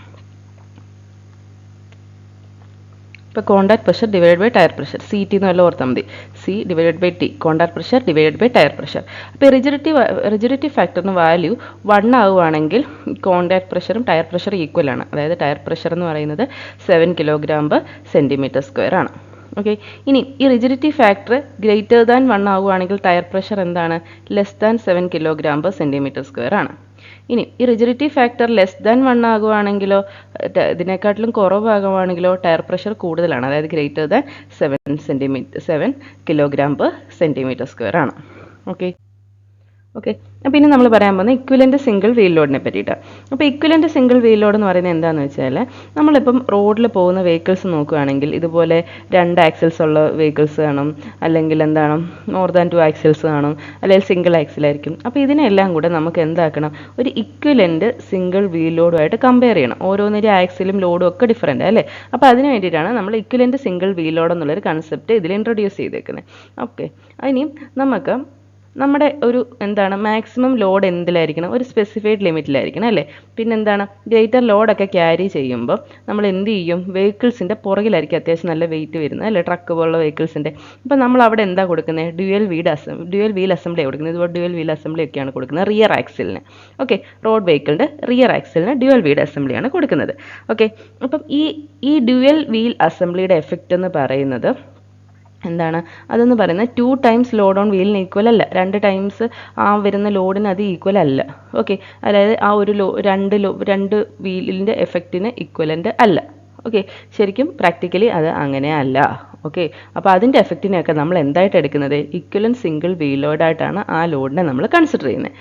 ഇപ്പോൾ contact pressure divide by tyre pressure, CT എന്നല്ല ഓർത്താൽ മതി, C divided by T, contact pressure divided by tyre pressure. അപ്പോൾ റിജിഡിറ്റി ഫാക്ടറിന് വാല്യൂ 1 ആവുകയാണെങ്കിൽ കോണ്ടാക്ട് പ്രഷറും ടയർ പ്രഷറും ഈക്വൽ ആണ്. അതായത് ടയർ പ്രഷർ എന്ന് പറയുന്നത് 7 kg/cm² ആണ്. ഓക്കെ, ഇനി ഈ റിജിഡിറ്റി ഫാക്ടർ ഗ്രേറ്റർ ദാൻ 1 ആവുകയാണെങ്കിൽ ടയർ പ്രഷർ എന്താണ്, ലെസ് ദാൻ 7 kg/cm² ആണ്. ഇനി ഈ റിജിഡിറ്റി ഫാക്ടർ ലെസ് ദാൻ 1 ആകുവാണെങ്കിലോ ഇതിനെക്കാട്ടിലും കുറവാകുവാണെങ്കിലോ ടയർ പ്രഷർ കൂടുതലാണ്, അതായത് ഗ്രേറ്റർ ദാൻ 7 kg/cm² ആണ്. ഓക്കെ ഓക്കെ പിന്നെ നമ്മൾ പറയാൻ പോകുന്നത് ഇക്വലൻ്റ് സിംഗിൾ വീൽ ലോഡിനെ പറ്റിയിട്ടാണ്. അപ്പോൾ ഇക്വലൻ്റ് സിംഗിൾ വീൽ ലോഡ് എന്ന് പറയുന്നത് എന്താണെന്ന് വെച്ചാൽ, നമ്മളിപ്പം റോഡിൽ പോകുന്ന വെഹിക്കിൾസ് നോക്കുകയാണെങ്കിൽ ഇതുപോലെ 2 ആക്സിൽസ് ഉള്ള വെഹിക്കിൾസ് കാണും, അല്ലെങ്കിൽ എന്താണ് മോർ ദാൻ 2 ആക്സിൽസ് കാണും, അല്ലെങ്കിൽ സിംഗിൾ ആക്സിലായിരിക്കും. അപ്പോൾ ഇതിനെല്ലാം കൂടെ നമുക്ക് എന്താക്കണം, ഒരു ഇക്വലൻ്റ് സിംഗിൾ വീൽ ലോഡുമായിട്ട് കമ്പയർ ചെയ്യണം. ഓരോന്നിൻ്റെ ആക്സിലും ലോഡും ഒക്കെ ഡിഫറൻറ്റ് അല്ലേ. അപ്പോൾ അതിന് വേണ്ടിയിട്ടാണ് നമ്മൾ ഇക്വലൻ്റ് സിംഗിൾ വീൽ ലോഡ് എന്നുള്ളൊരു കൺസെപ്റ്റ് ഇതിൽ ഇൻട്രൊഡ്യൂസ് ചെയ്തേക്കുന്നത്. ഓക്കെ ഇനിയും നമുക്ക് നമ്മുടെ ഒരു എന്താണ് മാക്സിമം ലോഡ് എന്തിലായിരിക്കണം, ഒരു സ്പെസിഫൈഡ് ലിമിറ്റിലായിരിക്കണം അല്ലേ. പിന്നെന്താണ് ഗ്രേറ്റർ ലോഡൊക്കെ ക്യാരി ചെയ്യുമ്പോൾ നമ്മൾ എന്ത് ചെയ്യും, വെഹിക്കിൾസിൻ്റെ പുറകിലായിരിക്കും അത്യാവശ്യം നല്ല വെയിറ്റ് വരുന്നത് അല്ലേ, ട്രക്ക് പോലുള്ള വെഹിക്കിൾസിൻ്റെ. അപ്പോൾ നമ്മൾ അവിടെ എന്താ കൊടുക്കുന്നത്, ഡ്യുവൽ വീൽ അസംബ്ലി കൊടുക്കുന്നത്. ഇതുപോലെ ഡ്യുവൽ വീൽ അസംബ്ലി ഒക്കെയാണ് കൊടുക്കുന്നത് റിയർ ആക്സിലിന്. ഓക്കെ റോഡ് വെഹിക്കിളിൻ്റെ റിയർ ആക്സിലിന് ഡ്യുവൽ വീൽ അസംബ്ലിയാണ് കൊടുക്കുന്നത്. ഓക്കെ അപ്പം ഈ ഡ്യുവൽ വീൽ അസംബ്ലിയുടെ എഫക്റ്റ് എന്ന് പറയുന്നത് എന്താണ്, അതെന്ന് പറയുന്നത് 2 ടൈംസ് ലോഡ് ഓൺ വീലിന് ഈക്വൽ അല്ല, 2 ടൈംസ് ആ വരുന്ന ലോഡിന് അത് ഈക്വൽ അല്ല. ഓക്കെ അതായത് ആ ഒരു രണ്ട് വീലിൻ്റെ എഫക്റ്റിന് ഈക്വലൻ്റ് അല്ല. ഓക്കെ ശരിക്കും പ്രാക്ടിക്കലി അത് അങ്ങനെ അല്ല. ഓക്കെ അപ്പോൾ അതിൻ്റെ എഫക്റ്റിനെയൊക്കെ നമ്മൾ എന്തായിട്ട് എടുക്കുന്നത്, ഇക്വലൻ്റ് സിംഗിൾ വീൽ ലോഡായിട്ടാണ് ആ ലോഡിനെ നമ്മൾ കൺസിഡർ ചെയ്യുന്നത്.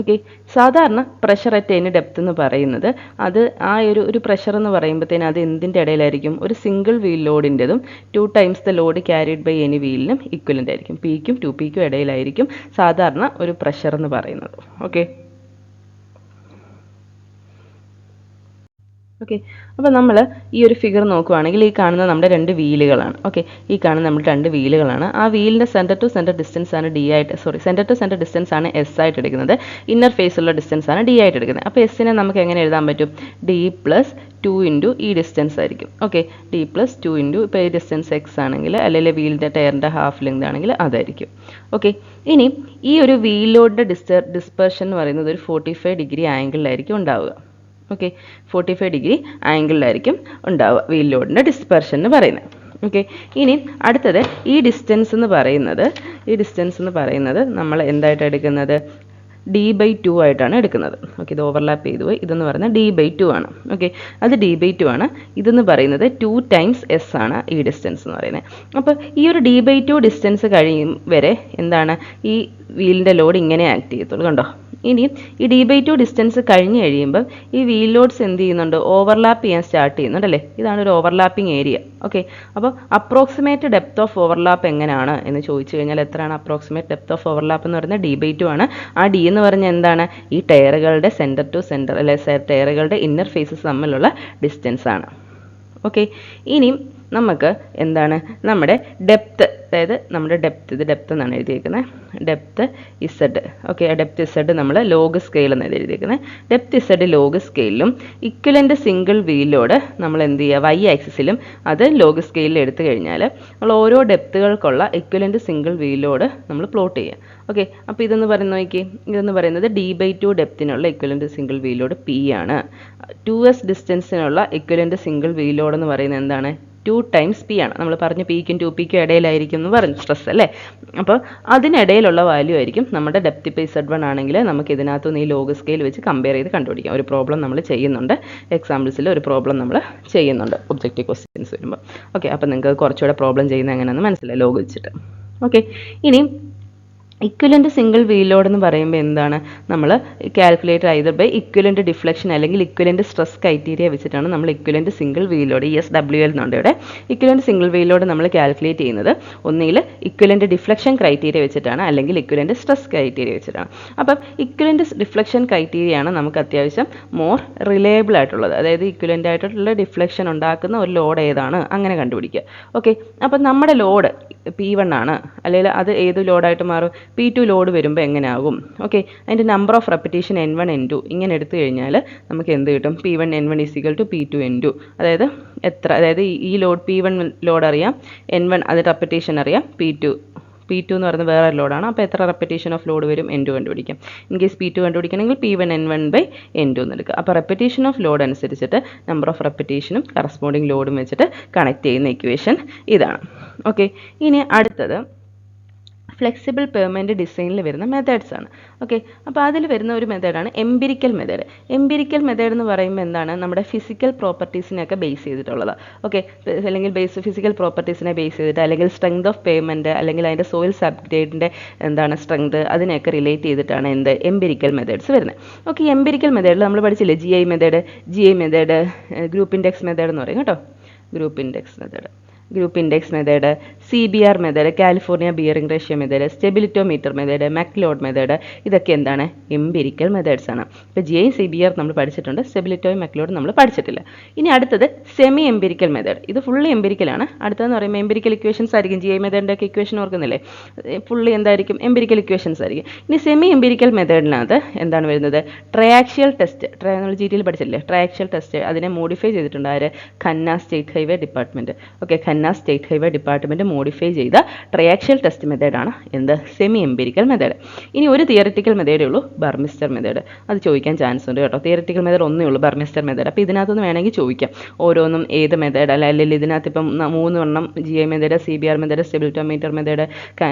ഓക്കെ സാധാരണ പ്രഷർ അറ്റ് എനി ഡെപ്ത് എന്ന് പറയുന്നത് അത് ആ ഒരു പ്രഷർ എന്ന് പറയുമ്പോഴത്തേന് അത് എന്തിൻ്റെ ഇടയിലായിരിക്കും, ഒരു സിംഗിൾ വീൽ ലോഡിൻ്റെതും 2 times the load carried by any വീലിനും ഇക്വലൻ്റ് ആയിരിക്കും. പിക്കും 2Pക്കും ഇടയിലായിരിക്കും സാധാരണ ഒരു പ്രഷർ എന്ന് പറയുന്നത്. ഓക്കെ ഓക്കെ അപ്പോൾ നമ്മൾ ഈ ഒരു ഫിഗർ നോക്കുകയാണെങ്കിൽ ഈ കാണുന്ന നമ്മുടെ 2 വീലുകളാണ്. ഓക്കെ ഈ കാണുന്ന നമ്മുടെ 2 വീലുകളാണ്. ആ വീലിൻ്റെ സെൻറ്റർ ടു സെൻറ്റർ ഡിസ്റ്റൻസ് ആണ് സെൻറ്റർ ടു സെൻറ്റർ ഡിസ്റ്റൻസ് ആണ് എസ് ആയിട്ട് എടുക്കുന്നത്, ഇന്നർ ഫേസുള്ള ഡിസ്റ്റൻസ് ആണ് ഡി ആയിട്ട് എടുക്കുന്നത്. അപ്പോൾ എസ്സിനെ നമുക്ക് എങ്ങനെ എഴുതാൻ പറ്റും, D+2 ഈ ഡിസ്റ്റൻസ് ആയിരിക്കും. ഓക്കെ D+2 ഇപ്പോൾ ഈ ഡിസ്റ്റൻസ് എക്സ് ആണെങ്കിൽ, അല്ലെങ്കിൽ വീലിൻ്റെ ടയറിൻ്റെ ഹാഫ് ലെങ്ത് ആണെങ്കിൽ അതായിരിക്കും. ഓക്കെ ഇനി ഈ ഒരു വീൽ ലോഡിൻ്റെ ഡിസ്പെർഷൻ എന്ന് പറയുന്നത് ഒരു 45 ഡിഗ്രി ആംഗിളിലായിരിക്കും ഉണ്ടാവുക. ഓക്കെ 45 ഡിഗ്രി ആംഗിളിലായിരിക്കും ഉണ്ടാവുക വീൽ ലോഡിൻ്റെ ഡിസ്പെർഷൻ എന്ന് പറയുന്നത്. ഓക്കെ ഇനി അടുത്തത് ഈ ഡിസ്റ്റൻസ് എന്ന് പറയുന്നത് നമ്മൾ എന്തായിട്ട് എടുക്കുന്നത്, D/2 ആയിട്ടാണ് എടുക്കുന്നത്. ഓക്കെ ഇത് ഓവർലാപ്പ് ചെയ്തു പോയി. ഇതെന്ന് പറയുന്നത് D/2 ആണ്. ഓക്കെ അത് D/2 ആണ്. ഇതെന്ന് പറയുന്നത് 2 ടൈംസ് എസ് ആണ് ഈ ഡിസ്റ്റൻസ് എന്ന് പറയുന്നത്. അപ്പോൾ ഈ ഒരു D/2 ഡിസ്റ്റൻസ് കഴിയും വരെ എന്താണ് ഈ വീലിൻ്റെ ലോഡ് ഇങ്ങനെ ആക്ട് ചെയ്യത്തുള്ളൂ. കണ്ടോ ഇനി ഈ D/2 ഡിസ്റ്റൻസ് കഴിഞ്ഞ് കഴിയുമ്പോൾ ഈ വീൽ ലോഡ്സ് എന്ത് ചെയ്യുന്നുണ്ട്, ഓവർലാപ്പ് ചെയ്യാൻ സ്റ്റാർട്ട് ചെയ്യുന്നുണ്ട് അല്ലേ. ഇതാണ് ഒരു ഓവർലാപ്പിംഗ് ഏരിയ. ഓക്കെ അപ്പോൾ അപ്രോക്സിമേറ്റ് ഡെപ്ത് ഓഫ് ഓവർലാപ്പ് എങ്ങനെയാണ് എന്ന് ചോദിച്ചു കഴിഞ്ഞാൽ എത്രയാണ് അപ്രോക്സിമേറ്റ് ഡെപ്ത് ഓഫ് ഓവർലാപ്പ് എന്ന് പറയുന്നത് D/2 ആണ്. ആ ഡി എന്ന് പറഞ്ഞാൽ എന്താണ്, ഈ ടയറുകളുടെ സെൻറ്റർ ടു സെൻറ്റർ അല്ലെ ടയറുകളുടെ ഇന്നർ ഫേസസ് തമ്മിലുള്ള ഡിസ്റ്റൻസ് ആണ്. ഓക്കെ ഇനി നമുക്ക് എന്താണ് നമ്മുടെ ഡെപ്ത്, അതായത് നമ്മുടെ ഡെപ്ത്, ഇത് ഡെപ്ത് എന്നാണ് എഴുതിയിരിക്കുന്നത്, depth Z. Okay depth Z നമ്മൾ ലോഗ് സ്കെയിൽ എന്നാണ് എഴുതിയിരിക്കുന്നത്. ഡെപ്ത് ഇസഡ് ലോഗ് സ്കെയിലും ഇക്വലൻ്റ് സിംഗിൾ വീലോട് നമ്മൾ എന്ത് ചെയ്യുക, Y ആക്സിസിലും അത് ലോഗ് സ്കെയിലിൽ എടുത്തു കഴിഞ്ഞാൽ നമ്മൾ ഓരോ ഡെപ്തുകൾക്കുള്ള ഇക്വലൻ്റ് സിംഗിൾ വീലോട് നമ്മൾ പ്ലോട്ട് ചെയ്യുക. ഓക്കെ അപ്പോൾ ഇതെന്ന് പറയുന്നത് D/2 ഡെപ്തിനുള്ള ഇക്വലൻ്റ് സിംഗിൾ വീലോട് P ആണ്. 2S ഡിസ്റ്റൻസിനുള്ള ഇക്വലൻ്റ് സിംഗിൾ വീലോഡ് എന്ന് പറയുന്നത് എന്താണ്, 2 ടൈംസ് P ആണ്. നമ്മൾ പറഞ്ഞു Pക്കും 2Pക്കും ഇടയിലായിരിക്കും എന്ന് പറഞ്ഞു സ്ട്രെസ് അല്ലേ. അപ്പോൾ അതിനിടയിലുള്ള വാല്യൂ ആയിരിക്കും നമ്മുടെ ഡെപ്ത്. ഇപ്പോൾ Z1 ആണെങ്കിൽ നമുക്ക് ഇതിനകത്തുനിന്ന് ഈ ലോഗ് സ്കെയിൽ വെച്ച് കമ്പയർ ചെയ്ത് കണ്ടുപിടിക്കാം. ഒരു പ്രോബ്ലം നമ്മൾ ചെയ്യുന്നുണ്ട്, എക്സാമ്പിൾസിൽ ഒരു പ്രോബ്ലം നമ്മൾ ചെയ്യുന്നുണ്ട് ഒബ്ജക്റ്റീവ് ക്വസ്റ്റ്യൻസ് വരുമ്പോൾ. ഓക്കെ അപ്പോൾ നിങ്ങൾക്ക് കുറച്ചുകൂടെ പ്രോബ്ലം ചെയ്യുന്നത് എങ്ങനെയാണെന്ന് മനസ്സിലായി ലോഗ് വെച്ചിട്ട്. ഓക്കെ ഇനി ഇക്വലൻ്റ് സിംഗിൾ വീൽ ലോഡ് എന്ന് പറയുമ്പോൾ എന്താണ്, നമ്മൾ calculate either by equivalent deflection അല്ലെങ്കിൽ ഇക്വലൻ്റ് സ്ട്രെസ് ക്രൈറ്റീരിയ വെച്ചിട്ടാണ് നമ്മൾ equivalent single wheel load ESWL എന്നുണ്ട് ഇവിടെ. ഇക്വലൻ്റ് സിംഗിൾ വീൽ ലോഡ് നമ്മൾ കാൽക്കുലേറ്റ് ചെയ്യുന്നത് ഒന്നുകിൽ ഇക്വലൻ്റ് ഡിഫ്ലക്ഷൻ ക്രൈറ്റീരിയ വെച്ചിട്ടാണ്, അല്ലെങ്കിൽ ഇക്വലൻ്റ് സ്ട്രെസ് ക്രൈറ്റീരിയ വെച്ചിട്ടാണ്. അപ്പം ഇക്വലൻ്റ് ഡിഫ്ലക്ഷൻ ക്രൈറ്റീരിയ ആണ് നമുക്ക് അത്യാവശ്യം മോർ റിലയബിൾ ആയിട്ടുള്ളത്. അതായത് ഇക്വലൻ്റ് ആയിട്ടുള്ള ഡിഫ്ലക്ഷൻ ഉണ്ടാക്കുന്ന ഒരു ലോഡ് ഏതാണ് അങ്ങനെ കണ്ടുപിടിക്കുക. ഓക്കെ അപ്പം നമ്മുടെ ലോഡ് P1 ആണ്, അല്ലെങ്കിൽ അത് ഏത് ലോഡായിട്ട് മാറും, P2 ലോഡ് വരുമ്പോൾ എങ്ങനെ ആകും. ഓക്കെ അതിൻ്റെ number of repetition N1 N2 ഇങ്ങനെ എടുത്തു കഴിഞ്ഞാൽ നമുക്ക് എന്ത് കിട്ടും, P1 N1 = P2 N2. അതായത് ഈ ലോഡ് P1 ലോഡ് അറിയാം, N1 അത് റെപ്പിറ്റേഷൻ അറിയാം, P2 എന്ന് പറയുന്നത് വേറെ ലോഡാണ്. അപ്പോൾ എത്ര റെപ്പിറ്റേഷൻ ഓഫ് ലോഡ് വരും, N2 കണ്ടുപിടിക്കാം. In case P2 കണ്ടുപിടിക്കണമെങ്കിൽ P1 N1/N2 എന്ന് എടുക്കുക. അപ്പോൾ റെപ്പിറ്റേഷൻ ഓഫ് ലോഡ് അനുസരിച്ചിട്ട് നമ്പർ ഓഫ് റെപ്പിറ്റേഷനും കറസ്പോണ്ടിങ് ലോഡും വെച്ചിട്ട് കണക്ട് ചെയ്യുന്ന ഇക്വേഷൻ ഇതാണ്. ഓക്കെ ഇനി അടുത്തത് ഫ്ലെക്സിബിൾ പേയ്മെൻറ്റ് ഡിസൈനിൽ വരുന്ന മെത്തേഡ്സ് ആണ്. ഓക്കെ, അപ്പോൾ അതിൽ വരുന്ന ഒരു മെത്തേഡാണ് എംപിരിക്കൽ മെത്തേഡ്. എംപിരിക്കൽ മെത്തേഡ് എന്ന് പറയുമ്പോൾ എന്താണ്, നമ്മുടെ ഫിസിക്കൽ പ്രോപ്പർട്ടീസിനെയൊക്കെ ബേസ് ചെയ്തിട്ടുള്ളതാണ്. ഓക്കെ, അല്ലെങ്കിൽ ഫിസിക്കൽ പ്രോപ്പർട്ടീസിനെ ബേസ് ചെയ്തിട്ട്, അല്ലെങ്കിൽ സ്ട്രെങ്ത് ഓഫ് പേയ്മെൻറ്റ്, അല്ലെങ്കിൽ അതിൻ്റെ സോയിൽ സബ്ഗ്രേഡിൻ്റെ എന്താണ് സ്ട്രെങ്ത്, അതിനെയൊക്കെ റിലേറ്റ് ചെയ്തിട്ടാണ് എന്ത് എംപിരിക്കൽ മെത്തേഡ്സ് വരുന്നത്. ഓക്കെ, എംപിരിക്കൽ മെത്തേഡിൽ നമ്മൾ പഠിച്ചില്ലേ GI method, group index method എന്ന് പറയും കേട്ടോ. Group index method, CBR method, California bearing ratio method, stabilometer method, McLeod method, ഇതൊക്കെ എന്താണ് എംപിരിക്കൽ മെത്തേഡ്സ് ആണ്. ഇപ്പോൾ GI CBR നമ്മൾ പഠിച്ചിട്ടുണ്ട്, സ്റ്റെബിലിറ്റോയും മക്ലോഡ് നമ്മൾ പഠിച്ചിട്ടില്ല. ഇനി അടുത്തത് സെമി എംപിരിക്കൽ മെത്തേഡ്. ഇത് ഫുള്ളി എംപിരിക്കലാണ്. അടുത്തതെന്ന് പറയുമ്പോൾ എംപിരിക്കൽ ഇക്വേഷൻസ് ആയിരിക്കും. GI മെത്തേഡിൻ്റെ ഒക്കെ ഇക്വേഷൻ ഓർക്കുന്നില്ലേ, ഫുള്ളി എന്തായിരിക്കും എംപിരിക്കൽ ഇക്വേഷൻസ് ആയിരിക്കും. ഇനി സെമി എംപിരിക്കൽ മെത്തേഡിനകത്ത് എന്താണ് വരുന്നത്, ട്രയാക്ഷിയൽ ടെസ്റ്റ്. നമ്മൾ GTയിൽ പഠിച്ചില്ലേ ട്രയാക്ഷിയൽ ടെസ്റ്റ്, അതിനെ മോഡിഫൈ ചെയ്തിട്ടുണ്ട് ആര്, Khanna state highway department. Okay, Khanna state highway department modify ചെയ്ത ട്രയാക്ഷിയൽ ടെസ്റ്റ് മെത്തേഡാണ് എന്ത് സെമി എംപിരിക്കൽ മെത്തേഡ്. ഇനി ഒരു തിയറിറ്റിക്കൽ മെത്തേഡേ ഉള്ളൂ, ബർമിസ്റ്റർ മെത്തേഡ്. അത് ചോദിക്കാൻ ചാൻസ് ഉണ്ട് കേട്ടോ. തിയറിറ്റിക്കൽ മെത്തേഡ് ഒന്നേ ഉള്ളൂ, ബർമിസ്റ്റർ മെത്തേഡ്. അപ്പോൾ ഇതിനകത്തുനിന്ന് വേണമെങ്കിൽ ചോദിക്കാം ഓരോന്നും ഏത് മെത്തേഡ്, അല്ലെങ്കിൽ ഇതിനകത്ത് ഇപ്പം 3 എണ്ണം GI method, CBR method, stabilometer method,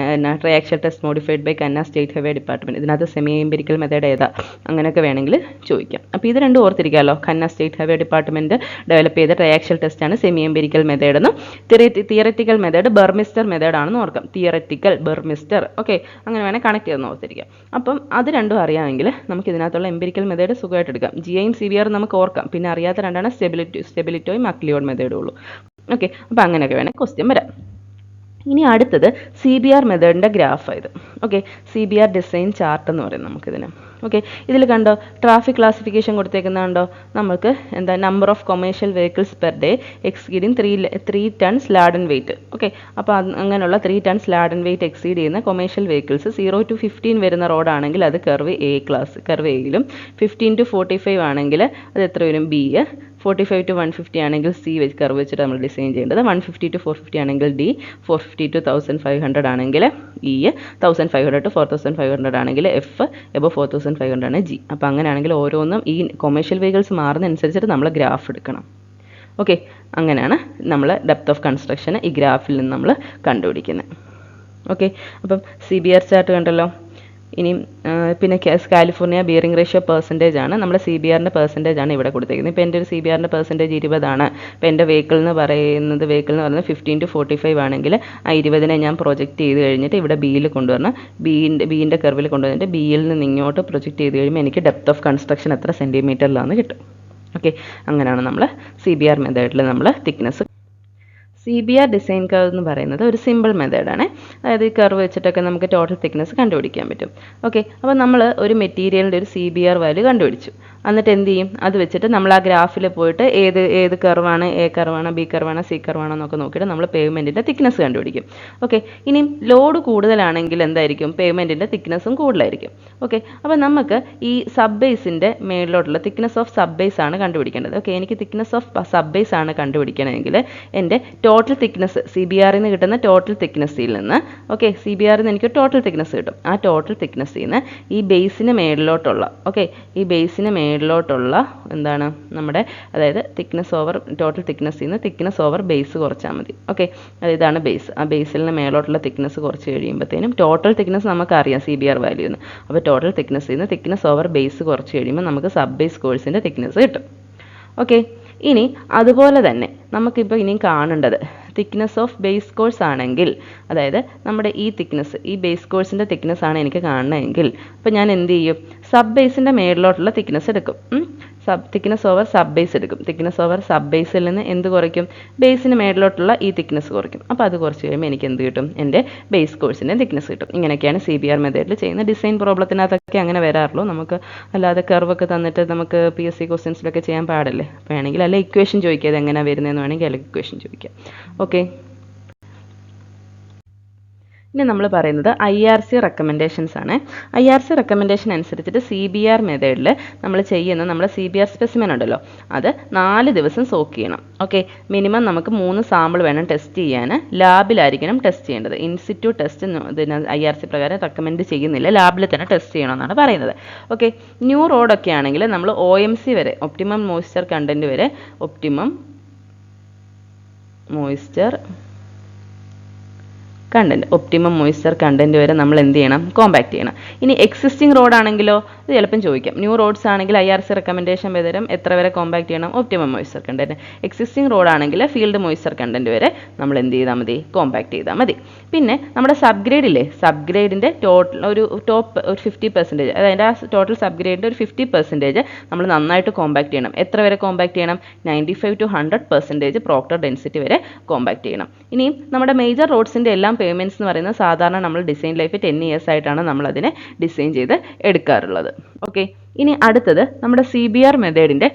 triaxial test modified by Khanna state highway department, ഇതിനകത്ത് സെമി എംപിരിക്കൽ മെത്തേഡ് ഏതാ, അങ്ങനെയൊക്കെ വേണമെങ്കിൽ ചോദിക്കാം. അപ്പോൾ ഇത് രണ്ടും ഓർത്തിരിക്കാമല്ലോ. Khanna state highway department develop ചെയ്ത ട്രയാക്ഷിയൽ ടെസ്റ്റാണ് സെമി എംപിരിക്കൽ മെത്തേഡ് എന്നും, തിയററ്റിക്കൽ മെത്തേഡ് ബർമിസ്റ്റർ മെത്തേഡ് ആണെന്ന് ഓർക്കാം. തിയററ്റിക്കൽ ബർമിസ്റ്റർ. ഓക്കെ, അങ്ങനെ വേണേൽ കണക്ട് ചെയ്തെന്ന് ഓർത്തിരിക്കാം. അപ്പം അത് രണ്ടും അറിയാമെങ്കിൽ നമുക്ക് ഇതിനകത്തുള്ള എംപിരിക്കൽ മെത്തേഡ് സുഖമായിട്ട് എടുക്കാം. GIയും CBR നമുക്ക് ഓർക്കാം. പിന്നെ അറിയാത്ത രണ്ടാണ് സ്റ്റെബിലിറ്റോയും മക്ലിയോഡ് മെത്തേഡും ഉള്ളൂ. ഓക്കെ, അപ്പോൾ അങ്ങനെയൊക്കെ വേണേൽ ക്വസ്റ്റ്യൻ വരാം. ഇനി അടുത്തത് CBR മെത്തേഡിൻ്റെ ഗ്രാഫായത്. ഓക്കെ, CBR ഡിസൈൻ ചാർട്ട് എന്ന് പറയും നമുക്കിതിന്. ഓക്കെ, ഇതിൽ കണ്ടോ ട്രാഫിക് ക്ലാസിഫിക്കേഷൻ കൊടുത്തേക്കുന്ന കണ്ടോ, നമുക്ക് എന്താ number of commercial vehicles per day exceeding 3 tons laden weight. Okay, അപ്പോൾ അങ്ങനെയുള്ള 3 ടൺസ് ലാഡൻ വെയിറ്റ് എക്സീഡ് ചെയ്യുന്ന കൊമേഴ്ഷ്യൽ വെഹിക്കിൾസ് 0 to 15 വരുന്ന റോഡാണെങ്കിൽ അത് കർവ് എയിലും, 15 to 45 ആണെങ്കിൽ അത് എത്ര വരും, B, 45 to 150 ആണെങ്കിൽ C വെച്ച് കർവ് വെച്ചിട്ട് നമ്മൾ ഡിസൈൻ ചെയ്യേണ്ടത്, 150 to 450 ആണെങ്കിൽ D, 450 to 1500 ആണെങ്കിൽ E, 1500 to 4500 ആണെങ്കിൽ F, എബോ 4500 ആണ് G. അപ്പോൾ അങ്ങനെയാണെങ്കിൽ ഓരോന്നും ഈ കൊമേഴ്ഷ്യൽ വെഹിക്കിൾസ് മാറുന്നതനുസരിച്ചിട്ട് നമ്മൾ ഗ്രാഫ് എടുക്കണം. ഓക്കെ, അങ്ങനെയാണ് നമ്മൾ ഡെപ്ത് ഓഫ് കൺസ്ട്രക്ഷൻ ഈ ഗ്രാഫിൽ നിന്ന് നമ്മൾ കണ്ടുപിടിക്കുന്നത്. ഓക്കെ, അപ്പം CBR ചാർട്ട് കണ്ടല്ലോ. ഇനി പിന്നെ കാലിഫോർണിയ ബിയറിംഗ് റേഷ്യോ പെർസെൻറ്റേജ് ആണ്, നമ്മുടെ CBRൻ്റെ പെർസെൻറ്റേജ് ആണ് ഇവിടെ കൊടുത്തേക്കുന്നത്. ഇപ്പോൾ എൻ്റെ ഒരു CBRൻ്റെ പെർസെൻറ്റേജ് 20 ആണ്. ഇപ്പോൾ എൻ്റെ വെഹിക്കിൾ എന്ന് പറയുന്നത് 15 to 45 ആണെങ്കിൽ ആ 20നെ ഞാൻ പ്രൊജക്റ്റ് ചെയ്ത് കഴിഞ്ഞിട്ട് ഇവിടെ ബിയിൽ കൊണ്ടുവരണം. ബീൻ്റെ കർവിൽ കൊണ്ടുവന്നിട്ട് ബിയിൽ നിന്ന് ഇങ്ങോട്ട് പ്രൊജക്റ്റ് ചെയ്ത് കഴിയുമ്പോൾ എനിക്ക് ഡെപ്ത് ഓഫ് കൺസ്ട്രക്ഷൻ എത്ര സെൻറ്റിമീറ്ററിലാണെന്ന് കിട്ടും. ഓക്കെ, അങ്ങനെയാണ് നമ്മൾ CBR മെത്തേഡിൽ നമ്മൾ തിക്നെസ്. CBR ഡിസൈൻ കർവ് എന്ന് പറയുന്നത് ഒരു സിമ്പിൾ മെത്തേഡാണ്. അതായത് ഈ കർവ് വെച്ചിട്ടൊക്കെ നമുക്ക് ടോട്ടൽ തിക്നെസ് കണ്ടുപിടിക്കാൻ പറ്റും. ഓക്കെ, അപ്പോൾ നമ്മൾ ഒരു മെറ്റീരിയലിൻ്റെ ഒരു CBR വാല്യൂ കണ്ടുപിടിച്ചു. എന്നിട്ട് എന്ത് ചെയ്യും, അത് വെച്ചിട്ട് നമ്മൾ ആ ഗ്രാഫിൽ പോയിട്ട് ഏത് കർവാണ്, A കർവാണോ B കർവാണോ C കർവാണോ എന്നൊക്കെ നോക്കിയിട്ട് നമ്മൾ പേയ്മെൻറ്റിൻ്റെ തിക്നെസ് കണ്ടുപിടിക്കും. ഓക്കെ, ഇനി ലോഡ് കൂടുതലാണെങ്കിൽ എന്തായിരിക്കും, പേയ്മെൻറ്റിൻ്റെ തിക്നെസ്സും കൂടുതലായിരിക്കും. ഓക്കെ, അപ്പോൾ നമുക്ക് ഈ സബ് ബേസിൻ്റെ മേളിലോട്ടുള്ള തിക്നെസ് ഓഫ് സബ് ബേസ് ആണ് കണ്ടുപിടിക്കേണ്ടത്. ഓക്കെ, എനിക്ക് തിക്നെസ് ഓഫ് സബ് ബേസ് ആണ് കണ്ടുപിടിക്കണമെങ്കിൽ എൻ്റെ ടോട്ടൽ തിക്നെസ് CBRൽ നിന്ന് കിട്ടുന്ന ടോട്ടൽ തിക്നെസ്സിൽ നിന്ന്, ഓക്കെ, CBRൽ നിന്ന് എനിക്ക് ടോട്ടൽ തിക്നെസ് കിട്ടും. ആ ടോട്ടൽ തിക്നെസ്സിൽ നിന്ന് ഈ ബേസിന് മേളിലോട്ടുള്ള, ഓക്കെ, ഈ ബേസിന് മേളിലോട്ടുള്ള എന്താണ് നമ്മുടെ, അതായത് തിക്നെസ് ഓവർ ടോട്ടൽ തിക്നെസ്സിൽ നിന്ന് തിക്നെസ് ഓവർ ബേസ് കുറച്ചാൽ മതി. ഓക്കെ, ഇതാണ് ബേസ്. ആ ബേസിൽ നിന്ന് മേലോട്ടുള്ള തിക്നെസ് കുറച്ച് കഴിയുമ്പോഴത്തേനും ടോട്ടൽ തിക്നെസ് നമുക്കറിയാം CBR വാല്യൂ എന്ന്. അപ്പോൾ ടോട്ടൽ തിക്നെസ്സിൽ നിന്ന് തിക്നെസ് ഓവർ ബേസ് കുറച്ച് കഴിയുമ്പോൾ നമുക്ക് സബ് ബേസ് കോഴ്സിൻ്റെ തിക്നെസ് കിട്ടും. ഓക്കെ, ഇനി അതുപോലെ തന്നെ നമുക്കിപ്പോൾ ഇനിയും കാണേണ്ടത് തിക്നെസ് ഓഫ് ബേസ് കോഴ്സ് ആണെങ്കിൽ, അതായത് നമ്മുടെ ഈ തിക്നെസ്, ഈ ബേസ് കോഴ്സിൻ്റെ തിക്നെസ് ആണ് എനിക്ക് കാണണമെങ്കിൽ, അപ്പോൾ ഞാൻ എന്ത് ചെയ്യും, സബ് ബേസിൻ്റെ മേളിലോട്ടുള്ള തിക്നെസ് എടുക്കും. തിക്നെസ് ഓവർ സബ് ബേസ് എടുക്കും. തിക്നെസ് ഓവർ സബ് ബേസിൽ നിന്ന് എന്ത് കുറയ്ക്കും, ബേസിന് മേളിലോട്ടുള്ള ഈ തിക്നെസ് കുറയ്ക്കും. അപ്പോൾ അത് കുറച്ച് കഴിയുമ്പോൾ എനിക്ക് എന്ത് കിട്ടും, എൻ്റെ ബേസ് കോഴ്സിൻ്റെ തിക്നെസ് കിട്ടും. ഇങ്ങനെയൊക്കെയാണ് CBR മെത്തേഡിൽ ചെയ്യുന്ന. ഡിസൈൻ പ്രോബ്ലത്തിനകത്തൊക്കെ അങ്ങനെ വരാറുള്ളൂ. നമുക്ക് അല്ലാതെ കർവൊക്കെ തന്നിട്ട് നമുക്ക് PSC ക്വസ്റ്റ്യൻസിലൊക്കെ ചെയ്യാൻ പാടല്ലേ. അപ്പോൾ വേണമെങ്കിൽ അല്ല ഇക്വേഷൻ ചോദിക്കുക, എങ്ങനെയാണ് വരുന്നതെന്ന് വേണമെങ്കിൽ അല്ലെങ്കിൽ ഇക്വേഷൻ ചോദിക്കാം. ഓക്കെ, ഇനി നമ്മൾ പറയുന്നത് IRC റെക്കമെൻഡേഷൻസ് ആണ്. IRC റെക്കമെൻഡേഷൻ അനുസരിച്ചിട്ട് CBR മെത്തേഡിൽ നമ്മൾ ചെയ്യുന്ന നമ്മുടെ CBR സ്പെസിമെൻ ഉണ്ടല്ലോ, അത് 4 ദിവസം സോക്ക് ചെയ്യണം. ഓക്കെ, മിനിമം നമുക്ക് 3 സാമ്പിൾ വേണം ടെസ്റ്റ് ചെയ്യാൻ. ലാബിലായിരിക്കണം ടെസ്റ്റ് ചെയ്യേണ്ടത്. ഇൻസ്റ്റിറ്റ്യൂട്ട് ടെസ്റ്റ് ഇതിന് IRC പ്രകാരം റെക്കമെൻഡ് ചെയ്യുന്നില്ല, ലാബിൽ തന്നെ ടെസ്റ്റ് ചെയ്യണമെന്നാണ് പറയുന്നത്. ഓക്കെ, ന്യൂ റോഡൊക്കെ ആണെങ്കിൽ നമ്മൾ OMC വരെ, ഒപ്റ്റിമം മോയ്സ്ചർ കണ്ടൻറ്റ് വരെ, optimum moisture content, optimum moisture content വരെ നമ്മൾ എന്ത് ചെയ്യണം, കോമ്പാക്ട് ചെയ്യണം. ഇനി എക്സിസ്റ്റിംഗ് റോഡ് ആണെങ്കിലോ, ഇത് ചിലപ്പം ചോദിക്കാം. ന്യൂ റോഡ്സ് ആണെങ്കിൽ IRC റെക്കമെൻഡേഷൻ പ്രകാരം എത്ര വരെ കോമ്പാക്ട് ചെയ്യണം, optimum moisture content. Existing road ആണെങ്കിൽ ഫീൽഡ് മോയ്സ്ചർ കണ്ടന്റ് വരെ നമ്മൾ എന്ത് ചെയ്താൽ മതി, കോമ്പാക്ട് ചെയ്താൽ മതി. പിന്നെ നമ്മുടെ സബ്ഗ്രേഡ് ഇല്ലേ, സബ്ഗ്രേഡിൻ്റെ ടോട്ടൽ ഒരു ടോപ്പ് ഒരു 50%, അതായത് ആ ടോട്ടൽ സബ്ഗ്രേഡിൻ്റെ ഒരു 50% നമ്മൾ നന്നായിട്ട് കോമ്പാക്ട് ചെയ്യണം. എത്ര വരെ കോമ്പാക്ട് ചെയ്യണം, 95 to 100% പ്രോക്ടർ ഡെൻസിറ്റി വരെ കോമ്പാക്ട് ചെയ്യണം. ഇനിയും നമ്മുടെ മേജർ റോഡ്സിൻ്റെ എല്ലാം പേയ്മെൻറ്റ്സ് എന്ന് പറയുന്നത് സാധാരണ നമ്മൾ ഡിസൈൻ ലൈഫ് 10 years ആയിട്ടാണ് നമ്മളതിനെ ഡിസൈൻ ചെയ്ത് എടുക്കാറുള്ളത്. ഓക്കെ, ഇനി അടുത്തത് നമ്മുടെ CBR മെത്തേഡിൻ്റെ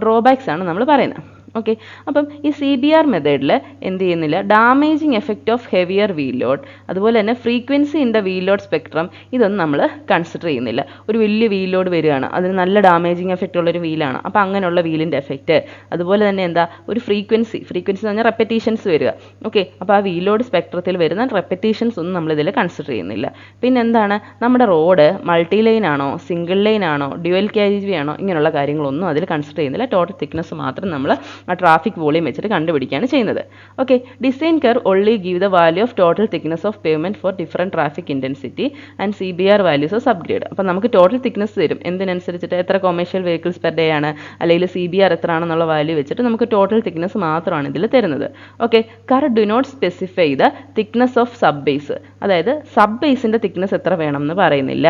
ഡ്രോബാക്സ് ആണ് നമ്മൾ പറയുന്നത്. ഓക്കെ, അപ്പം ഈ CBR മെത്തേഡിൽ എന്ത് ചെയ്യുന്നില്ല, damaging effect of heavier wheel load, അതുപോലെ തന്നെ frequency in the wheel load spectrum, ഇതൊന്നും നമ്മൾ കൺസിഡർ ചെയ്യുന്നില്ല. ഒരു വലിയ വീൽ ലോഡ് വരികയാണ്, അതിന് നല്ല ഡാമേജിങ് എഫക്റ്റ് ഉള്ളൊരു വീലാണ്, അപ്പോൾ അങ്ങനെയുള്ള വീലിൻ്റെ എഫക്റ്റ്, അതുപോലെ തന്നെ എന്താ ഒരു ഫ്രീക്വൻസി എന്ന് പറഞ്ഞാൽ റെപ്പറ്റീഷൻസ് വരിക. ഓക്കെ, അപ്പോൾ ആ വീൽ ലോഡ് സ്പെക്ട്രത്തിൽ വരുന്ന റെപ്പറ്റീഷൻസ് ഒന്നും നമ്മളിതിൽ കൺസിഡർ ചെയ്യുന്നില്ല. പിന്നെ എന്താണ്, നമ്മുടെ റോഡ് മൾട്ടി ലൈൻ ആണോ, സിംഗിൾ ലൈൻ ആണോ, ഡ്യുവൽ കാരേജ് വേ ആണോ, ഇങ്ങനെയുള്ള കാര്യങ്ങളൊന്നും അതിൽ കൺസിഡർ ചെയ്യുന്നില്ല. ടോട്ടൽ തിക്നെസ് മാത്രം നമ്മൾ ആ ട്രാഫിക് വോളിയം വെച്ചിട്ട് കണ്ടുപിടിക്കുകയാണ് ചെയ്യുന്നത്. Okay, design curve only give the value of total thickness of payment four different traffic intensity and CBR values of subgrade. അപ്പോൾ നമുക്ക് ടോട്ടൽ തിക്നെസ് തരും, എന്തിനനുസരിച്ചിട്ട് എത്ര കൊമേഴ്ഷ്യൽ വെഹിക്കിൾസ് പെർ ഡേ ആണ്, അല്ലെങ്കിൽ CBR എത്ര ആണെന്നുള്ള വാല്യൂ വെച്ചിട്ട് നമുക്ക് ടോട്ടൽ തിക്നെസ് മാത്രമാണ് ഇതിൽ തരുന്നത്. Okay, curve do not specify the thickness of sub base, അതായത് സബ് ബേസിൻ്റെ തിക്നെസ് എത്ര വേണം എന്ന് പറയുന്നില്ല.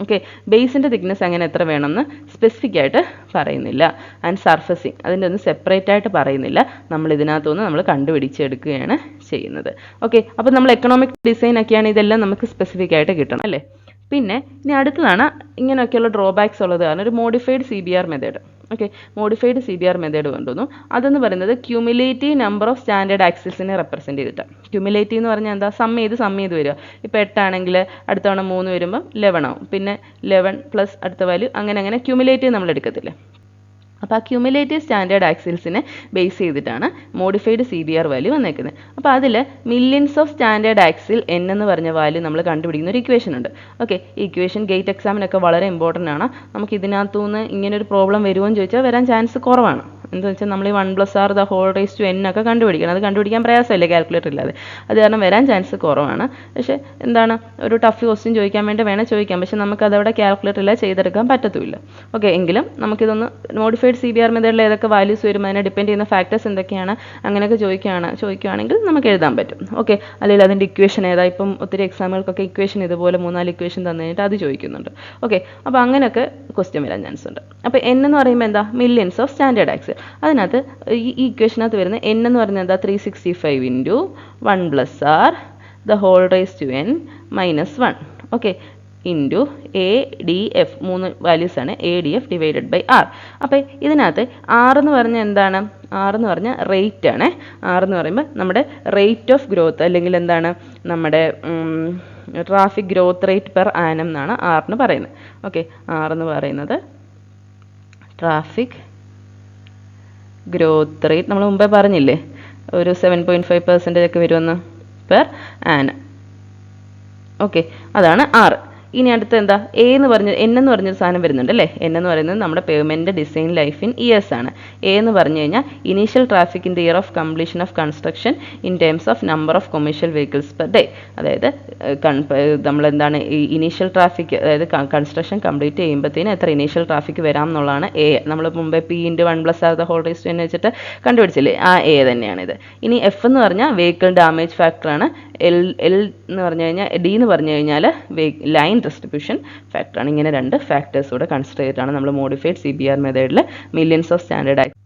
ഓക്കെ, ബേസിൻ്റെ തിക്നെസ് അങ്ങനെ എത്ര വേണമെന്ന് സ്പെസിഫിക് ആയിട്ട് പറയുന്നില്ല. ആൻഡ് സർഫസിങ് അതിൻ്റെ ഒന്നും സെപ്പറേറ്റ് ആയിട്ട് പറയുന്നില്ല. നമ്മൾ ഇതിനകത്തുനിന്ന് നമ്മൾ കണ്ടുപിടിച്ചെടുക്കുകയാണ് ചെയ്യുന്നത്. ഓക്കെ, അപ്പോൾ നമ്മൾ എക്കണോമിക് ഡിസൈൻ ഒക്കെയാണ്, ഇതെല്ലാം നമുക്ക് സ്പെസിഫിക് ആയിട്ട് കിട്ടണം അല്ലേ. പിന്നെ ഇനി അടുത്തതാണ് ഇങ്ങനെയൊക്കെയുള്ള ഡ്രോബാക്സ് ഉള്ളത് കാരണം ഒരു modified CBR method. Okay, modified CBR method കൊണ്ടുവന്നു. അതെന്ന് പറയുന്നത് ക്യുമുലേറ്റീവ് നമ്പർ ഓഫ് സ്റ്റാൻഡേർഡ് ആക്സിസിനെ റെപ്രസെൻറ്റ് ചെയ്തിട്ടാണ്. ക്യുമുലേറ്റീവ് എന്ന് പറഞ്ഞാൽ എന്താ, സം ചെയ്ത് വരിക. ഇപ്പോൾ 8 ആണെങ്കിൽ അടുത്ത തവണ 3 വരുമ്പം 11 ആവും, പിന്നെ 11 പ്ലസ് അടുത്ത വാല്യൂ, അങ്ങനെ ക്യുമുലേറ്റീവ് നമ്മൾ എടുക്കത്തില്ലേ. അപ്പോൾ ആ ക്യുമുലേറ്റീവ് സ്റ്റാൻഡേർഡ് ആക്സിൽസിനെ ബേസ് ചെയ്തിട്ടാണ് മോഡിഫൈഡ് CBR വാല്യൂ വന്നേക്കുന്നത്. അപ്പോൾ അതിൽ millions of standard axle N എന്ന് പറഞ്ഞ വാല്യൂ നമ്മൾ കണ്ടുപിടിക്കുന്ന ഒരു ഇക്വേഷൻ ഉണ്ട്. ഓക്കെ, ഈ ഇക്വേഷൻ ഗേറ്റ് എക്സാമിനൊക്കെ വളരെ ഇമ്പോർട്ടൻ്റ് ആണ്. നമുക്ക് ഇതിനകത്തുനിന്ന് ഇങ്ങനൊരു പ്രോബ്ലം വരുമോ എന്ന് ചോദിച്ചാൽ വരാൻ ചാൻസ് കുറവാണ്. എന്താണെന്ന് വെച്ചാൽ നമ്മൾ ഈ 1+R the whole raise to N ഒക്കെ കണ്ടുപിടിക്കണം. അത് കണ്ടുപിടിക്കാൻ പ്രയാസമല്ലേ കാൽക്കുലേറ്റർ ഇല്ലാതെ, അത് കാരണം വരാൻ ചാൻസ് കുറവാണ്. പക്ഷേ എന്താണ്, ഒരു ടഫ് ക്വസ്റ്റ്യൻ ചോദിക്കാൻ വേണ്ടി വേണേൽ ചോദിക്കാം, പക്ഷേ നമുക്കതവിടെ കാൽക്കുലേറ്റർ ഇല്ല ചെയ്തെടുക്കാൻ പറ്റത്തുമില്ല. ഓക്കെ, എങ്കിലും നമുക്കിതൊന്ന് മോഡിഫൈഡ് CBR മെത്തേഡിൽ ഏതൊക്കെ വാല്യൂസ് വരും, അതിനെ ഡിപ്പെൻഡ് ചെയ്യുന്ന ഫാക്ടേഴ്സ് എന്തൊക്കെയാണ്, അങ്ങനെയൊക്കെ ചോദിക്കുകയാണെങ്കിൽ നമുക്ക് എഴുതാൻ പറ്റും. ഓക്കെ, അല്ലെങ്കിൽ അതിൻ്റെ ഇക്വേഷൻ ഏതാ, ഇപ്പം ഒത്തിരി എക്സാമുകൾക്കൊക്കെ ഇക്വേഷൻ ഇതുപോലെ 3-4 ഇക്വേഷൻ തന്നു കഴിഞ്ഞിട്ട് അത് ചോദിക്കുന്നുണ്ട്. ഓക്കെ, അപ്പോൾ അങ്ങനെയൊക്കെ ക്വസ്റ്റ്യൻ വരാൻ ചാൻസ് ഉണ്ട്. അപ്പോൾ N എന്ന് പറയുമ്പോൾ എന്താ, മില്യൻസ് ഓഫ് സ്റ്റാൻഡേർഡ് ആക്സിൽ. അതിനകത്ത് ഈ ഇക്വേഷനകത്ത് വരുന്ന N എന്ന് പറയുന്നത് എന്താ, 365 into 1+R the whole raise to N -1. ഓക്കെ, ഇൻറ്റു ADF, 3 വാല്യൂസാണ്, ADF ഡിവൈഡഡ് ബൈ R. അപ്പോൾ ഇതിനകത്ത് R എന്ന് പറഞ്ഞാൽ എന്താണ്, R എന്ന് പറഞ്ഞാൽ റേറ്റ് ആണ്. R എന്ന് പറയുമ്പോൾ നമ്മുടെ റേറ്റ് ഓഫ് ഗ്രോത്ത്, അല്ലെങ്കിൽ എന്താണ് നമ്മുടെ traffic growth rate per annum എന്നാണ് R എന്ന് പറയുന്നത്. ഓക്കെ, R എന്ന് പറയുന്നത് ട്രാഫിക് ഗ്രോത്ത് റേറ്റ്, നമ്മൾ മുമ്പേ പറഞ്ഞില്ലേ ഒരു 7.5% ഒക്കെ വരുമെന്ന് പെർ ആനം. ഓക്കെ, അതാണ് R. ഇനി അടുത്ത എന്താ, N എന്ന് പറഞ്ഞൊരു സാധനം വരുന്നുണ്ട് അല്ലേ. N എന്ന് പറയുന്നത് നമ്മുടെ payment design life in years ആണ്. A എന്ന് പറഞ്ഞു കഴിഞ്ഞാൽ initial traffic in the year of completion of construction in terms of number of commercial vehicles per day. അതായത് നമ്മളെന്താണ് ഈ ഇനീഷ്യൽ ട്രാഫിക്, അതായത് കൺസ്ട്രക്ഷൻ കംപ്ലീറ്റ് ചെയ്യുമ്പോഴത്തേന് എത്ര ഇനീഷ്യൽ ട്രാഫിക് വരാം എന്നുള്ളതാണ് A. നമ്മൾ മുമ്പേ P × 1+R the whole raise to N വെച്ചിട്ട് കണ്ടുപിടിച്ചില്ലേ, ആ A തന്നെയാണിത്. ഇനി F എന്ന് പറഞ്ഞാൽ വെഹിക്കിൾ ഡാമേജ് ഫാക്ടറാണ്. L എന്ന് പറഞ്ഞു കഴിഞ്ഞാൽ, D എന്ന് പറഞ്ഞു കഴിഞ്ഞാൽ ലൈൻ ഡിസ്ട്രിബ്യൂഷൻ ഫാക്ടറാണ്. ഇങ്ങനെ 2 ഫാക്ടേഴ്സ് കൂടെ കൺസിഡർ ചെയ്തിട്ടാണ് നമ്മൾ മോഡിഫൈഡ് CBR മെത്തേഡിൽ millions of standard axle.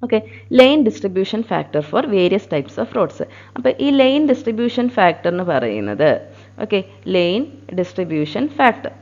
Okay, lane distribution factor for various types of roads. അപ്പോൾ ഈ ലൈൻ ഡിസ്ട്രിബ്യൂഷൻ ഫാക്ടർ എന്ന് പറയുന്നത്, ഓക്കെ, ലൈൻ ഡിസ്ട്രിബ്യൂഷൻ ഫാക്ടർ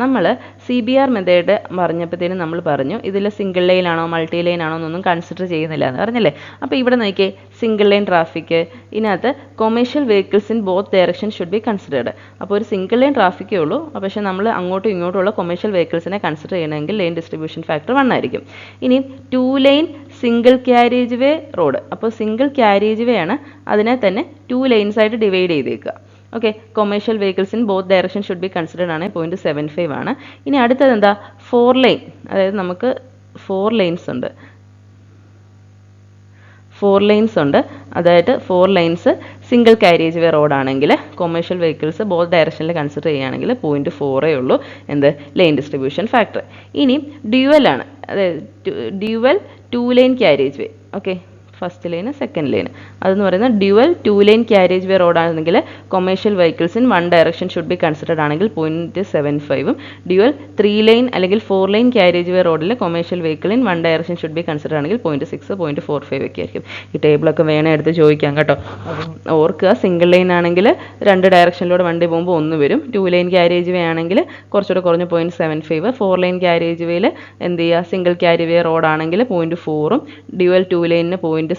നമ്മൾ CBR മെത്തേഡ് പറഞ്ഞപ്പോഴത്തേനും നമ്മൾ പറഞ്ഞു ഇതിൽ സിംഗിൾ ലൈൻ ആണോ മൾട്ടി ലൈൻ ആണോ എന്നൊന്നും കൺസിഡർ ചെയ്യുന്നില്ല എന്ന് പറഞ്ഞല്ലേ. അപ്പോൾ ഇവിടെ നോക്കിയേ, സിംഗിൾ ലൈൻ ട്രാഫിക്, ഇതിനകത്ത് commercial vehicles in both direction should be considered. അപ്പോൾ ഒരു സിംഗിൾ ലൈൻ ട്രാഫിക്കേ ഉള്ളൂ, പക്ഷേ നമ്മൾ അങ്ങോട്ടും ഇങ്ങോട്ടുമുള്ള കൊമേഴ്ഷ്യൽ വെഹിക്കിൾസിനെ കൺസിഡർ ചെയ്യണമെങ്കിൽ ലൈൻ ഡിസ്ട്രിബ്യൂഷൻ ഫാക്ടർ 1 ആയിരിക്കും. ഇനി 2 ലൈൻ സിംഗിൾ ക്യാരേജ് വേ റോഡ്, അപ്പോൾ സിംഗിൾ ക്യാരേജ് വേ ആണ്, അതിനെ തന്നെ 2 ലൈൻസ് ആയിട്ട് ഡിവൈഡ് ചെയ്തേക്കുക. Okay, commercial vehicles in both direction should be considered ആണ്, 0.75 ആണ്. ഇനി അടുത്തത് എന്താ, 4 ലൈൻ, അതായത് നമുക്ക് 4 ലൈൻസ് ഉണ്ട്. 4 ലൈൻസ് ഉണ്ട്, അതായത് 4 ലൈൻസ് സിംഗിൾ കാരേജ് വേ റോഡാണെങ്കിൽ കൊമേഴ്ഷ്യൽ വെഹിക്കിൾസ് ബോത്ത് ഡയറക്ഷനിൽ കൺസിഡർ ചെയ്യുകയാണെങ്കിൽ 0.4 ഉള്ളൂ എന്ത് ലൈൻ ഡിസ്ട്രിബ്യൂഷൻ ഫാക്ടർ. ഇനി ഡ്യുവൽ ആണ്, അതായത് dual 2 lane carriageway. Okay, first ലൈന് സെക്കൻഡ് ലൈന് അതെന്ന് പറയുന്നത് ഡ്യുവൽ 2 ലൈൻ കാരേജ് വേ റോഡാണെങ്കിൽ commercial vehicles in 1 direction should be considered ആണെങ്കിൽ 0.75 ഡ്യുവൽ 3 ലൈൻ അല്ലെങ്കിൽ 4 ലൈൻ കാരേജ് വേ റോഡിൽ commercial vehicle in 1 direction should B consider ആണെങ്കിൽ 0.6 0.45 ഒക്കെ ആയിരിക്കും. ഈ ടേബിളൊക്കെ വേണേ എടുത്ത് ചോദിക്കാം കേട്ടോ. അപ്പം ഓർക്കുക, സിംഗിൾ ലൈൻ ആണെങ്കിൽ 2 ഡയറക്ഷനിലൂടെ വണ്ടി പോകുമ്പോൾ 1 വരും, 2 ലൈൻ കാരേജ് വേ ആണെങ്കിൽ കുറച്ചുകൂടെ കുറഞ്ഞ് 0.75, 4 ലൈൻ കാരേജ് വേയിൽ എന്ത് ചെയ്യുക, സിംഗിൾ കാരേജ് വേ റോഡാണെങ്കിൽ 0.4, ഡ്യുവൽ 2 ലൈനിന് 0.75,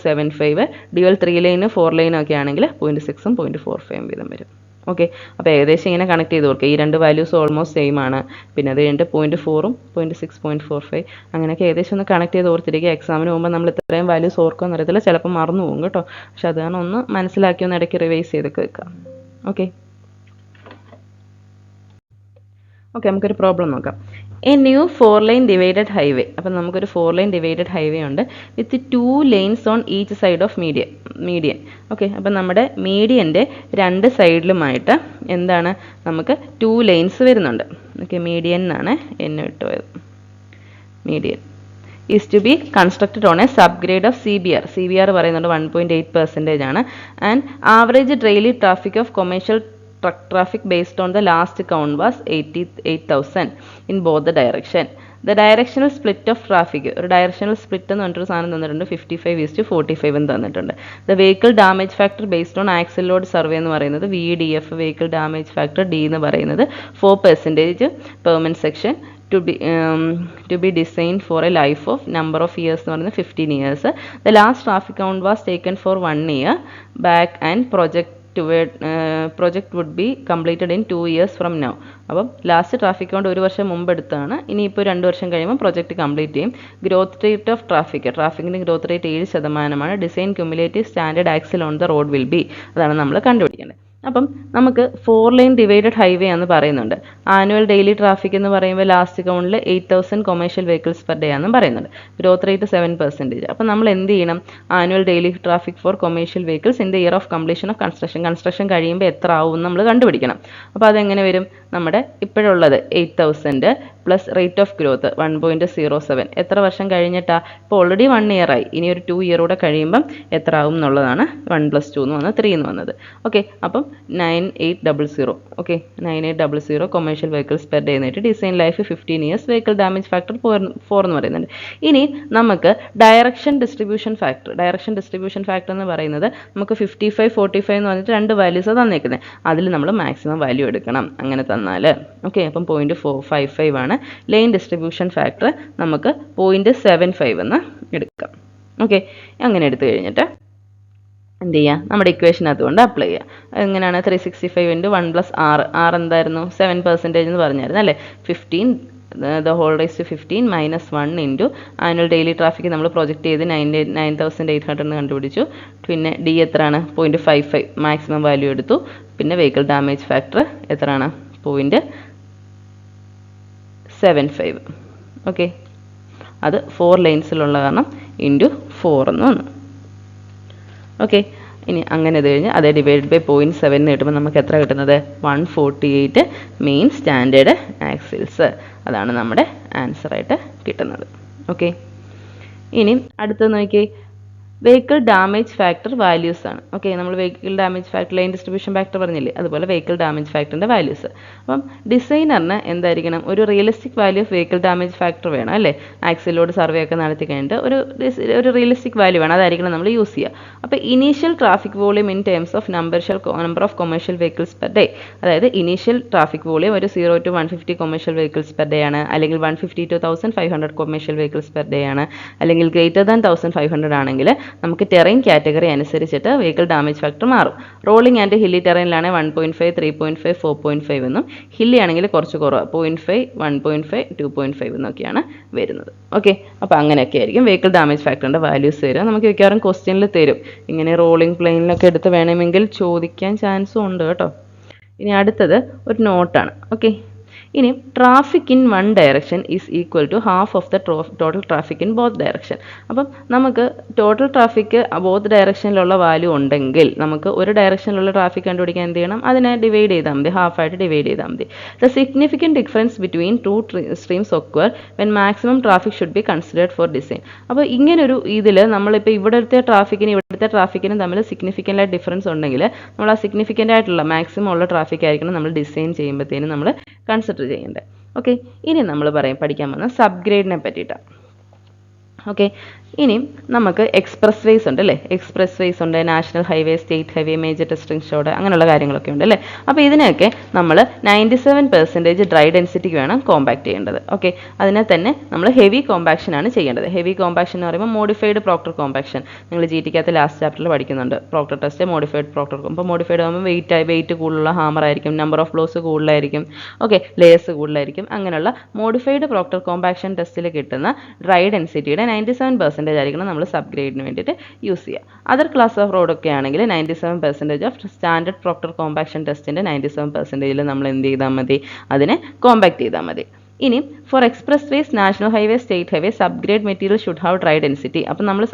ഡ്യുവൽ 3 ലൈന് 4 ലൈനും ഒക്കെ ആണെങ്കിൽ 0.6 0.45 വീതം വരും. ഓക്കെ, അപ്പോൾ ഏകദേശം ഇങ്ങനെ കണക്ട് ചെയ്ത് കൊടുക്കുക. ഈ രണ്ട് വാല്യൂസ് ഓൾമോസ്റ്റ് സെയിം ആണ്. പിന്നെ അത് കഴിഞ്ഞിട്ട് 0.4ഉം 0.6 0.45 അങ്ങനെയൊക്കെ ഏകദേശം ഒന്ന് കണക്ട് ചെയ്ത് ഓർത്തിരിക്കുക. എക്സാമിന് പോകുമ്പോൾ നമ്മൾ ഇത്രയും വാല്യൂസ് ഓർക്കുമെന്ന് അറിയത്തില്ല, ചിലപ്പോൾ മറന്നു പോകും കേട്ടോ. പക്ഷെ അത് കാരണം ഒന്ന് മനസ്സിലാക്കി ഒന്ന് ഇടയ്ക്ക് റിവൈസ് ചെയ്തൊക്കെ വെക്കാം. ഓക്കെ, നമുക്കൊരു പ്രോബ്ലം നോക്കാം. A new 4 line divided highway. അപ്പം നമുക്കൊരു 4 ലൈൻ ഡിവൈഡഡ് ഹൈവേ ഉണ്ട് വിത്ത് 2 lines on each side of median. Okay, അപ്പം നമ്മുടെ മീഡിയൻ്റെ 2 സൈഡിലുമായിട്ട് എന്താണ് നമുക്ക് 2 ലൈൻസ് വരുന്നുണ്ട്. ഓക്കെ, മീഡിയൻ എന്നാണ് എന്നെ വിട്ടുപോയത്. Median is to be constructed on a subgrade of CBR. CBR പറയുന്നുണ്ട് 1.8% ആണ്. And average daily traffic of commercial truck traffic based on the last count was 88,000 in both the direction. The directional split of traffic, ഒരു directional split എന്ന് പറഞ്ഞിട്ടൊരു സാധനം തന്നിട്ടുണ്ട്, 55:45 എന്ന് തന്നിട്ടുണ്ട്. The vehicle damage factor based on axle load survey എന്ന് പറയുന്നത് VDF, vehicle damage factor D എന്ന് പറയുന്നത് 4% permanent section to be designed for a life of number of years എന്ന് പറയുന്നത് 15 years. The last traffic count was taken for 1 year back and project would be completed in 2 years from now. അപ്പം last traffic count 1 വർഷം മുമ്പ് എടുത്താണ്, ഇനിയിപ്പോൾ 2 വർഷം കഴിയുമ്പോൾ project complete ചെയ്യും. ഗ്രോത്ത് റേറ്റ് ഓഫ് ട്രാഫിക്കിൻ്റെ growth rate 7%. Design cumulative standard axle on the road will be, അതാണ് നമ്മൾ കണ്ടുപിടിക്കേണ്ടത്. അപ്പം നമുക്ക് 4 ലൈൻ ഡിവൈഡഡ് ഹൈവേ എന്ന് പറയുന്നുണ്ട്. ആനുവൽ ഡെയിലി ട്രാഫിക് എന്ന് പറയുമ്പോൾ ലാസ്റ്റ് കൗണ്ടിൽ 8,000 കൊമേഴ്ഷ്യൽ വെഹിക്കിൾസ് പെർ ഡേ ആണെന്ന് പറയുന്നുണ്ട്. Growth rate 7%. അപ്പം നമ്മൾ എന്ത് ചെയ്യണം, annual daily traffic for commercial vehicles in the year of completion of construction കഴിയുമ്പോൾ എത്ര ആവും നമ്മൾ കണ്ടുപിടിക്കണം. അപ്പോൾ അതെങ്ങനെ വരും, നമ്മുടെ ഇപ്പോഴുള്ളത് 8,000 പ്ലസ് റേറ്റ് ഓഫ് ഗ്രോത്ത് 1.07, എത്ര വർഷം കഴിഞ്ഞിട്ടാ, ഇപ്പോൾ ഓൾറെഡി 1 ഇയർ ആയി, ഇനി ഒരു 2 ഇയർ കൂടെ കഴിയുമ്പം എത്ര ആവും എന്നുള്ളതാണ് 1 + 2 എന്ന് വന്നത് 3 എന്ന് വന്നത്. ഓക്കെ, അപ്പം 9800. Okay, 9800 commercial vehicles per day എന്നിട്ട് design life 15 years, vehicle damage factor 4 എന്ന് പറയുന്നുണ്ട്. ഇനി നമുക്ക് ഡയറക്ഷൻ ഡിസ്ട്രിബ്യൂഷൻ ഫാക്ടർ എന്ന് പറയുന്നത് നമുക്ക് 55 45 എന്ന് പറഞ്ഞിട്ട് 2 വാല്യൂസ് തന്നേക്കുന്നത്, അതിൽ നമ്മൾ മാക്സിമം വാല്യൂ എടുക്കണം. അങ്ങനെ തന്നാൽ ഓക്കെ, അപ്പം 0.455 ആണ് ലൈൻ ഡിസ്ട്രിബ്യൂഷൻ ഫാക്ടർ, നമുക്ക് 0.75 എന്ന് എടുക്കാം. ഓക്കെ, അങ്ങനെ എടുത്തു കഴിഞ്ഞിട്ട് എന്ത് ചെയ്യുക, നമ്മുടെ ഇക്വേഷൻ അതുകൊണ്ട് അപ്ലൈ ചെയ്യുക. എങ്ങനെയാണ്, 365 × 1 + r എന്തായിരുന്നു, 7% എന്ന് പറഞ്ഞായിരുന്നു അല്ലേ. 15 the whole raised to 15 minus 1 into annual daily traffic നമ്മൾ പ്രൊജക്റ്റ് ചെയ്ത് 9,800 എന്ന് കണ്ടുപിടിച്ചു. പിന്നെ ഡി എത്രയാണ്, 0.55 മാക്സിമം വാല്യൂ എടുത്തു. പിന്നെ വെഹിക്കിൾ ഡാമേജ് ഫാക്ടർ എത്രയാണ്, 0.75. ഓക്കെ, അത് 4 ലൈൻസിലുള്ള കാരണം × 4 എന്ന് വന്നു. ഓക്കെ, ഇനി അങ്ങനെ ഇത് കഴിഞ്ഞ് അതേ ഡിവൈഡ് ബൈ 0.7 എന്ന് കിട്ടുമ്പോൾ നമുക്ക് എത്ര കിട്ടുന്നത്, 148 മെയിൻ സ്റ്റാൻഡേർഡ് ആക്സിൽസ്. അതാണ് നമ്മുടെ ആൻസറായിട്ട് കിട്ടുന്നത്. ഓക്കെ, ഇനി അടുത്തത് നോക്കി, വെഹിക്കിൾ ഡാമേജ് ഫാക്ടർ വാല്യൂസ് ആണ്. ഓക്കെ, നമ്മൾ vehicle damage factor line distribution factor പറഞ്ഞില്ലേ, അതുപോലെ വെഹിക്കിൾ ഡാമേജ് ഫാക്ടറിൻ്റെ വാല്യൂസ്. അപ്പം ഡിസൈനറിന് എന്തായിരിക്കണം, ഒരു realistic value of vehicle damage factor വേണം അല്ലേ. ആക്സിലോഡ് സർവേ ഒക്കെ നടത്തി കഴിഞ്ഞിട്ട് ഒരു റിയലിസ്റ്റിക് വാല്യൂ വേണം, അതായിരിക്കണം നമ്മൾ യൂസ് ചെയ്യുക. അപ്പോൾ initial traffic volume in terms of number of commercial vehicles per day, അതായത് ഇനീഷ്യൽ ട്രാഫിക് വോളിയം ഒരു 0 to 150 commercial vehicles per day ആണ്, അല്ലെങ്കിൽ 150 to 1,500 commercial vehicles per day ആണ്, അല്ലെങ്കിൽ ഗ്രേറ്റർ ദാൻ 1,500 ആണെങ്കിൽ നമുക്ക് ടെറൈൻ കാറ്റഗറി അനുസരിച്ചിട്ട് വെഹിക്കിൾ ഡാമേജ് ഫാക്ടർ മാറും. റോളിംഗ് ആൻഡ് ഹില്ലി ടെറൈനിലാണെങ്കിൽ 1.5 3.5 4.5 എന്നും, ഹില്ലി ആണെങ്കിൽ കുറച്ച് കുറവ് 0.5 1.5 2.5 എന്നൊക്കെയാണ് വരുന്നത്. ഓക്കെ, അപ്പോൾ അങ്ങനെയൊക്കെ ആയിരിക്കും വെഹിക്കിൾ ഡാമേജ് ഫാക്ടറിൻ്റെ വാല്യൂസ് തരും. നമുക്ക് മിക്കവാറും ക്വസ്റ്റ്യനിൽ തരും, ഇങ്ങനെ റോളിംഗ് പ്ലെയിനിലൊക്കെ എടുത്ത് വേണമെങ്കിൽ ചോദിക്കാൻ ചാൻസും ഉണ്ട് കേട്ടോ. ഇനി അടുത്തത് ഒരു നോട്ടാണ്. ഓക്കെ, ഇനി traffic in one direction is equal to half of the total traffic in both direction. അപ്പം നമുക്ക് ടോട്ടൽ ട്രാഫിക് ബോത്ത് ഡയറക്ഷനിലുള്ള വാല്യൂ ഉണ്ടെങ്കിൽ നമുക്ക് ഒരു ഡയറക്ഷനിലുള്ള ട്രാഫിക് കണ്ടുപിടിക്കാൻ എന്ത് ചെയ്യണം, അതിനെ ഡിവൈഡ് ചെയ്താൽ മതി, ഹാഫായിട്ട് ഡിവൈഡ് ചെയ്താൽ മതി. The significant difference between two streams occur when maximum traffic should be considered four design. അപ്പോൾ ഇങ്ങനൊരു ഇതിൽ നമ്മളിപ്പോൾ ഇവിടുത്തെ ട്രാഫിക്കിനും തമ്മിൽ സിഗ്നിഫിക്കൻ്റ് ആയിട്ട് ഡിഫറൻസ് ഉണ്ടെങ്കിൽ നമ്മൾ ആ സിഗ്നിഫിക്കൻ്റ് ആയിട്ടുള്ള മാക്സിമം ഉള്ള ട്രാഫിക് ആയിരിക്കണം നമ്മൾ ഡിസൈൻ ചെയ്യുമ്പോഴത്തേനും നമ്മൾ കൺസിഡർ ചെയ്യേണ്ടത്. ഓക്കെ, ഇനി നമ്മൾ പഠിക്കാൻ പോകുന്ന സബ്ഗ്രേഡിനെ പറ്റിയിട്ടാണ്. ഓക്കെ, ഇനി നമുക്ക് എക്സ്പ്രസ് വേസ് ഉണ്ട് അല്ലേ, എക്സ്പ്രസ് വേസ് ഉണ്ട്, national highway, state highway, major ടെസ്റ്റിംഗ് ഷോഡ്, അങ്ങനെയുള്ള കാര്യങ്ങളൊക്കെ ഉണ്ട് അല്ലേ. അപ്പോൾ ഇതിനെയൊക്കെ നമ്മൾ 97% ഡ്രൈ ഡെൻസിറ്റിക്ക് വേണം കോമ്പാക്ട് ചെയ്യേണ്ടത്. ഓക്കെ, അതിനെ തന്നെ നമ്മൾ ഹെവി കോമ്പാക്ഷൻ ആണ് ചെയ്യേണ്ടത്. ഹെവി കോമ്പാക്ഷൻ എന്ന് പറയുമ്പോൾ മോഡിഫൈഡ് പ്രോക്ടർ കോമ്പാക്ഷൻ, നിങ്ങൾ GT-കകത്ത് ലാസ്റ്റ് ചാപ്റ്ററിൽ പഠിക്കുന്നുണ്ട്. Proctor test, modified proctor. അപ്പോൾ മോഡിഫൈഡ് ആകുമ്പോൾ വെയിറ്റ് കൂടുതലുള്ള ഹാമർ ആയിരിക്കും, നമ്പർ ഓഫ് ബ്ലോസ് കൂടുതലായിരിക്കും, ഓക്കെ, ലേയേഴ്സ് കൂടുതലായിരിക്കും. അങ്ങനെയുള്ള മോഡിഫൈഡ് പ്രോക്ടർ കോമ്പാക്ഷൻ ടെസ്റ്റിൽ കിട്ടുന്ന ഡ്രൈ ഡെൻസിറ്റിയുടെ 97% ആയിരിക്കണം നമ്മൾ സബ്ഗ്രേഡിന് വേണ്ടിയിട്ട് യൂസ് ചെയ്യുക. അതർ ക്ലാസ് ഓഫ് റോഡ് ഒക്കെ ആണെങ്കിൽ 97% ഓഫ് സ്റ്റാൻഡേർഡ് പ്രോക്ടർ കോമ്പാക്ഷൻ ടെസ്റ്റിൻ്റെ 97% നമ്മൾ എന്ത് ചെയ്താൽ മതി, അതിനെ കോമ്പാക്ട് ചെയ്താൽ മതി. ഇനി for expressways, national highway, state highway, subgrade material should have dry density. അപ്പം നമ്മൾ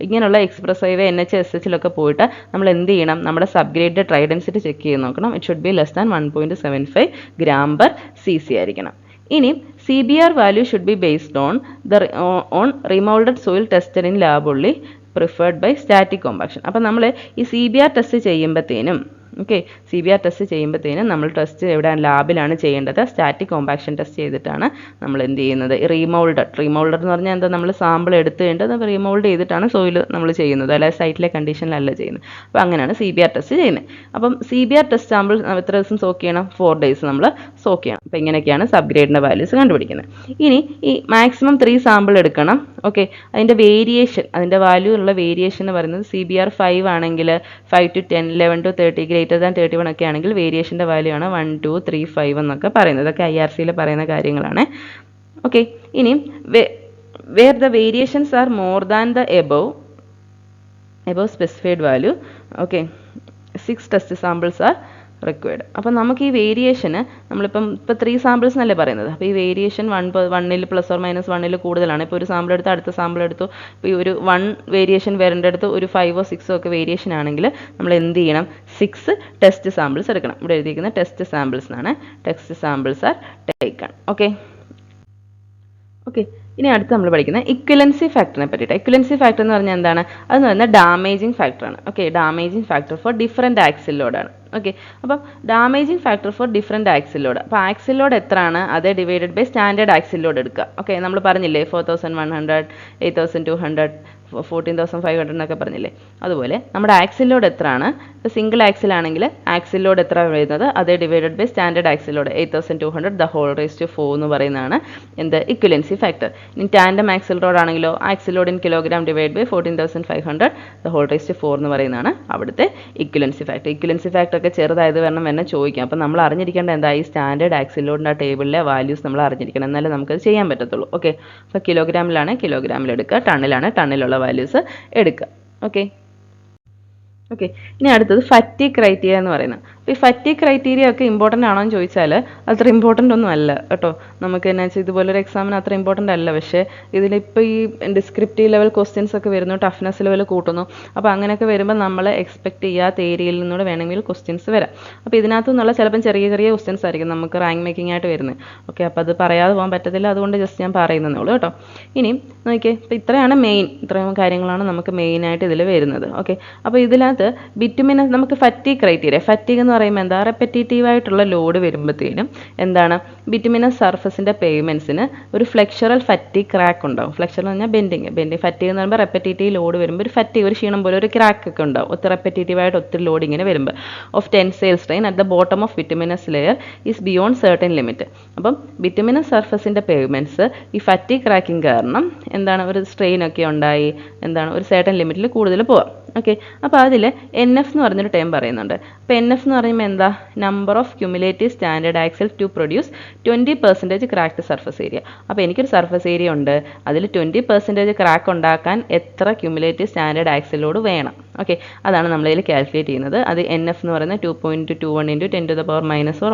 ഇങ്ങനെയുള്ള എക്സ്പ്രസ് ഹൈവേ, NH, SH പോയിട്ട് നമ്മൾ എന്ത് ചെയ്യണം, നമ്മുടെ സബ്ഗ്രേഡിൻ്റെ ഡ്രൈ ഡെൻസിറ്റി ചെക്ക് ചെയ്ത് നോക്കണം. It should be less than 1.75 gram/cc ആയിരിക്കണം. ഇനി CBR value should be based on remoulded soil tested in lab only preferred by static compaction. അപ്പം നമ്മൾ ഈ CBR ടെസ്റ്റ് ചെയ്യുമ്പോഴത്തേനും ഓക്കെ, CBR ടെസ്റ്റ് ചെയ്യുമ്പോഴത്തേനും നമ്മൾ ടെസ്റ്റ് എവിടെ ലാബിലാണ് ചെയ്യേണ്ടത്, സ്റ്റാറ്റിക് കോമ്പാക്ഷൻ ടെസ്റ്റ് ചെയ്തിട്ടാണ് നമ്മൾ എന്ത് ചെയ്യുന്നത്, റീമോൾഡഡ് എന്ന് പറഞ്ഞാൽ എന്താ, നമ്മൾ സാമ്പിൾ എടുത്തുകൊണ്ട് റീമോൾഡ് ചെയ്തിട്ടാണ് സോയിൽ നമ്മൾ ചെയ്യുന്നത്, അല്ലാതെ സൈറ്റിലെ കണ്ടീഷനിലല്ല ചെയ്യുന്നത്. അപ്പോൾ അങ്ങനെയാണ് CBR ടെസ്റ്റ് ചെയ്യുന്നത്. അപ്പം CBR ടെസ്റ്റ് സാമ്പിൾ എത്ര ദിവസം സോക്ക് ചെയ്യണം, 4 days നമ്മൾ സോക്ക് ചെയ്യണം. അപ്പോൾ ഇങ്ങനെയൊക്കെയാണ് സബ്ഗ്രേഡിൻ്റെ വാല്യൂസ് കണ്ടുപിടിക്കുന്നത്. ഇനി ഈ മാക്സിമം 3 സാമ്പിൾ എടുക്കണം. ഓക്കെ, അതിൻ്റെ വേരിയേഷൻ, അതിൻ്റെ വാല്യൂ ഉള്ള വേരിയേഷൻ എന്ന് പറയുന്നത് CBR 5 ആണെങ്കിൽ 5 to 10, 11 to 30, ഗ്രേറ്റർ ദാൻ 31 ഒക്കെ ആണെങ്കിൽ വേരിയേഷൻ്റെ വാല്യൂ ആണ് 1, 2, 3, 5 എന്നൊക്കെ പറയുന്നത്. ഇതൊക്കെ IRCയിൽ പറയുന്ന കാര്യങ്ങളാണ്. ഓക്കെ, ഇനി where the variations are more than the above specified value, okay, 6 test samples are required. അപ്പോൾ നമുക്ക് ഈ വേരിയേഷന് ഇപ്പോൾ 3 സാമ്പിൾസ് എന്നല്ലേ പറയുന്നത്. അപ്പോൾ ഈ വേരിയേഷൻ 1ൽ പ്ലസ് ഓർ മൈനസ് 1ൽ കൂടുതലാണ്. ഇപ്പോൾ ഒരു സാമ്പിൾ എടുത്ത് അടുത്ത സാമ്പിൾ എടുത്തു, ഇപ്പോൾ ഈ ഒരു 1 വേരിയേഷൻ വരേണ്ടടുത്ത് ഒരു 5 or 6 ഒക്കെ വേരിയേഷൻ ആണെങ്കിൽ നമ്മൾ എന്ത് ചെയ്യണം, 6 ടെസ്റ്റ് സാമ്പിൾസ് എടുക്കണം. ഇവിടെ എഴുതിയിരിക്കുന്ന ടെസ്റ്റ് സാമ്പിൾസ് എന്നാണ്. Test samples are taken. Okay, ഇനി അടുത്ത് നമ്മൾ പഠിക്കുന്നത് ഇക്വലൻസി ഫാക്ടറിനെ പറ്റിയിട്ട്. ഇക്വലൻസി ഫാക്ടർ എന്ന് പറഞ്ഞാൽ എന്താണ്, അതെന്ന് പറയുന്നത് ഡാമേജിങ് ഫാക്ടറാണ്. Okay, damaging factor for different axle ലോഡാണ്. ഓക്കെ, അപ്പം damaging factor for different axle load. അപ്പോൾ ആക്സിൽ ലോഡ് എത്രയാണ്, അതേ divided by standard axle load എടുക്കുക. ഓക്കെ, നമ്മൾ പറഞ്ഞില്ലേ 4100, 8200, 14,500 എന്നൊക്കെ പറഞ്ഞില്ലേ. അതുപോലെ നമ്മുടെ ആക്സിൽ ലോഡ് എത്രയാണ്, ഇപ്പോൾ സിംഗിൾ ആക്സിൽ ആണെങ്കിൽ ആക്സിൽ ലോഡ് എത്ര വരുന്നത്, അതേ divided by standard axle load 8200 the whole raise to 4 എന്ന് പറയുന്നതാണ് എന്ത്, ഇക്വലൻസി ഫാക്ടർ. ഇനി ടാൻഡം ആക്സിൽ ലോഡ് ആണെങ്കിലോ axle load in kilogram divide by 14,500 the whole raise to 4 എന്ന് പറയുന്നതാണ് അവിടുത്തെ ഇക്വലൻസി ഫാക്ടർ. ഇക്വലൻസി ഫാക്ടർ ഒക്കെ ചെറുതായത് കാരണം എന്നെ ചോദിക്കാം. അപ്പം നമ്മൾ അറിഞ്ഞിരിക്കേണ്ട എന്താ, ഈ സ്റ്റാൻഡേർഡ് ആക്സിൽ ലോഡിൻ്റെ ആ ടേബിളിലെ വാല്യൂസ് നമ്മൾ അറിഞ്ഞിരിക്കണം, എന്നാലേ നമുക്കത് ചെയ്യാൻ പറ്റത്തുള്ളൂ. ഓക്കെ, അപ്പോൾ കിലോഗ്രാമിലാണ് കിലോഗ്രാമിൽ എടുക്കുക, ടണ്ണിലാണ് ടണ്ണിലുള്ള വാല്യൂസ് എടുക്കുക. ഓക്കെ, ഇനി അടുത്തത് ഫാറ്റിഗ് ക്രൈറ്റീരിയ എന്ന് പറയുന്നത്. അപ്പോൾ ഈ ഫാറ്റിഗ് ക്രൈറ്റീരിയ ഒക്കെ ഇമ്പോർട്ടൻ്റ് ആണോ എന്ന് ചോദിച്ചാൽ അത്ര ഇമ്പോർട്ടൻ്റ് ഒന്നും അല്ല കേട്ടോ. നമുക്ക് എന്നാ വെച്ചാൽ ഇതുപോലൊരു എക്സാമിന് അത്ര ഇമ്പോർട്ടൻ്റ് അല്ല. പക്ഷേ ഇതിലിപ്പോൾ ഈ ഡിസ്ക്രിപ്റ്റീവ് ലെവൽ ക്വസ്റ്റ്യൻസ് ഒക്കെ വരുന്നു, ടഫ്നെസ് ലെവൽ കൂട്ടുന്നു. അപ്പോൾ അങ്ങനെയൊക്കെ വരുമ്പോൾ നമ്മൾ എക്സ്പെക്ട് ചെയ്യാത്ത ഏരിയയിൽ നിന്നൂടെ വേണമെങ്കിൽ ക്വസ്റ്റ്യൻസ് വരാം. അപ്പോൾ ഇതിനകത്തു നിന്നുള്ള ചിലപ്പം ചെറിയ ക്വസ്റ്റ്യൻസ് ആയിരിക്കും നമുക്ക് റാങ്ക് മേക്കിംഗ് ആയിട്ട് വരുന്നത്. ഓക്കെ, അപ്പോൾ അത് പറയാതെ പോകാൻ പറ്റത്തില്ല, അതുകൊണ്ട് ജസ്റ്റ് ഞാൻ പറയുന്നതേ ഉള്ളൂ കേട്ടോ. ഇനി നോക്കിയേ, ഇപ്പോൾ ഇത്രയും കാര്യങ്ങളാണ് നമുക്ക് മെയിനായിട്ട് ഇതിൽ വരുന്നത്. ഓക്കെ, അപ്പോൾ ഇതിനകത്ത് ബിറ്റുമിനസ് നമുക്ക് ഫാറ്റിഗ് ക്രൈറ്റീരിയ, ഫാറ്റിഗ് എന്ന് പറയുമ്പോൾ എന്താ, റെപ്പറ്റേറ്റീവ് ആയിട്ടുള്ള ലോഡ് വരുമ്പോഴത്തേനും എന്താണ്, ബിറ്റുമിനസ് സർഫസിൻ്റെ പേയ്മെൻറ്റ്സിന് ഒരു ഫ്ലെക്ചറൽ ഫാറ്റിഗ് ക്രാക്ക് ഉണ്ടാവും. ഫ്ലെക്ചർ എന്ന് പറഞ്ഞാൽ ബെൻഡിങ്. ഫാറ്റിഗ് എന്ന് പറയുമ്പോൾ റെപ്പറ്റേറ്റീവ് ലോഡ് വരുമ്പോൾ ഒരു ഫാറ്റിഗ്, ഒരു ക്ഷീണം പോലെ ഒരു ക്രാക്ക് ഒക്കെ ഉണ്ടാവും. റെപ്പറ്റേറ്റീവായിട്ട് ഒത്തിരി ലോഡ് ഇങ്ങനെ വരുമ്പോൾ of tensile strain at the bottom of bituminous layer is beyond certain limit. അപ്പം ബിറ്റുമിനസ് സർഫസിൻ്റെ പേയ്മെൻറ്റ്സ് ഈ ഫാറ്റിഗ് ക്രാക്കിംഗ് കാരണം എന്താണ്, ഒരു സ്ട്രെയിൻ ഒക്കെ ഉണ്ടായി എന്താണ് ഒരു സർട്ടൻ ലിമിറ്റിൽ കൂടുതൽ പോവാം. ഓക്കെ, അപ്പോൾ അതിൽ എൻ എഫ് എന്ന് പറഞ്ഞൊരു ടേം പറയുന്നുണ്ട്. അപ്പോൾ എൻ എഫ് എന്ന് പറയുമ്പോൾ എന്താ, number of cumulative standard axle to produce 20% cracked surface area. അപ്പോൾ എനിക്കൊരു സർഫസ് ഏരിയ ഉണ്ട്, അതിൽ 20% ക്രാക്ക് ഉണ്ടാക്കാൻ എത്ര ക്യുമുലേറ്റീവ് സ്റ്റാൻഡേർഡ് ആക്സിൽ ലോഡ് വേണം. ഓക്കെ, അതാണ് നമ്മളിതിൽ കാൽക്കുലേറ്റ് ചെയ്യുന്നത്. അത് എൻ എഫ് എന്ന് പറയുന്നത് 2.21 × 10⁻⁻⁴ 1/ε⁻³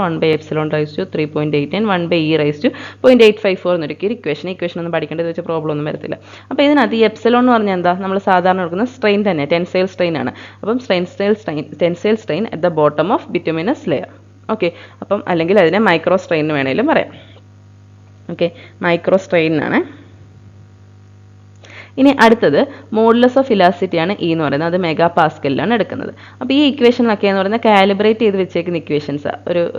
1/e⁻².854 എന്നൊരു ഇക്വേഷൻ ഒന്നും പഠിക്കേണ്ടത് വെച്ച് പ്രോബ്ലം ഒന്നും വരത്തില്ല. അപ്പോൾ ഇതിനകത്ത് ഈ എപ്സിലോൺ എന്ന് പറഞ്ഞാൽ എന്താ, നമ്മൾ സാധാരണ എടുക്കുന്ന സ്ട്രെയിൻ തന്നെ, ടെൻസൈൽ സ്ട്രെയിൻ ആണ്. അപ്പം tensile strain at the bottom of bituminous layer. Okay, അപ്പം അല്ലെങ്കിൽ അതിനെ മൈക്രോ സ്ട്രെയിൻ വേണേലും പറയാം. ഓക്കെ, മൈക്രോ സ്ട്രെയിൻ ആണ്. ഇനി അടുത്തത് മോഡുലസ് ഓഫ് ഇലാസ്റ്റിറ്റി ആണ് ഇ എന്ന് പറയുന്നത്. അത് മെഗാ പാസ്കലിലാണ് എടുക്കുന്നത്. അപ്പോൾ ഈ ഇക്വേഷനൊക്കെ എന്ന് പറയുന്നത് കാലിബ്രേറ്റ് ചെയ്ത് വെച്ചേക്കുന്ന ഇക്വേഷൻസ്,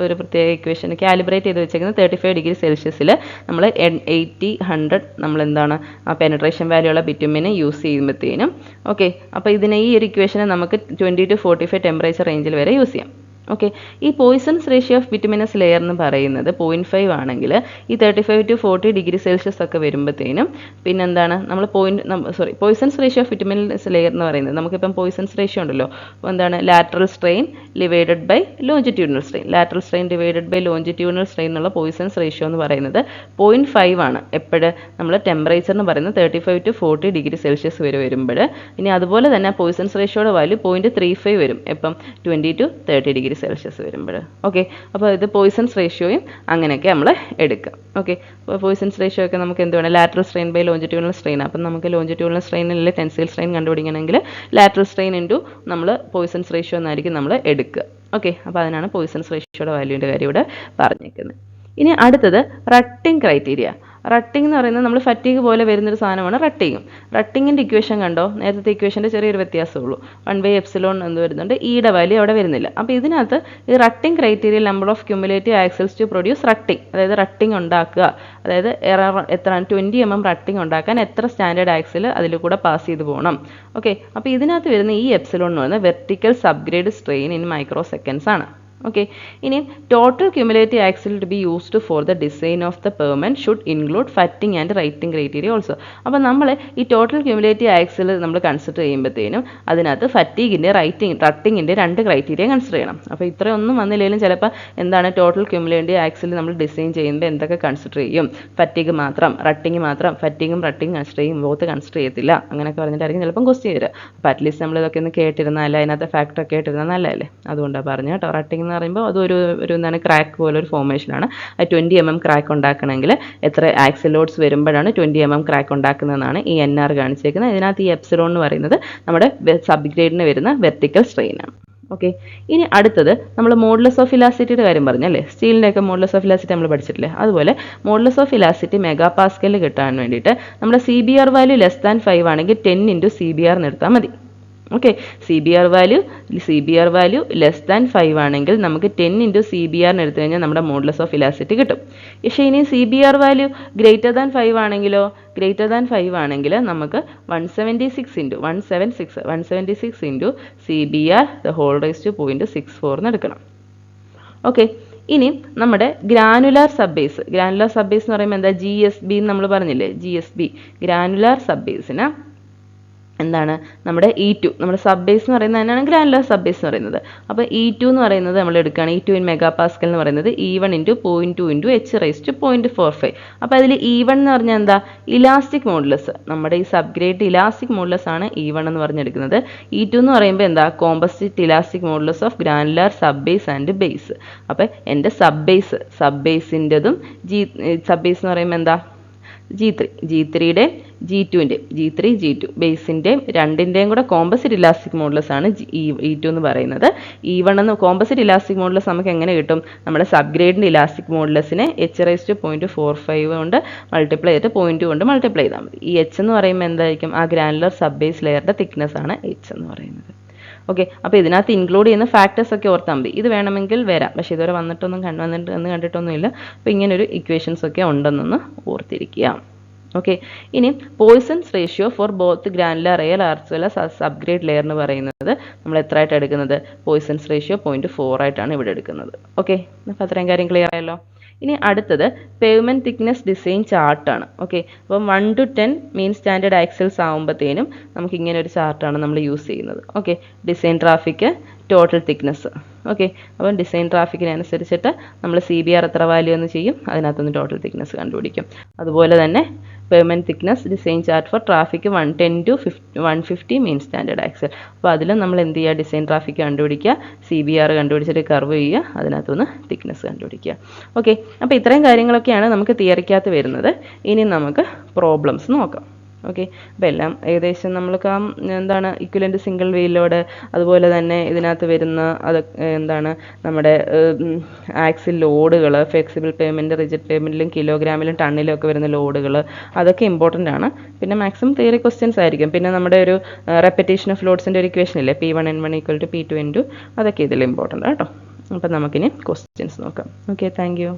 ഒരു പ്രത്യേക ഇക്വേഷൻ കാലിബ്രേറ്റ് ചെയ്ത് വെച്ചേക്കുന്നത് 35°C നമ്മൾ 80, 100 നമ്മൾ എന്താണ് പെനട്രേഷൻ വാല്യൂ ഉള്ള ബിറ്റുമിനെ യൂസ് ചെയ്യുമ്പോഴത്തേനും. ഓക്കെ, അപ്പോൾ ഇതിനെ ഈ ഒരു ഇക്വേഷനെ നമുക്ക് 20 to 45 ടെമ്പറേച്ചർ റേഞ്ചിൽ വരെ യൂസ് ചെയ്യാം. ഓക്കെ, ഈ poisons ratio of bituminous layer എന്ന് പറയുന്നത് 0.5 ആണെങ്കിൽ ഈ 35 to 40°C ഒക്കെ വരുമ്പോഴത്തേനും പിന്നെന്താണ് നമ്മൾ Poisson's ratio of bituminous layer എന്ന് പറയുന്നത്, നമുക്കിപ്പം പോയിസൺസ് റേഷ്യോ ഉണ്ടല്ലോ, എന്താണ് lateral strain divided by longitudinal strain, lateral strain divided by longitudinal strain എന്നുള്ള പോയിസൺസ് റേഷ്യോ എന്ന് പറയുന്നത് 0.5 ആണ്. എപ്പോഴും നമ്മൾ ടെമ്പറേച്ചർ എന്ന് പറയുന്നത് 35 to 40°C വരെ വരുമ്പോൾ. ഇനി അതുപോലെ തന്നെ പോയിസൺസ് റേഷ്യോയുടെ വാല്യൂ 0.35 വരും എപ്പം 20 to 30°C വരുമ്പോൾ. ഓക്കെ, അപ്പോൾ ഇത് പോയിസൺസ് റേഷ്യോയും അങ്ങനെയൊക്കെ നമ്മൾ എടുക്കാം. ഓക്കെ, അപ്പോൾ പോയിസൺസ് റേഷ്യോ ഒക്കെ നമുക്ക് എന്ത് വേണം, lateral strain by longitudinal strain. അപ്പം നമുക്ക് ലോഞ്ചിറ്റ്യൂഡിനൽ സ്ട്രെയിനിൽ ടെൻസൈൽ സ്ട്രെയിൻ കണ്ടുപിടിക്കണമെങ്കിൽ ലാറ്ററൽ സ്ട്രെയിൻ ഇൻറ്റു നമ്മൾ പോയിസൺസ് റേഷ്യോ എന്നായിരിക്കും നമ്മൾ എടുക്കുക. ഓക്കെ, അപ്പോൾ അതിനാണ് പോയിസൺസ് റേഷ്യോയുടെ വാല്യൂവിൻ്റെ കാര്യം ഇവിടെ പറഞ്ഞേക്കുന്നത്. ഇനി അടുത്തത് റട്ടിംഗ് ക്രൈറ്റീരിയ. റട്ടിംഗ് എന്ന് പറയുന്നത് നമ്മൾ ഫറ്റീഗ് പോലെ വരുന്നൊരു സാധനമാണ് റട്ടിങ്ങും. റട്ടിങ്ങിൻ്റെ ഇക്വേഷൻ കണ്ടോ, നേരത്തെ ഇക്വേഷൻ്റെ ചെറിയൊരു വ്യത്യാസമുള്ളൂ. 1/ε എന്ന് വരുന്നുണ്ട്, ഇയുടെ വാല്യൂ അവിടെ വരുന്നില്ല. അപ്പോൾ ഇതിനകത്ത് ഈ rutting criteria number of cumulative axles to produce rutting, അതായത് റട്ടിംഗ് ഉണ്ടാക്കുക, അതായത് എത്ര 20 mm റട്ടിംഗ് ഉണ്ടാക്കാൻ എത്ര സ്റ്റാൻഡേർഡ് ആക്സിൽ അതിൽ കൂടെ പാസ് ചെയ്ത് പോകണം. ഓക്കെ, അപ്പോൾ ഇതിനകത്ത് വരുന്ന ഈ എപ്സിലോൺ എന്ന് പറയുന്നത് vertical subgrade strain in micro seconds ആണ്. ഓക്കെ, ഇനി total cumulative axle to be used for the design of the permanent should include fatigue and rutting criteria also. അപ്പോൾ നമ്മൾ ഈ ടോട്ടൽ ക്യുമുലേറ്റീവ് ആക്സിൽ നമ്മൾ കൺസിഡർ ചെയ്യുമ്പോഴത്തേനും അതിനകത്ത് ഫറ്റീഗിൻ്റെ റട്ടിങ്ങിൻ്റെ 2 ക്രൈറ്റീരിയ കൺസിഡർ ചെയ്യണം. അപ്പോൾ ഇത്രയൊന്നും വന്നില്ലെങ്കിലും ചിലപ്പോൾ എന്താണ് ടോട്ടൽ ക്യുമുലേറ്റീവ് ആക്സിൽ നമ്മൾ ഡിസൈൻ ചെയ്യുമ്പോൾ എന്തൊക്കെ കൺസിഡർ ചെയ്യും, ഫറ്റീഗ് മാത്രം, റട്ടിങ് മാത്രം, ഫറ്റീഗും റട്ടിങ് കൺസിഡർ ചെയ്യും, ബോത്ത് കൺസിഡർ ചെയ്യത്തില്ല, അങ്ങനെയൊക്കെ പറഞ്ഞിട്ടായിരിക്കും ചിലപ്പം ക്വസ്റ്റ്യൻ വരിക. അപ്പോൾ അറ്റ്ലീസ്റ്റ് നമ്മൾ ഇതൊക്കെ ഒന്ന് കേട്ടിരുന്നാൽ അതിനകത്ത് ഫാക്ടർ കേട്ടിരുന്നാൽ നല്ലതല്ലേ, അതുകൊണ്ടാണ് പറഞ്ഞു കേട്ടോ. റട്ടിങ് എന്ന് പറയുമ്പോൾ അതൊരു എന്താണ് ക്രാക്ക് പോലെ ഒരു ഫോർമേഷനാണ്. 20 mm ക്രാക്ക് ഉണ്ടാക്കണമെങ്കിൽ എത്ര ആക്സിൽ ലോഡ്സ് വരുമ്പോഴാണ് 20 mm ക്രാക്ക് ഉണ്ടാക്കുന്നതെന്നാണ് ഈ NR കാണിച്ചേക്കുന്നത്. ഇതിനകത്ത് ഈ എപ്സിലോൺ എന്ന് പറയുന്നത് നമ്മുടെ സബ്ഗ്രേഡിന് വരുന്ന വെർട്ടിക്കൽ സ്ട്രെയിൻ ആണ്. ഓക്കെ, ഇനി അടുത്തത് നമ്മൾ മോഡുലസ് ഓഫ് ഇലാസ്റ്റിറ്റിയുടെ കാര്യം പറഞ്ഞല്ലേ, സ്റ്റീലിൻ്റെയൊക്കെ മോഡുലസ് ഓഫ് ഇലാസ്റ്റിറ്റി നമ്മൾ പഠിച്ചിട്ടില്ലേ, അതുപോലെ മോഡുലസ് ഓഫ് ഇലാസ്റ്റിറ്റി മെഗാ പാസ്കലിൽ കിട്ടാൻ വേണ്ടിയിട്ട് നമ്മുടെ CBR വാല്യൂ <5 ആണെങ്കിൽ 10 × CBR നിർത്താൽ മതി. ഓക്കെ, CBR വാല്യൂ <5 ആണെങ്കിൽ നമുക്ക് 10 × CBR എടുത്തു കഴിഞ്ഞാൽ നമ്മുടെ മോഡുലസ് ഓഫ് ഇലാസ്റ്റിറ്റി കിട്ടും. പക്ഷേ ഇനി CBR വാല്യൂ >5 ആണെങ്കിലോ, >5 ആണെങ്കിൽ നമുക്ക് 176 × CBR (0.64) എന്ന് എടുക്കണം. ഓക്കെ, ഇനി നമ്മുടെ ഗ്രാനുലാർ സബ്ബേസ് എന്ന് പറയുമ്പോൾ എന്താ, GSB എന്ന് നമ്മൾ പറഞ്ഞില്ലേ, GSB ഗ്രാനുലാർ സബ്ബേസിന് എന്താണ് നമ്മുടെ E2, നമ്മുടെ സബ് ബേസ് എന്ന് പറയുന്നത് തന്നെയാണ് ഗ്രാനുലർ സബ് ബേസ് എന്ന് പറയുന്നത്. അപ്പോൾ E2 എന്ന് പറയുന്നത് നമ്മൾ എടുക്കുകയാണ്, E2 ഇൻ മെഗാ പാസ്കൽ എന്ന് പറയുന്നത് E1 × 0.2 × H⁻⁴. അപ്പോൾ അതിൽ E1 എന്ന് പറഞ്ഞാൽ എന്താ, ഇലാസ്റ്റിക് മോഡുലസ്, നമ്മുടെ ഈ സബ്ഗ്രേഡ് ഇലാസ്റ്റിക് മോഡുലസ് ആണ് E1 എന്ന് പറഞ്ഞെടുക്കുന്നത്. E2 എന്ന് പറയുമ്പോൾ എന്താ, composite elastic modulus of granular sub base and base. അപ്പോൾ എൻ്റെ സബ് ബേസിൻ്റെതും സബ് ബേസ് എന്ന് പറയുമ്പോൾ എന്താ, G3യുടെ G3 G2 ബേസിൻ്റെയും രണ്ടിൻ്റെയും കൂടെ കോമ്പസിറ്റ് ഇലാസ്റ്റിക് മോഡുലസ് ആണ് E2 എന്ന് പറയുന്നത്. E1 എന്ന് കോമ്പസിറ്റ് ഇലാസ്റ്റിക് മോഡുലസ് നമുക്ക് എങ്ങനെ കിട്ടും, നമ്മുടെ സബ്ഗ്രേഡിൻ്റെ ഇലാസ്റ്റിക് മോഡുലസിനെ H⁻⁴ കൊണ്ട് മൾട്ടിപ്ലൈ ചെയ്തിട്ട് 0.2 കൊണ്ട് മൾട്ടിപ്ലൈ ചെയ്താൽ മതി. ഈ H എന്ന് പറയുമ്പോൾ എന്തായിരിക്കും, ആ ഗ്രാനുലർ സബ് ബേസ് ലെയറിൻ്റെ തിക്നെസ് ആണ് H എന്ന് പറയുന്നത്. ഓക്കെ, അപ്പോൾ ഇതിനകത്ത് ഇൻക്ലൂഡ് ചെയ്യുന്ന ഫാക്ടേഴ്സ് ഒക്കെ ഓർത്താൽ മതി. ഇത് വേണമെങ്കിൽ വരാം, പക്ഷേ ഇതുവരെ കണ്ടിട്ടൊന്നുമില്ല. അപ്പോൾ ഇങ്ങനൊരു ഇക്വേഷൻസ് ഒക്കെ ഉണ്ടെന്നൊന്ന് ഓർത്തിരിക്കുക. ഓക്കെ, ഇനി poisons ratio for both granular air as well as subgrade layer എന്ന് പറയുന്നത് നമ്മൾ എത്ര ആയിട്ട് എടുക്കുന്നത്, പോയിസൺസ് റേഷ്യോ 0.4 ആയിട്ടാണ് ഇവിടെ എടുക്കുന്നത്. ഓക്കെ, അപ്പോൾ അത്രയും കാര്യം ക്ലിയർ ആയല്ലോ. ഇനി അടുത്തത് പേയ്മെൻറ്റ് തിക്നെസ് ഡിസൈൻ ചാർട്ടാണ്. ഓക്കെ, അപ്പം 1 to 10 മീൻ സ്റ്റാൻഡേർഡ് ആക്സൽസ് ആകുമ്പോഴത്തേനും നമുക്ക് ഇങ്ങനെ ഒരു ചാർട്ടാണ് നമ്മൾ യൂസ് ചെയ്യുന്നത്. Okay, design traffic, total thickness. Okay, അപ്പം ഡിസൈൻ ട്രാഫിക്കിനനുസരിച്ചിട്ട് നമ്മൾ CBR എത്ര വാല്യൂ എന്ന് ചെയ്യും, അതിനകത്തുനിന്ന് ടോട്ടൽ തിക്നെസ് കണ്ടുപിടിക്കും. അതുപോലെ തന്നെ pavement thickness design chart for traffic 110 to 150 മീൻ സ്റ്റാൻഡേർഡ് ആക്സൽ. അപ്പോൾ അതിലും നമ്മൾ എന്ത് ചെയ്യുക, ഡിസൈൻ ട്രാഫിക് കണ്ടുപിടിക്കുക, CBR കണ്ടുപിടിച്ചിട്ട് കർവ് ചെയ്യുക, അതിനകത്തുനിന്ന് തിക്നെസ് കണ്ടുപിടിക്കുക. ഓക്കെ, അപ്പോൾ ഇത്രയും കാര്യങ്ങളൊക്കെയാണ് നമുക്ക് തിയറിക്കകത്ത് വരുന്നത്. ഇനി നമുക്ക് പ്രോബ്ലംസ് നോക്കാം. ഓക്കെ, അപ്പോൾ എല്ലാം ഏകദേശം നമ്മൾക്ക് എന്താണ് ഇക്വലൻ്റ് സിംഗിൾ വീൽ ലോഡ്, അതുപോലെ തന്നെ ഇതിനകത്ത് വരുന്ന അത് എന്താണ് നമ്മുടെ ആക്സിൽ ലോഡുകൾ, ഫ്ലെക്സിബിൾ പേയ്മെൻറ്റ്, റിജിഡ് പേയ്മെൻറ്റിലും കിലോഗ്രാമിലും ടണ്ണിലും ഒക്കെ വരുന്ന ലോഡുകൾ, അതൊക്കെ ഇമ്പോർട്ടൻ്റ് ആണ്. പിന്നെ മാക്സിമം തിയറി ക്വസ്റ്റ്യൻസ് ആയിരിക്കും. പിന്നെ നമ്മുടെ ഒരു റെപ്പറ്റേഷൻ ഓഫ് ലോഡ്സിൻ്റെ ഒരു ഇക്വേഷൻ ഇല്ലേ, P1N1 = P2N2, അതൊക്കെ ഇതിൽ ഇമ്പോർട്ടൻ്റ് കേട്ടോ. അപ്പോൾ നമുക്കിനി ക്വസ്റ്റ്യൻസ് നോക്കാം. Okay, thank you.